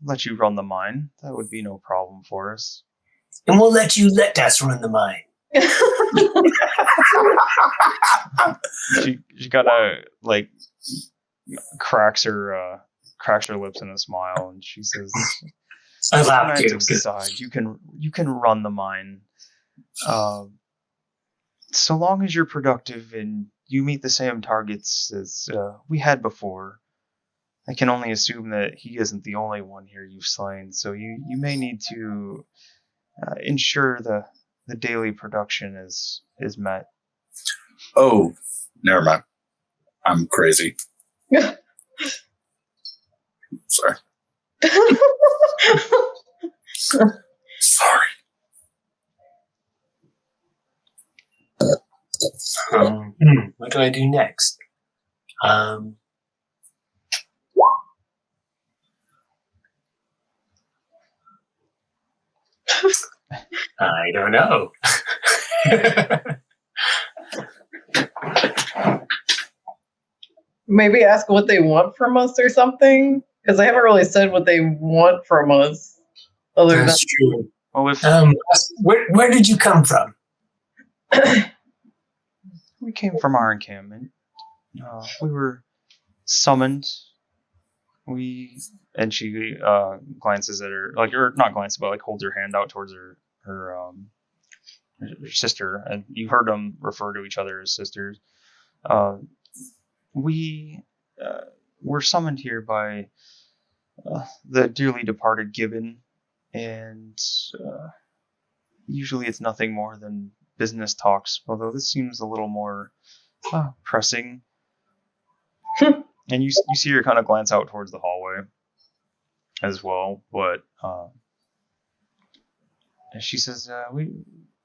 let you run the mine. That would be no problem for us.
And we'll let you let us run the mine.
She kind of like cracks her lips in a smile, and she says,
I laugh too.
"Semantics aside, you can run the mine, so long as you're productive and you meet the same targets as we had before. I can only assume that he isn't the only one here you've slain, so you may need to ensure the daily production is met."
Oh, never mind. I'm crazy. Sorry. Sorry.
what do I do next? I don't know.
Maybe ask what they want from us or something, because they haven't really said what they want from us. Other than
That's true.
Well, if
Where did you come from?
we came from our encampment, we were summoned. And she glances at her, or not glances, but holds her hand out towards her sister, and you heard them refer to each other as sisters. we were summoned here by the dearly departed Gibbon, and usually it's nothing more than business talks, although this seems a little more pressing. And you see her kind of glance out towards the hallway as well, but she says, we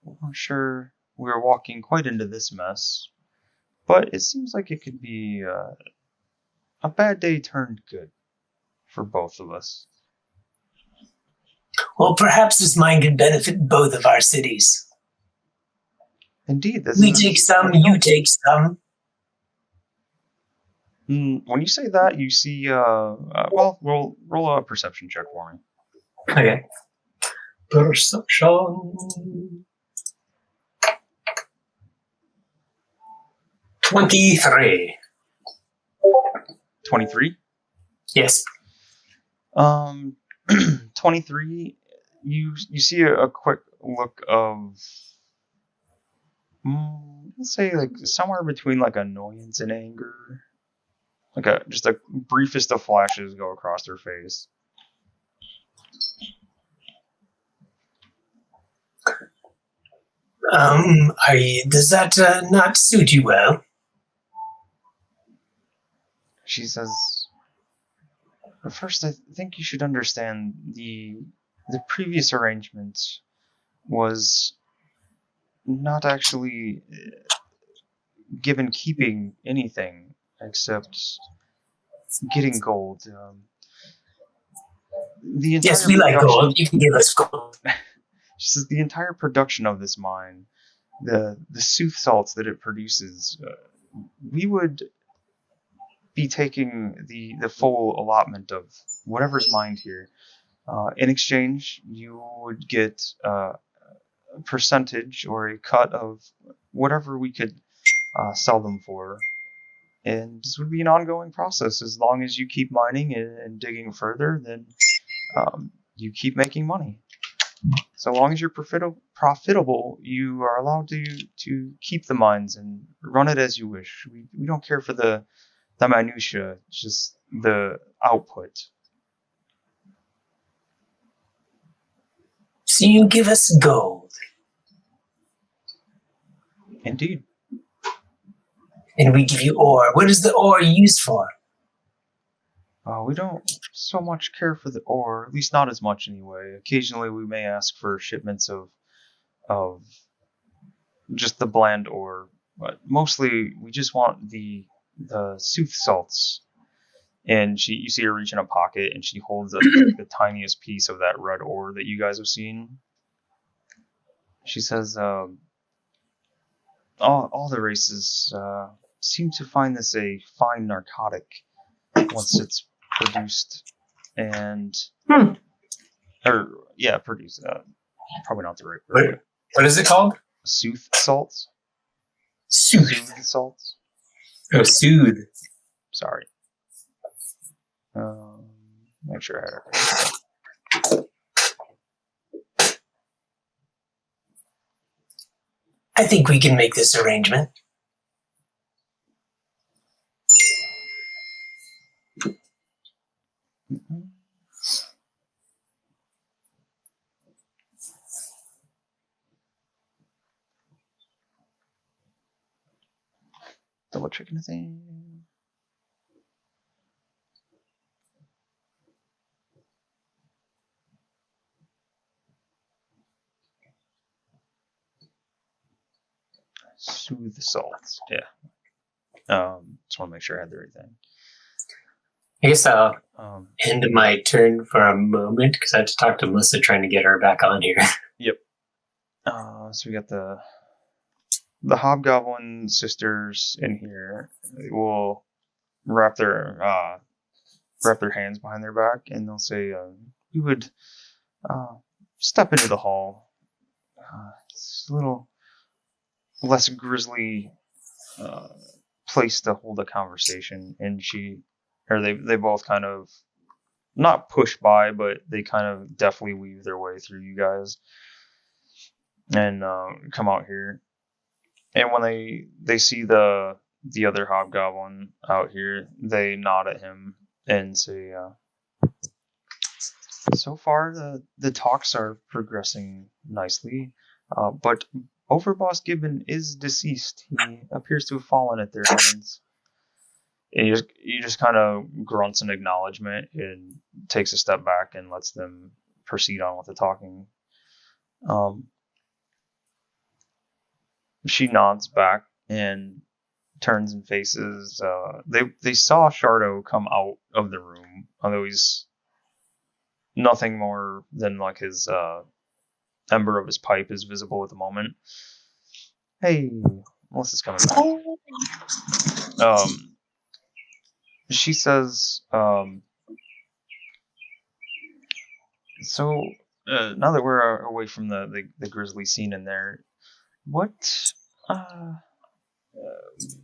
weren't sure we were walking quite into this mess, but it seems like it could be a bad day turned good for both of us.
Well, perhaps this mine could benefit both of our cities.
Indeed.
We take some, you take some.
When you say that, you see, well, roll a perception check for me.
Okay. Perception. 23.
23?
Yes.
23, you see a quick look of, let's say, like, somewhere between, like, annoyance and anger. Like, just a briefest of flashes go across her face.
Does that not suit you well?
She says, first, I think you should understand the previous arrangement was not actually given keeping anything except getting gold.
Yes, we like gold. You can give us gold.
She says the entire production of this mine, the sooth salts that it produces, we would be taking the full allotment of whatever's mined here. In exchange, you would get a percentage or a cut of whatever we could sell them for. And this would be an ongoing process. As long as you keep mining and digging further, then you keep making money. So long as you're profitable, you are allowed to keep the mines and run it as you wish. We don't care for the minutia, just the output.
So you give us gold.
Indeed.
And we give you ore. What is the ore used for?
We don't so much care for the ore, at least not as much anyway. Occasionally we may ask for shipments of just the bland ore, but mostly we just want the sooth salts. And you see her reach in a pocket and she holds up the tiniest piece of that red ore that you guys have seen. She says, all the races seem to find this a fine narcotic once it's produced. And produced. Probably not the right word.
What is it called?
Sooth salts.
Sooth
salts.
Oh, soothe.
Sorry. Make sure I had it right.
I think we can make this arrangement.
Mm-hmm. Double checking the thing. Soothe salts. Yeah. Just want to make sure I had the right thing.
I guess I'll end my turn for a moment because I have to talk to Melissa trying to get her back on here.
Yep. So we got the Hobgoblin sisters in here. They will wrap their hands behind their back and they'll say, "We would step into the hall. It's a little less grisly place to hold a conversation." And they both kind of not push by, but they kind of definitely weave their way through you guys and come out here. And when they see the the other hobgoblin out here. They nod at him and say, so far the talks are progressing nicely, but Overboss Gibbon is deceased. He appears to have fallen at their hands. And he just kind of grunts in acknowledgement and takes a step back and lets them proceed on with the talking. She nods back and turns and faces. They saw Shardo come out of the room, although he's nothing more than like his ember of his pipe is visible at the moment. Hey, Melissa's coming back. She says, so now that we're away from the grisly scene in there, what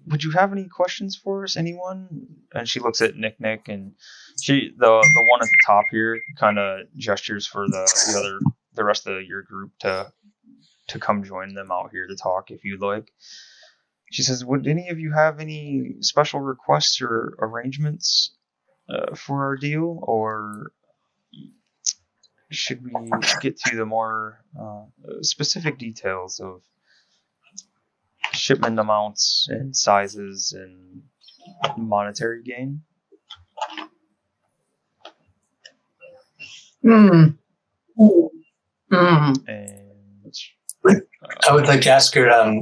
would you have any questions for us, anyone? And she looks at Nick, and the one at the top here kind of gestures for the rest of your group to come join them out here to talk if you'd like. She says, would any of you have any special requests or arrangements for our deal, or should we get to the more specific details of shipment amounts and sizes and monetary gain?
Mm.
And
I would like to ask her,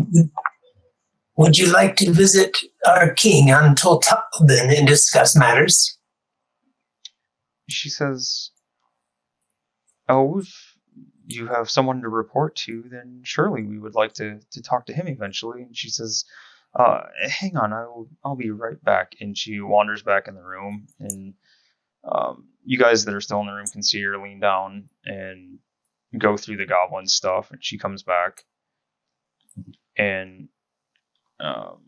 would you like to visit our king, Untitled Chapter, and discuss matters?
She says, oh, if you have someone to report to, then surely we would like to talk to him eventually. And she says, hang on, I'll be right back. And she wanders back in the room, and you guys that are still in the room can see her lean down and go through the goblin stuff, and she comes back, and on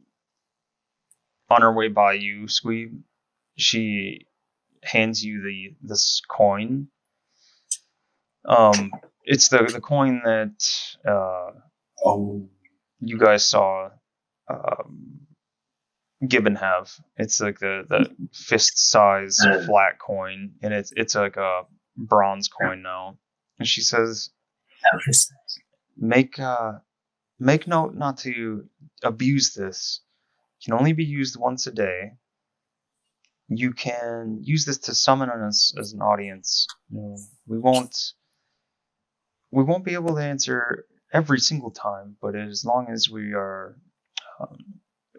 her way by you, Squeeb, she hands you this coin. It's the coin that you guys saw Gibbon have. It's like the fist size flat coin, and it's like a bronze coin now. And she says, make note not to abuse this. It can only be used once a day. You can use this to summon us as an audience. We won't be able to answer every single time, but as long as we are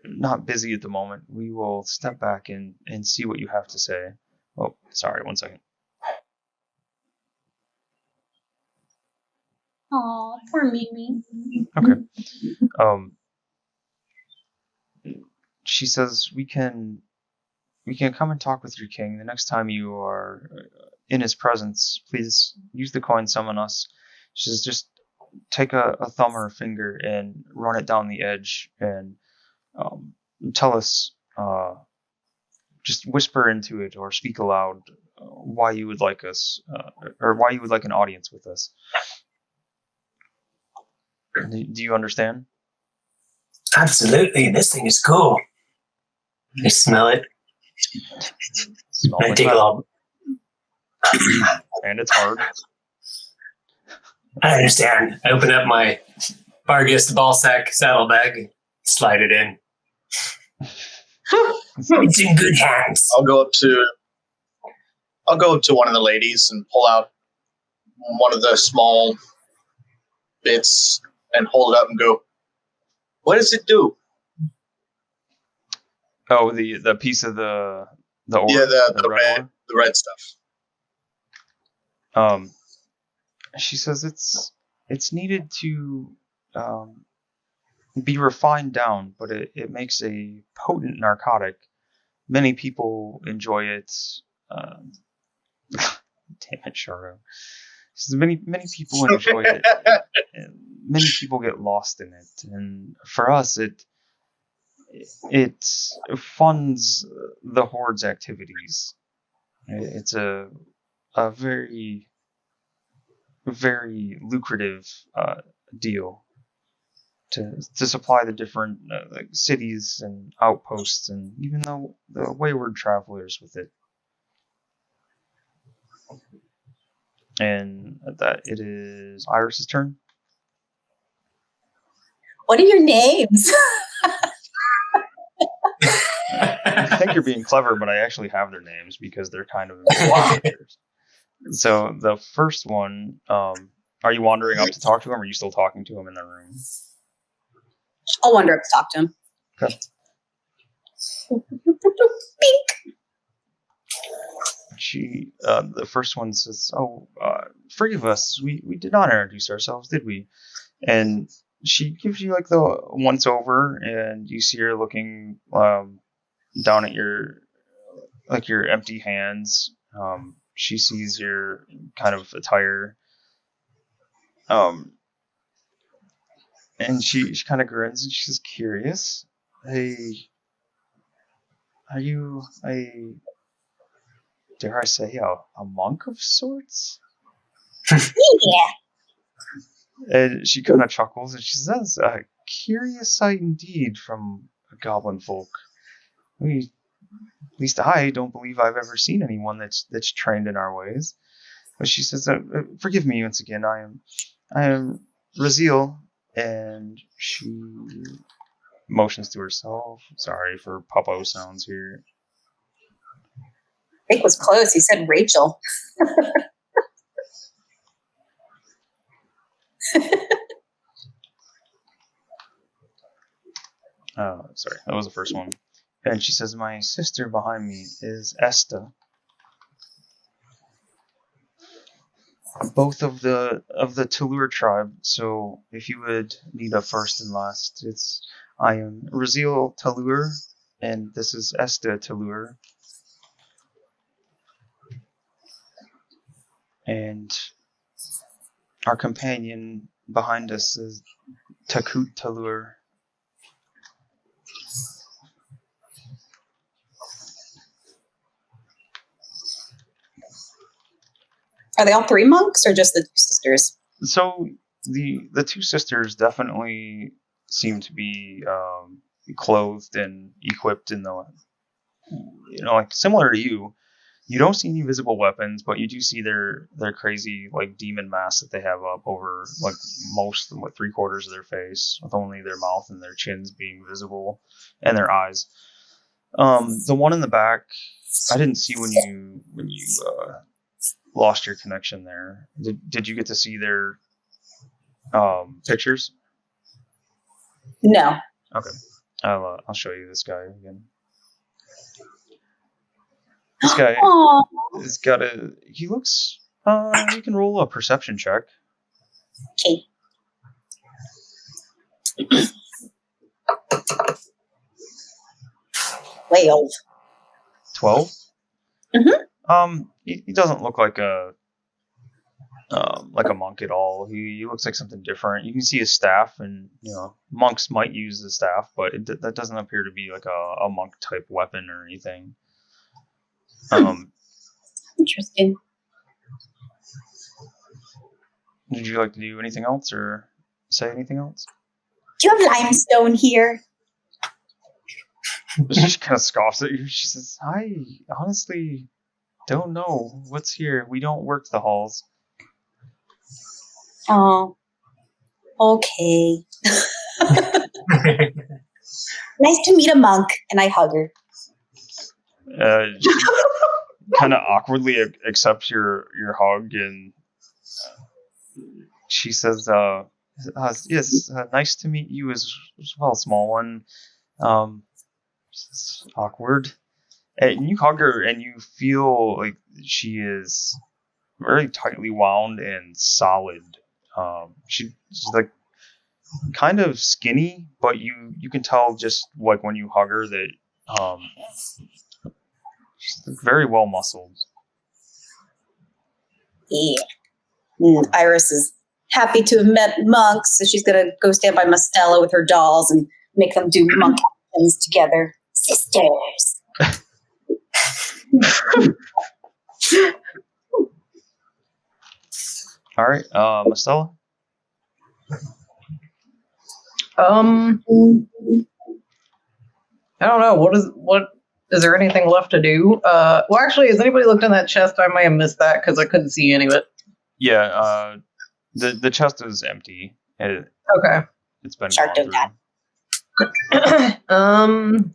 not busy at the moment, we will step back and see what you have to say. Oh, sorry, 1 second.
Aw, poor Mimi.
Okay. She says we can come and talk with your king. The next time you are in his presence, please use the coin, summon us. She says just take a thumb or a finger and run it down the edge and tell us, just whisper into it or speak aloud why you would like us, or why you would like an audience with us. Do you understand?
Absolutely. This thing is cool. I smell it. I take a little.
And it's hard.
I understand. I open up my Vargas ballsack saddlebag, slide it in.
It's in good hands.
I'll go up to one of the ladies and pull out one of the small bits and hold it up and go, what does it do?
Oh, the piece of the ore?
Yeah, the red stuff.
She says it's needed to be refined down, but it makes a potent narcotic. Many people enjoy it. Damn it, Shardo. She says many people enjoy it. And many people get lost in it, and for us, it funds the Horde's activities. It's a very, very lucrative deal to supply the different like cities and outposts, and even the wayward travelers with it. And at that, it is Iris's turn.
What are your names?
I think you're being clever, but I actually have their names because they're kind of characters. So the first one, are you wandering up to talk to him, or are you still talking to him in the room?
I'll wander up to talk to him.
Okay.
Bink.
The first one says, "Oh, forgive us. We did not introduce ourselves, did we?" And she gives you like the once over, and you see her looking down at your empty hands. She sees your kind of attire, and she kind of grins and she's curious. Hey, are you dare I say a monk of sorts?
Yeah.
And she kind of chuckles and she says, "A curious sight indeed from goblin folk. At least I don't believe I've ever seen anyone that's trained in our ways." But she says, "Forgive me once again. I am Raziel," and she motions to herself. Sorry for puppo sounds here.
Rick was close. He said Rachel.
Sorry, that was the first one. And she says, "My sister behind me is Esta. Both of the Talur tribe. So if you would need a first and last, I am Raziel Talur, and this is Esta Talur. And our companion behind us is Takut Talur."
Are they all three monks or just the two sisters?
So the two sisters definitely seem to be clothed and equipped in the, like similar to you. You don't see any visible weapons, but you do see their crazy like demon masks that they have up over like most 3/4 of their face, with only their mouth and their chins being visible, and their eyes. The one in the back, I didn't see when you lost your connection there. Did you get to see their pictures?
No.
Okay, I'll show you this guy again. This guy has got he looks. You can roll a perception check.
Okay.
12.
Mm-hmm.
He doesn't look like a monk at all. He looks like something different. You can see his staff, and monks might use the staff, but that doesn't appear to be like a monk type weapon or anything.
Interesting.
Would you like to do anything else or say anything else?
Do you have limestone here?
She kind of scoffs at you. She says, "I honestly don't know what's here. We don't work the halls."
Oh, okay. Nice to meet a monk. And I hug her.
Kind of awkwardly accepts your hug, and she says, "Yes, nice to meet you as well, small one." It's awkward, and you hug her, and you feel like she is very tightly wound and solid. She's like kind of skinny, but you can tell just like when you hug her that she's very well muscled.
Yeah. Iris is happy to have met monks, so she's gonna go stand by Mastella with her dolls and make them do monk actions together. Sisters.
All right, Mastella.
I don't know. What is there anything left to do? Well, actually, has anybody looked in that chest? I might have missed that because I couldn't see any of it.
Yeah, the chest is empty.
Okay.
It's been
Shark
gone
did
through.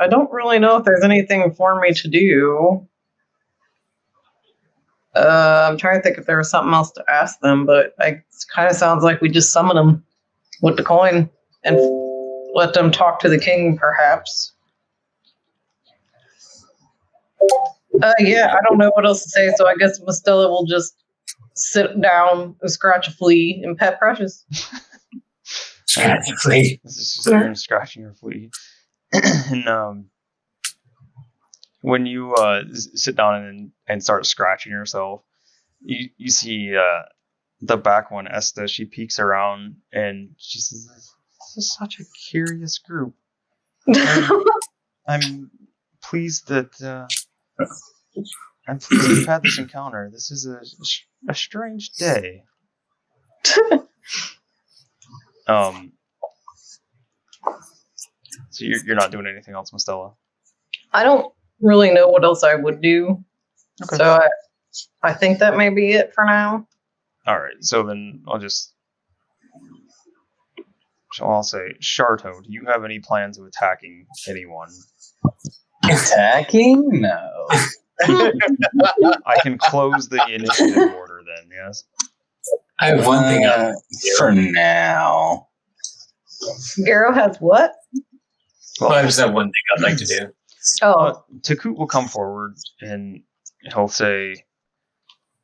I don't really know if there's anything for me to do. I'm trying to think if there was something else to ask them, but it kind of sounds like we just summon them with the coin and let them talk to the king, perhaps. Yeah, I don't know what else to say, so I guess Mastella will just sit down and scratch a flea and pet Precious.
Scratch a flea.
Scratching your flea. And when you sit down and start scratching yourself, you see the back one, Esta. She peeks around and she says, "This is such a curious group. I'm pleased that you've had this encounter. This is a strange day." So you're not doing anything else, Mastella?
I don't really know what else I would do.
Okay.
So I think that may be it for now.
All right. So then I'll say, Sharto, do you have any plans of attacking anyone?
Attacking? No.
I can close the initiative order then, yes?
I have one thing
for now.
Garo has what?
Well, I just have one thing I'd like to do.
Oh.
Takut will come forward and he'll say,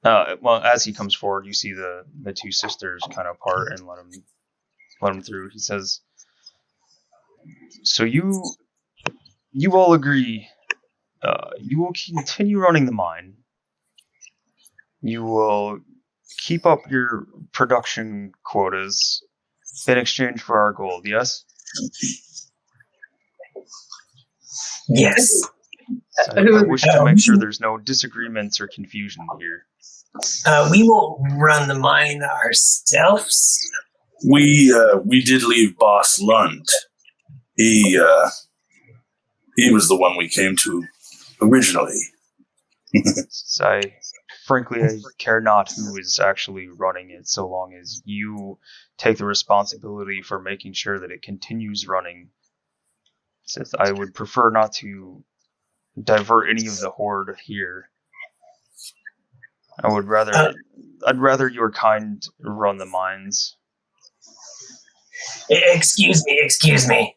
well, as he comes forward, you see the two sisters kind of part and let him through. He says, "So you all agree you will continue running the mine. You will keep up your production quotas in exchange for our gold, yes?"
Yes.
I wish to make sure there's no disagreements or confusion here.
We won't run the mine ourselves.
We did leave Boss Lund. He was the one we came to originally.
Frankly, I care not who is actually running it, so long as you take the responsibility for making sure that it continues running. Since I would prefer not to divert any of the horde here. I'd rather your kind run the mines.
Excuse me.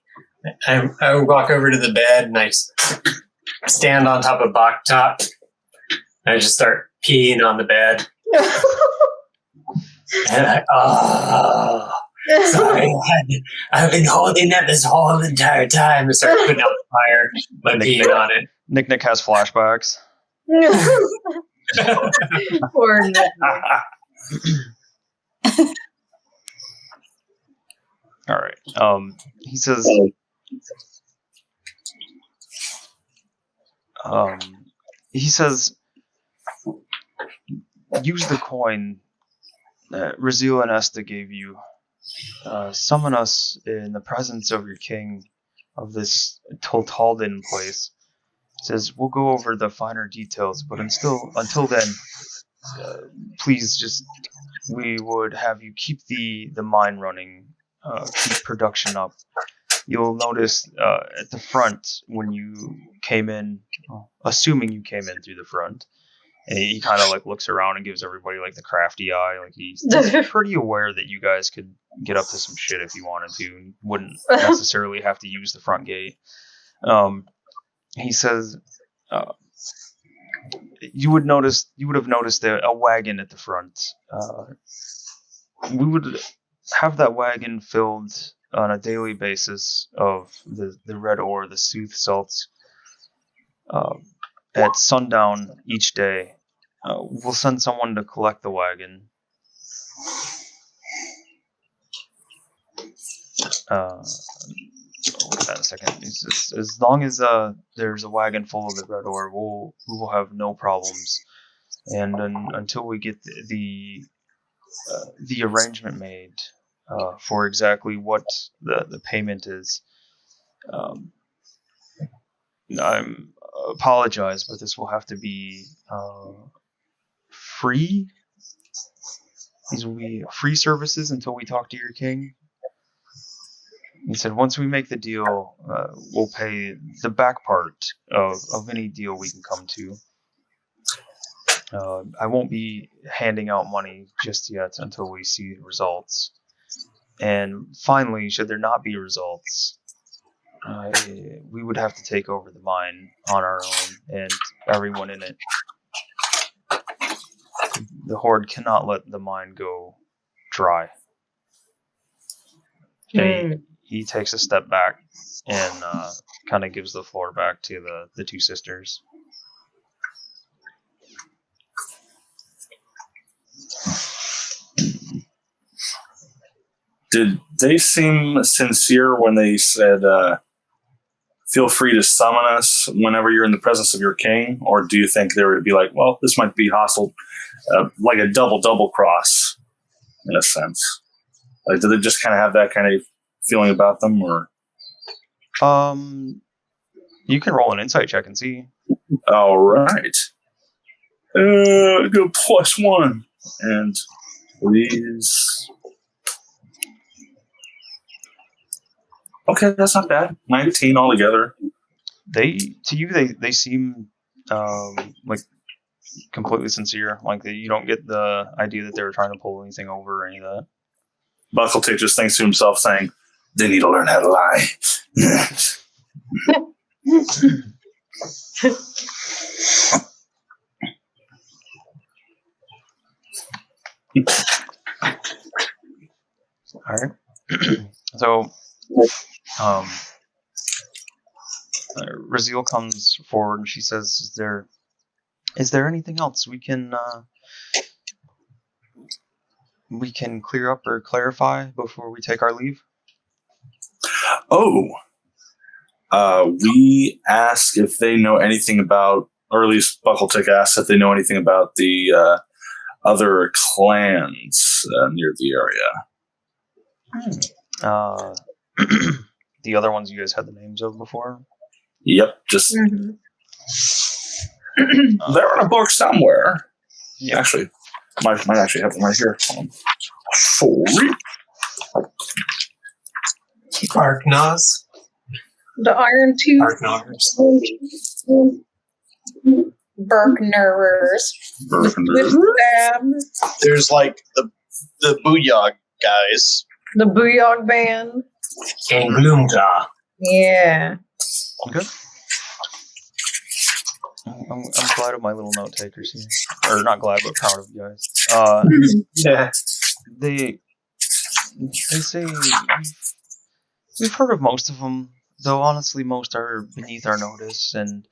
I walk over to the bed and I stand on top of Bach Top. And I just start peeing on the bed. And sorry, I've been holding that this whole entire time. I start putting out the fire by peeing on it.
Nick has flashbacks.
Poor Nick.
All right. He says, use the coin that Razil and Esta gave you. Summon us in the presence of your king of this Toltalden place. He says, we'll go over the finer details, but until then, please we would have you keep the mine running, keep production up. You'll notice at the front when you came in, assuming you came in through the front, and he kind of looks around and gives everybody the crafty eye. He's pretty aware that you guys could get up to some shit if you wanted to, and wouldn't necessarily have to use the front gate. He says, you would have noticed a wagon at the front. We would have that wagon filled on a daily basis of the red ore, the sooth salts, at sundown each day. We'll send someone to collect the wagon. Wait a second. As long as there's a wagon full of the red ore, we will have no problems. And until we get the arrangement made, for exactly what the payment is. I'm apologize, but this will have to be free. These will be free services until we talk to your king. He said once we make the deal, we'll pay the back part of any deal we can come to. I won't be handing out money just yet until we see results. And finally, should there not be results, we would have to take over the mine on our own and everyone in it. The Horde cannot let the mine go dry. And he takes a step back and kind of gives the floor back to the two sisters.
Did they seem sincere when they said, feel free to summon us whenever you're in the presence of your king? Or do you think they would be like, well, this might be hostile, like a double cross, in a sense? Like, do they just kind of have that kind of feeling about them? Or
you can roll an insight check and see.
All right. Go +1. And please... Okay, that's not bad. 19 altogether.
They seem like completely sincere. Like you don't get the idea that they were trying to pull anything over or any of that.
Buckletick just thinks to himself, saying, "They need to learn how to lie."
All right. So. Raziel comes forward and she says, "Is there anything else we can clear up or clarify before we take our leave?"
Oh, we ask if they know anything about, or at least Buckletick asks if they know anything about the other clans near the area.
The other ones you guys had the names of before?
Yep, just they're in a book somewhere. Yeah. Actually, might actually have them right here. Sorry.
Arknaz.
The Iron Tooth.
Arknaz.
Berknerers.
There's like the Booyah guys.
The Booyah Band.
And Gloomjaw.
Yeah.
Okay. I'm glad of my little note takers here. Or not glad, but proud of you guys.
Yeah.
They say we've heard of most of them, though honestly most are beneath our notice, and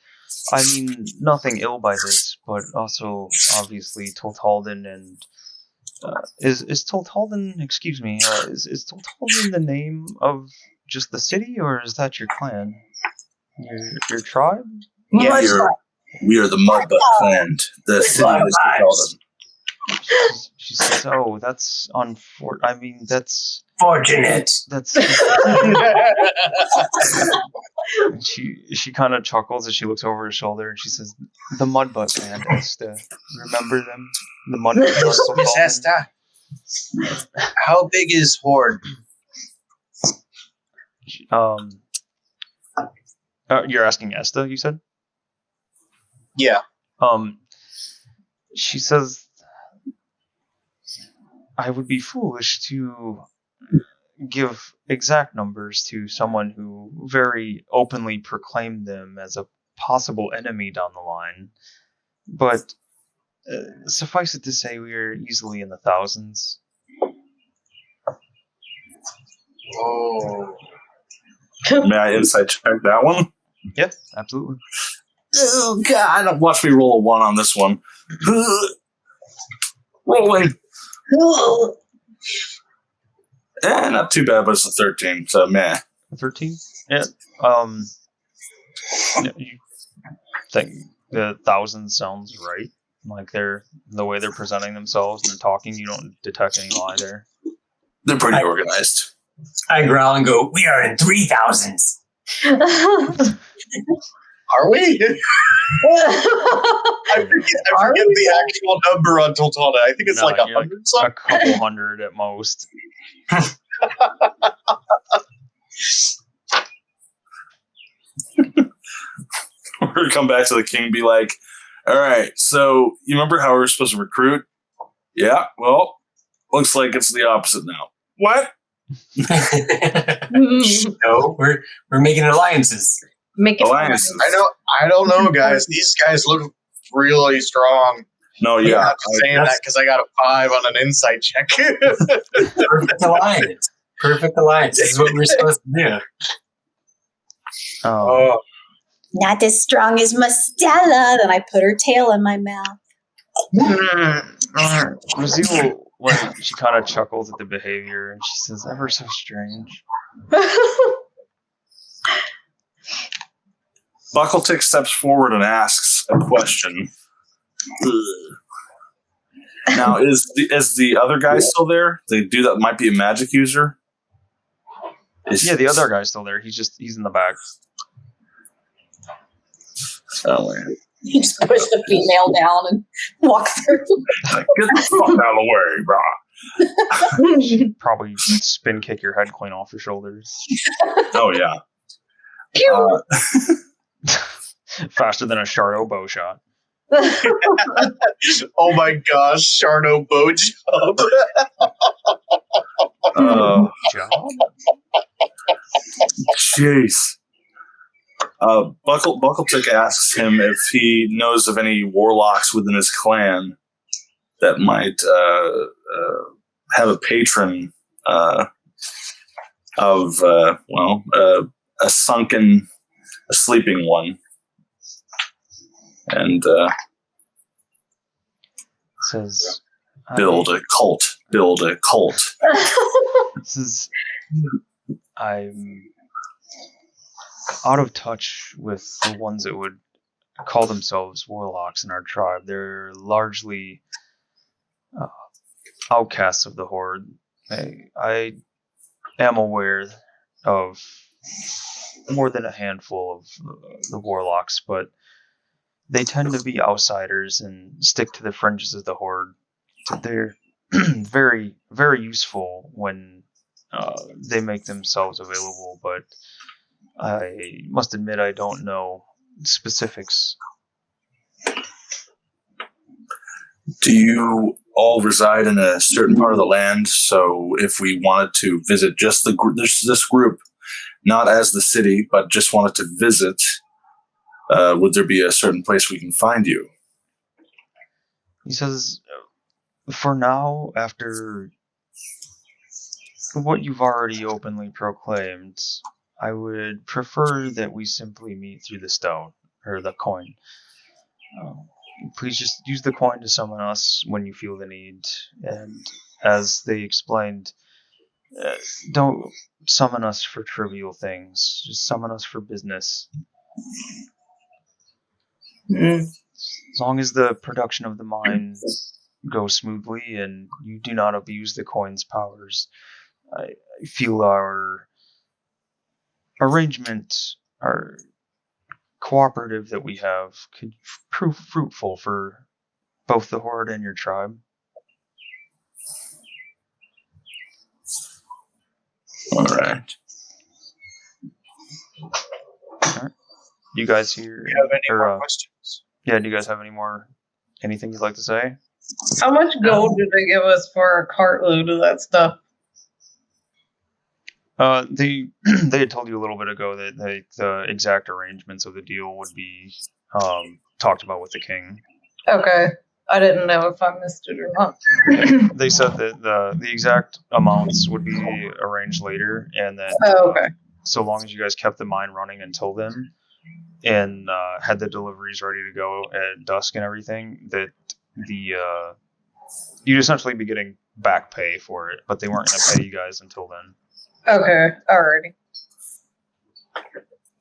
I mean nothing ill by this, but also obviously Toltalden and is Toltalden, excuse me, is Toltalden the name of just the city, or is that your clan? Your tribe?
Yeah, we are the Mudbutt clan. The city is Toltalden.
She says, "Oh, that's unfortunate. I mean, that's
fortunate.
That's." And she kind of chuckles as she looks over her shoulder and she says, "The Mudbutt band, Esther. Remember them? The Mudbutt."
Miss Esther, how big is Horde?
You're asking Esther, you said?
Yeah.
She says, "I would be foolish to give exact numbers to someone who very openly proclaimed them as a possible enemy down the line. But suffice it to say, we are easily in the thousands."
Oh.
May I insight check that one?
Yeah, absolutely.
Oh, God. Watch me roll a 1 on this one. Rolling. Not too bad, but it's a 13, so meh.
13? Yeah. You think the thousands sounds right? Like the way they're presenting themselves and they're talking, you don't detect any lie there.
They're pretty organized.
I growl and go, we are in 3,000s.
Are we? I forget the actual number on Toltana. I think it's like 100
a
something.
couple hundred at most.
We're going to come back to the king and be like, all right, so you remember how we were supposed to recruit? Yeah, well, looks like it's the opposite now. What?
No, we're making alliances.
Make it
Alliances.
I don't know, guys. These guys look really strong.
No,
I'm
yeah.
not just saying that because I got a 5 on an insight check.
Perfect alliance. Perfect alliance. This is what we're supposed to do.
Oh,
Not as strong as Mustela. Then I put her tail in my mouth.
Razil, when she kind of chuckles at the behavior, and she says, "Ever so strange."
Buckletick steps forward and asks a question. Now, is the other guy still there? They do that. Might be a magic user.
Yeah, the other guy's still there. He's in the back.
Oh man!
You just push the female down and walk through.
Like, get the fuck out of the way, bro.
Probably spin kick your head clean off your shoulders.
Oh yeah.
Faster than a Shardo bow shot.
oh my gosh, Sharno bow job.
Oh,
Job?
jeez. Buckletick asks him if he knows of any warlocks within his clan that might have a patron of a sleeping one, and
Says
build a cult.
I'm out of touch with the ones that would call themselves warlocks in our tribe. They're largely outcasts of the horde. I am aware of more than a handful of the warlocks, but they tend to be outsiders and stick to the fringes of the horde. So they're very, very useful when they make themselves available, but I must admit I don't know specifics.
Do you all reside in a certain part of the land? So if we wanted to visit just this group, not as the city, but just wanted to visit, would there be a certain place we can find you?
He says, for now, after what you've already openly proclaimed, I would prefer that we simply meet through the stone, or the coin. Please just use the coin to summon us when you feel the need. And as they explained, don't summon us for trivial things. Just summon us for business. As long as the production of the mine goes smoothly and you do not abuse the coin's powers, I feel our arrangement, our cooperative that we have, could prove fruitful for both the horde and your tribe.
All right.
You guys here?
Do you have any more questions?
Yeah, do you guys have anything you'd like to say?
How much gold did they give us for a cartload of that stuff?
They had told you a little bit ago that the exact arrangements of the deal would be talked about with the king.
Okay. I didn't know if I missed it or not.
They said that the exact amounts would be arranged later, and that
okay.
So long as you guys kept the mine running until then, and had the deliveries ready to go at dusk and everything, that you'd essentially be getting back pay for it, but they weren't going to pay you guys until then.
Okay. Alrighty.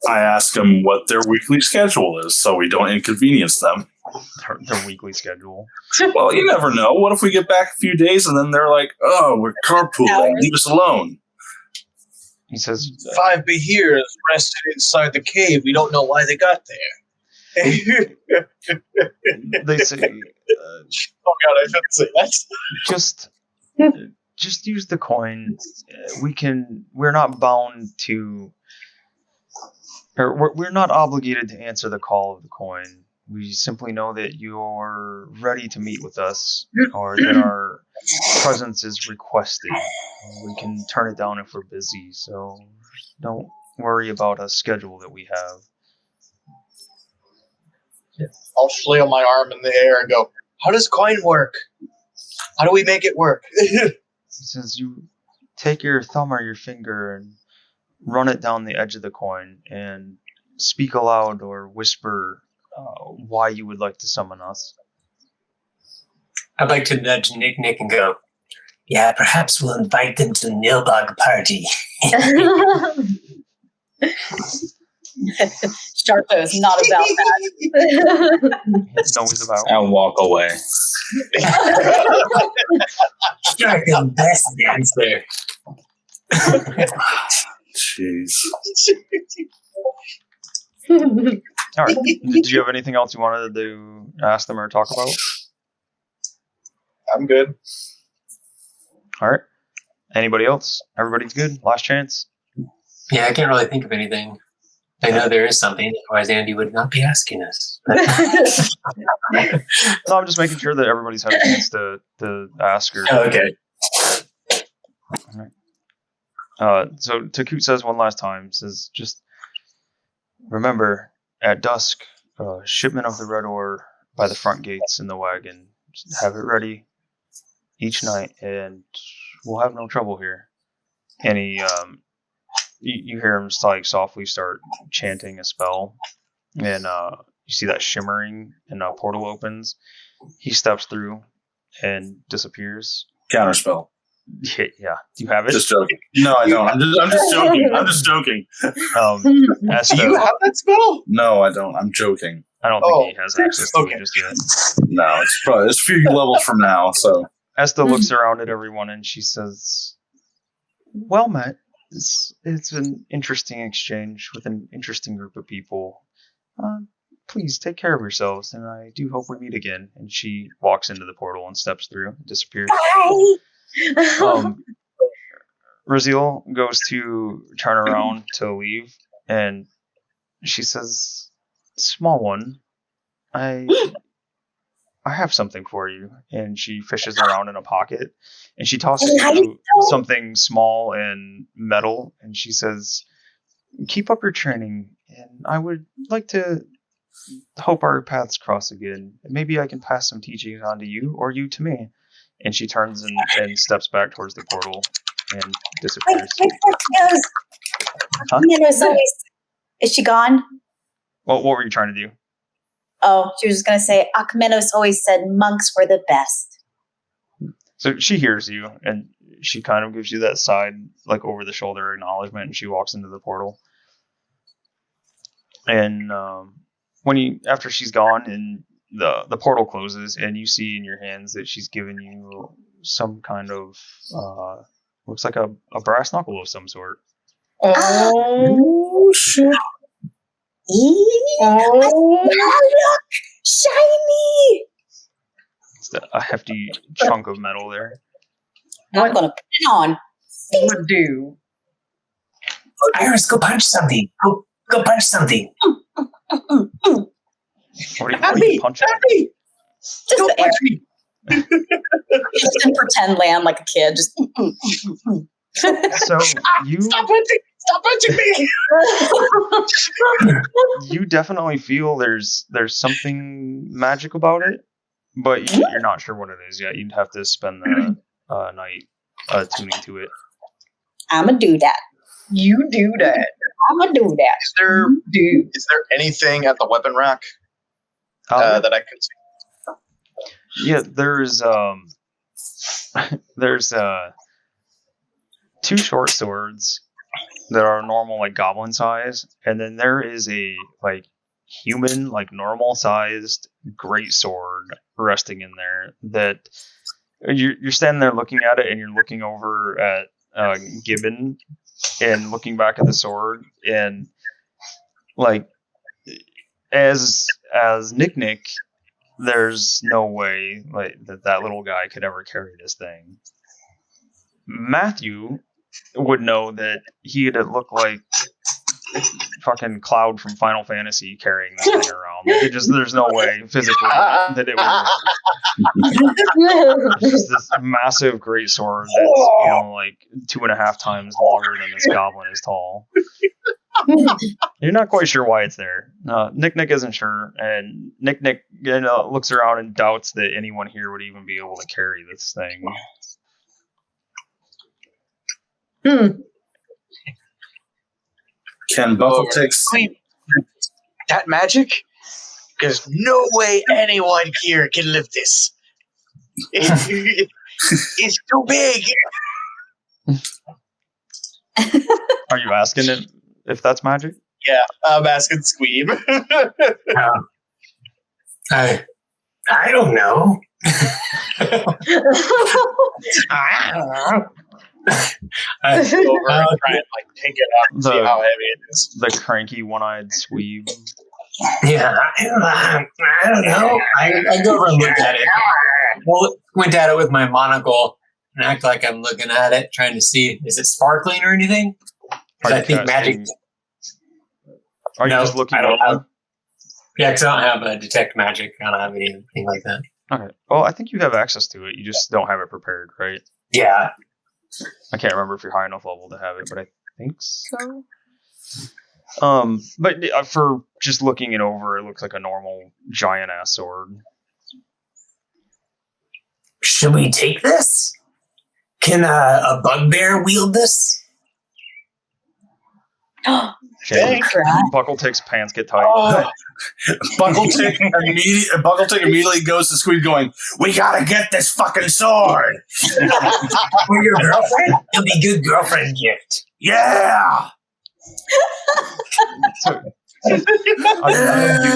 I ask them what their weekly schedule is so we don't inconvenience them.
Their weekly schedule.
Well, you never know. What if we get back a few days and then they're like, oh, we're carpooling. Leave us alone.
He says,
5 Behirs rested inside the cave. We don't know why they got there.
they say,
oh God, I shouldn't say that.
just use the coin. We're not bound to, or we're not obligated to answer the call of the coin. We simply know that you're ready to meet with us, or that our presence is requested. We can turn it down if we're busy, so don't worry about a schedule that we have.
I'll flail my arm in the air and go, how does coin work? How do we make it work?
He says, you take your thumb or your finger and run it down the edge of the coin and speak aloud or whisper why you would like to summon us.
I'd like to nudge Nick and go,
Yeah, perhaps we'll invite them to the Nilbog party.
Sharko is not about that.
It's always about.
I'll walk away.
Sharko, best dancer.
Jeez.
All right. Did you have anything else you wanted to ask them or talk about?
I'm good.
All right. Anybody else? Everybody's good? Last chance?
Yeah, I can't really think of anything. I know there is something, otherwise Andy would not be asking us.
No, I'm just making sure that everybody's had a chance to ask her.
Okay.
All right. So Takut says one last time, says, just remember, at dusk, shipment of the red ore by the front gates in the wagon. Just have it ready each night, and we'll have no trouble here. And he, you hear him just like softly start chanting a spell, and you see that shimmering, and a portal opens. He steps through and disappears.
Counterspell.
Yeah. Do you have it?
Just joking. No, I don't. I'm just joking. I'm just joking.
Do
you have that spell?
No, I don't. I'm joking.
I don't think he has access to it just yet.
No, it's a few levels from now, so.
Esther looks around at everyone and she says, well met. It's an interesting exchange with an interesting group of people. Please take care of yourselves, and I do hope we meet again. And she walks into the portal and steps through and disappears. Raziel goes to turn around to leave, and she says, small one, I have something for you. And she fishes around in a pocket, and she tosses you something small and metal, and she says, keep up your training, and I would like to hope our paths cross again. Maybe I can pass some teachings on to you, or you to me. And she turns and steps back towards the portal and disappears. Huh?
Is she gone?
Well, what were you trying to do?
Oh, she was just going to say, Akmenos always said monks were the best.
So she hears you, and she kind of gives you that side, like over the shoulder acknowledgement, and she walks into the portal. And after she's gone, and the portal closes, and you see in your hands that she's given you some kind of looks like a brass knuckle of some sort.
Oh shit! Oh, look, shiny!
It's a hefty chunk of metal there.
I'm gonna put it on.
Would do.
Iris, go punch something. Go punch something.
What are you punching?
Just the air. Just in pretend land like a kid. Just.
So you
Stop punching me!
You definitely feel there's something magic about it, but you're not sure what it is yet. You'd have to spend the night tuning to it.
I'ma do that.
You do that.
I'ma do that.
Is there anything at the weapon rack that I could see?
Yeah, there's 2 short swords that are normal, like goblin size, and then there is a like human, like normal sized great sword resting in there. That you're standing there looking at it, and you're looking over at Gibbon and looking back at the sword, and like as Nick, there's no way like that little guy could ever carry this thing. Matthew would know that he'd look like fucking Cloud from Final Fantasy carrying this thing around. Like there's no way physically that it would work. Just this massive great sword that's like 2.5 times longer than this goblin is tall. You're not quite sure why it's there. Nick isn't sure, and Nick looks around and doubts that anyone here would even be able to carry this thing.
Can Buckle takes
that magic? Because no way anyone here can lift this. It's too big.
Are you asking it if that's magic?
Yeah, I'm asking Squeeb.
I don't know.
I go over and try and like pick it up and see how heavy it is.
The cranky one-eyed Squeeb.
Yeah, I don't know. I go over and look at it. Well, went at it with my monocle and act like I'm looking at it, trying to see, is it sparkling or anything? Because I think magic.
Are you just looking?
I don't have. Yeah, because I don't have a detect magic. I don't have anything like that.
Okay. Well, I think you have access to it. You just don't have it prepared, right?
Yeah.
I can't remember if you're high enough level to have it, but I think so. But for just looking it over, it looks like a normal giant ass sword.
Should we take this? Can a bugbear wield this?
Buckle takes pants get tight.
Oh. Buckle Tick immediately goes to Squeeb going, "We gotta get this fucking sword!"
For your girlfriend? It'll be good girlfriend gift.
Yeah!
You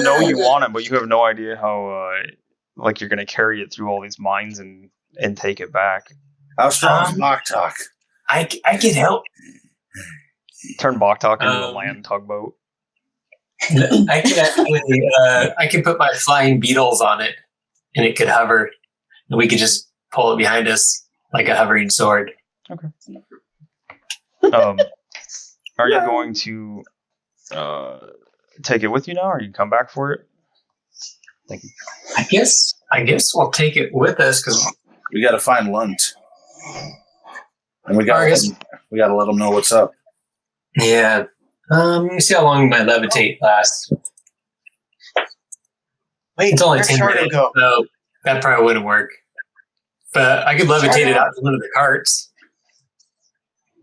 know you want it, but you have no idea how like you're gonna carry it through all these mines and take it back.
How strong is Boktok?
I can help.
Turn Boktok into a land tugboat.
I can actually, I can put my flying beetles on it, and it could hover, and we could just pull it behind us like a hovering sword.
Okay. Are you going to take it with you now, or you come back for it? Thank you.
I guess we'll take it with us because
we got to find Lunt, and we got to let them know what's up.
Yeah. Let me see how long my levitate lasts.
Wait,
it's only
where'd
10
Shardo
minutes,
go?
so that probably wouldn't work. But I could levitate it out to one of the carts.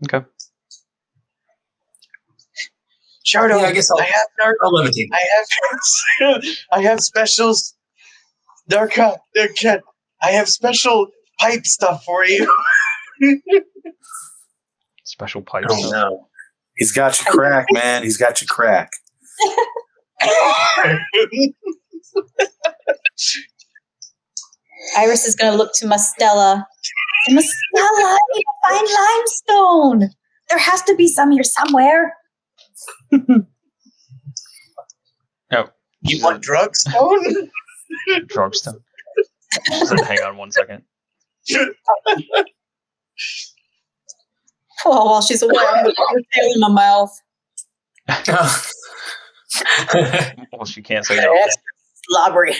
Okay.
Shardo,
Yeah, I guess I'll levitate.
I have specials. Darka, I have special pipe stuff for you.
Special pipe
Oh
stuff.
no.
He's got your crack, man. He's got your crack.
Iris is going to look to Mastella. Mastella, I need to find limestone. There has to be some here somewhere.
Oh,
You want drugstone?
Drugstone. Hang on 1 second.
Oh, while she's away, I'm going to put her tail in my mouth.
Well, she can't say no.
That's slobbery.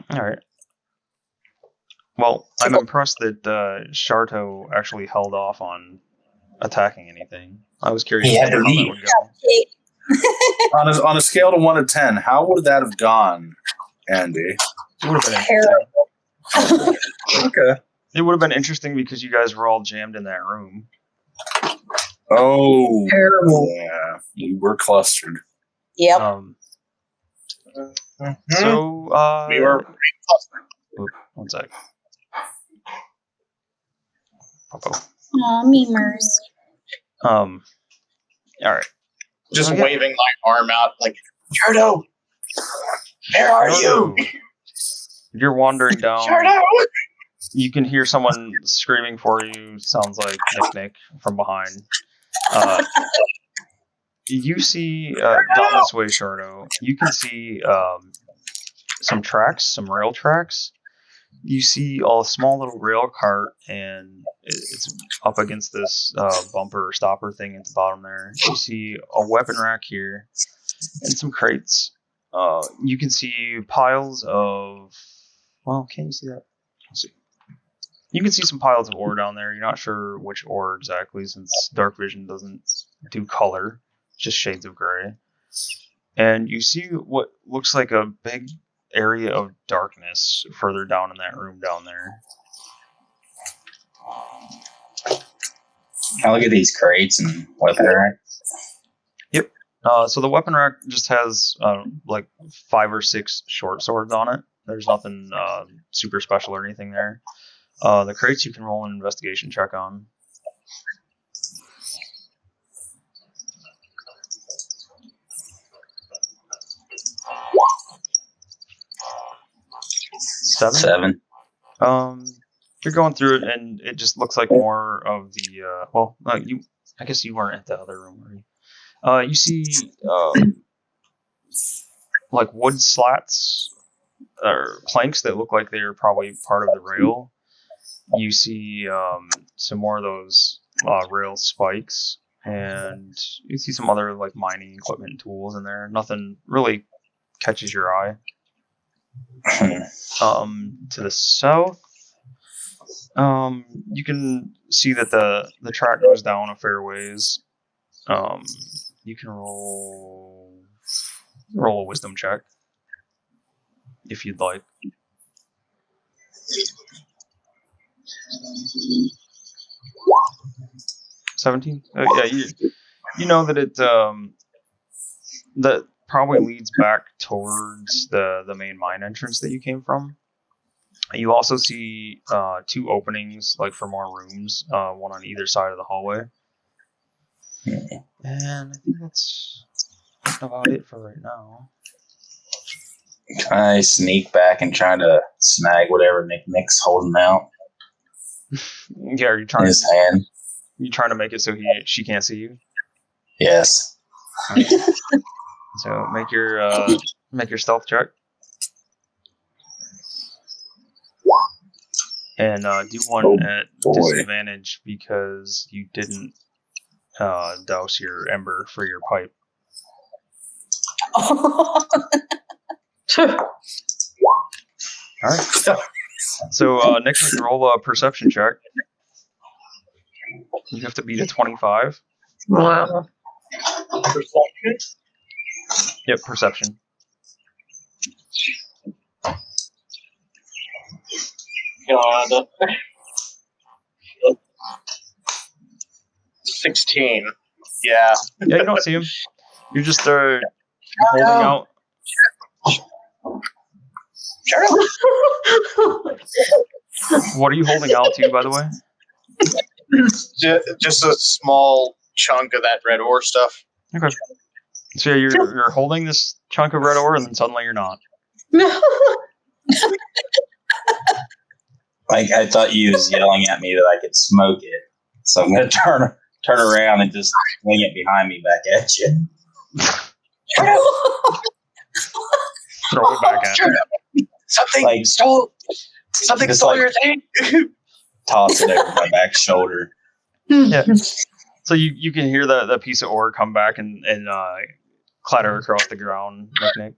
All right. Well, I'm impressed that Sharto actually held off on attacking anything. I was curious
He had to
how that
leave.
would go.
On a scale of 1 to 10, how would that have gone, Andy?
It would have been
Terrible.
Okay.
It would have been interesting because you guys were all jammed in that room.
Oh,
Terrible.
yeah. We were clustered.
Yep.
So,
We were
oop, 1 sec. Popo.
Aw, memers.
All right.
Just
Okay.
waving my arm out like, Shardo, where are you?
You're wandering down.
Shardo!
You can hear someone screaming for you. Sounds like Nick from behind. You see down this way, Shardo. You can see some tracks, some rail tracks. You see a small little rail cart, and it's up against this bumper or stopper thing at the bottom there. You see a weapon rack here, and some crates. You can see piles of. Well, can you see that? Let's see. You can see some piles of ore down there. You're not sure which ore exactly, since dark vision doesn't do color, just shades of gray. And you see what looks like a big area of darkness further down in that room down there.
Can I look at these crates and weapon rack?
Yep. So the weapon rack just has like 5 or 6 short swords on it. There's nothing super special or anything there. The crates you can roll an investigation check on. Seven. You're going through it, and it just looks like more of the. I guess you weren't at the other room, were you? You see, like wood slats or planks that look like they're probably part of the rail. You see some more of those rail spikes, and you see some other like mining equipment and tools in there. Nothing really catches your eye. To the south, you can see that the track goes down a fair ways. You can roll a wisdom check if you'd like. 17? Yeah, you know that it that probably leads back towards the main mine entrance that you came from. You also see 2 openings, like for more rooms, one on either side of the hallway. And I think that's about it for right now.
Can I sneak back and try to snag whatever Nick's holding out?
Yeah, are you trying
in his hand?
You trying to make it so she can't see you?
Yes.
Right. So make your stealth check. And do one at disadvantage because you didn't douse your ember for your pipe. Alright. So Nick, roll a perception check. You have to beat a 25.
Wow.
Perception?
Yep, perception.
God. 16. Yeah.
Yeah, you don't see him. You're just holding out. What are you holding out to, by the way?
Just a small chunk of that red ore stuff.
Okay. So yeah, you're holding this chunk of red ore, and then suddenly you're not.
Like, I thought you was yelling at me that I could smoke it. So I'm going to turn around and just swing it behind me back at you.
Throw it back at you.
Something stole your thing.
Toss it over my back shoulder.
Yeah. So you can hear the piece of ore come back and clatter across the ground, Nick.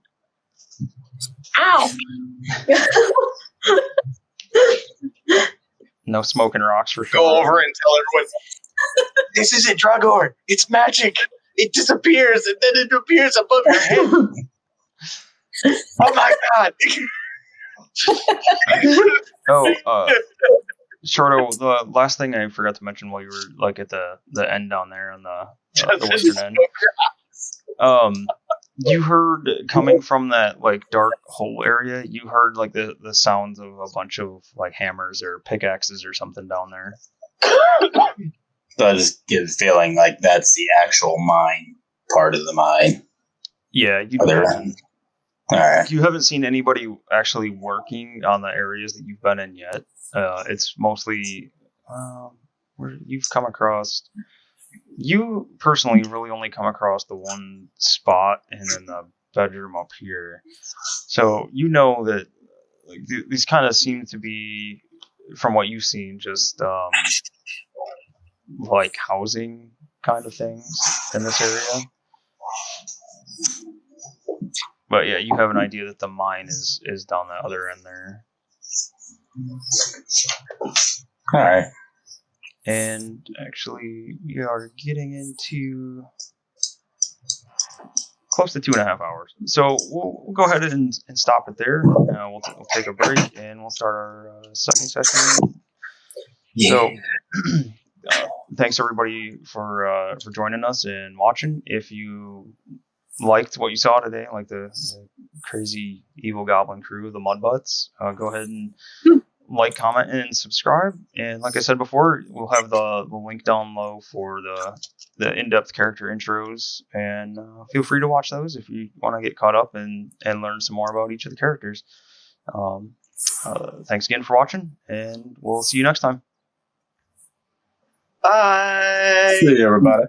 Ow!
No smoking rocks for sure.
Go over and tell everyone, this isn't drug ore. It's magic. It disappears and then it appears above your head. Oh my god.
Shorto, the last thing I forgot to mention while you were like at the end down there on the western end. You heard coming from that like dark hole area, you heard like the sounds of a bunch of like hammers or pickaxes or something down there.
So I just get a feeling like that's the actual mine part of the mine.
Yeah,
All right.
you haven't seen anybody actually working on the areas that you've been in yet. It's mostly where you've come across. You personally really only come across the one spot and then the bedroom up here. So you know that like, these kind of seem to be, from what you've seen, just like housing kind of things in this area. But yeah, you have an idea that the mine is down the other end there.
All right.
And actually, we are getting into close to 2.5 hours. So we'll go ahead and stop it there. We'll take a break and we'll start our second session.
Yeah.
So thanks everybody for joining us and watching. If you liked what you saw today, like the crazy evil goblin crew, the Mudbutts, go ahead and like, comment, and subscribe. And like I said before, we'll have the link down low for the in-depth character intros, and feel free to watch those if you want to get caught up and learn some more about each of the characters. Thanks again for watching, and we'll see you next time.
Bye.
See you, everybody.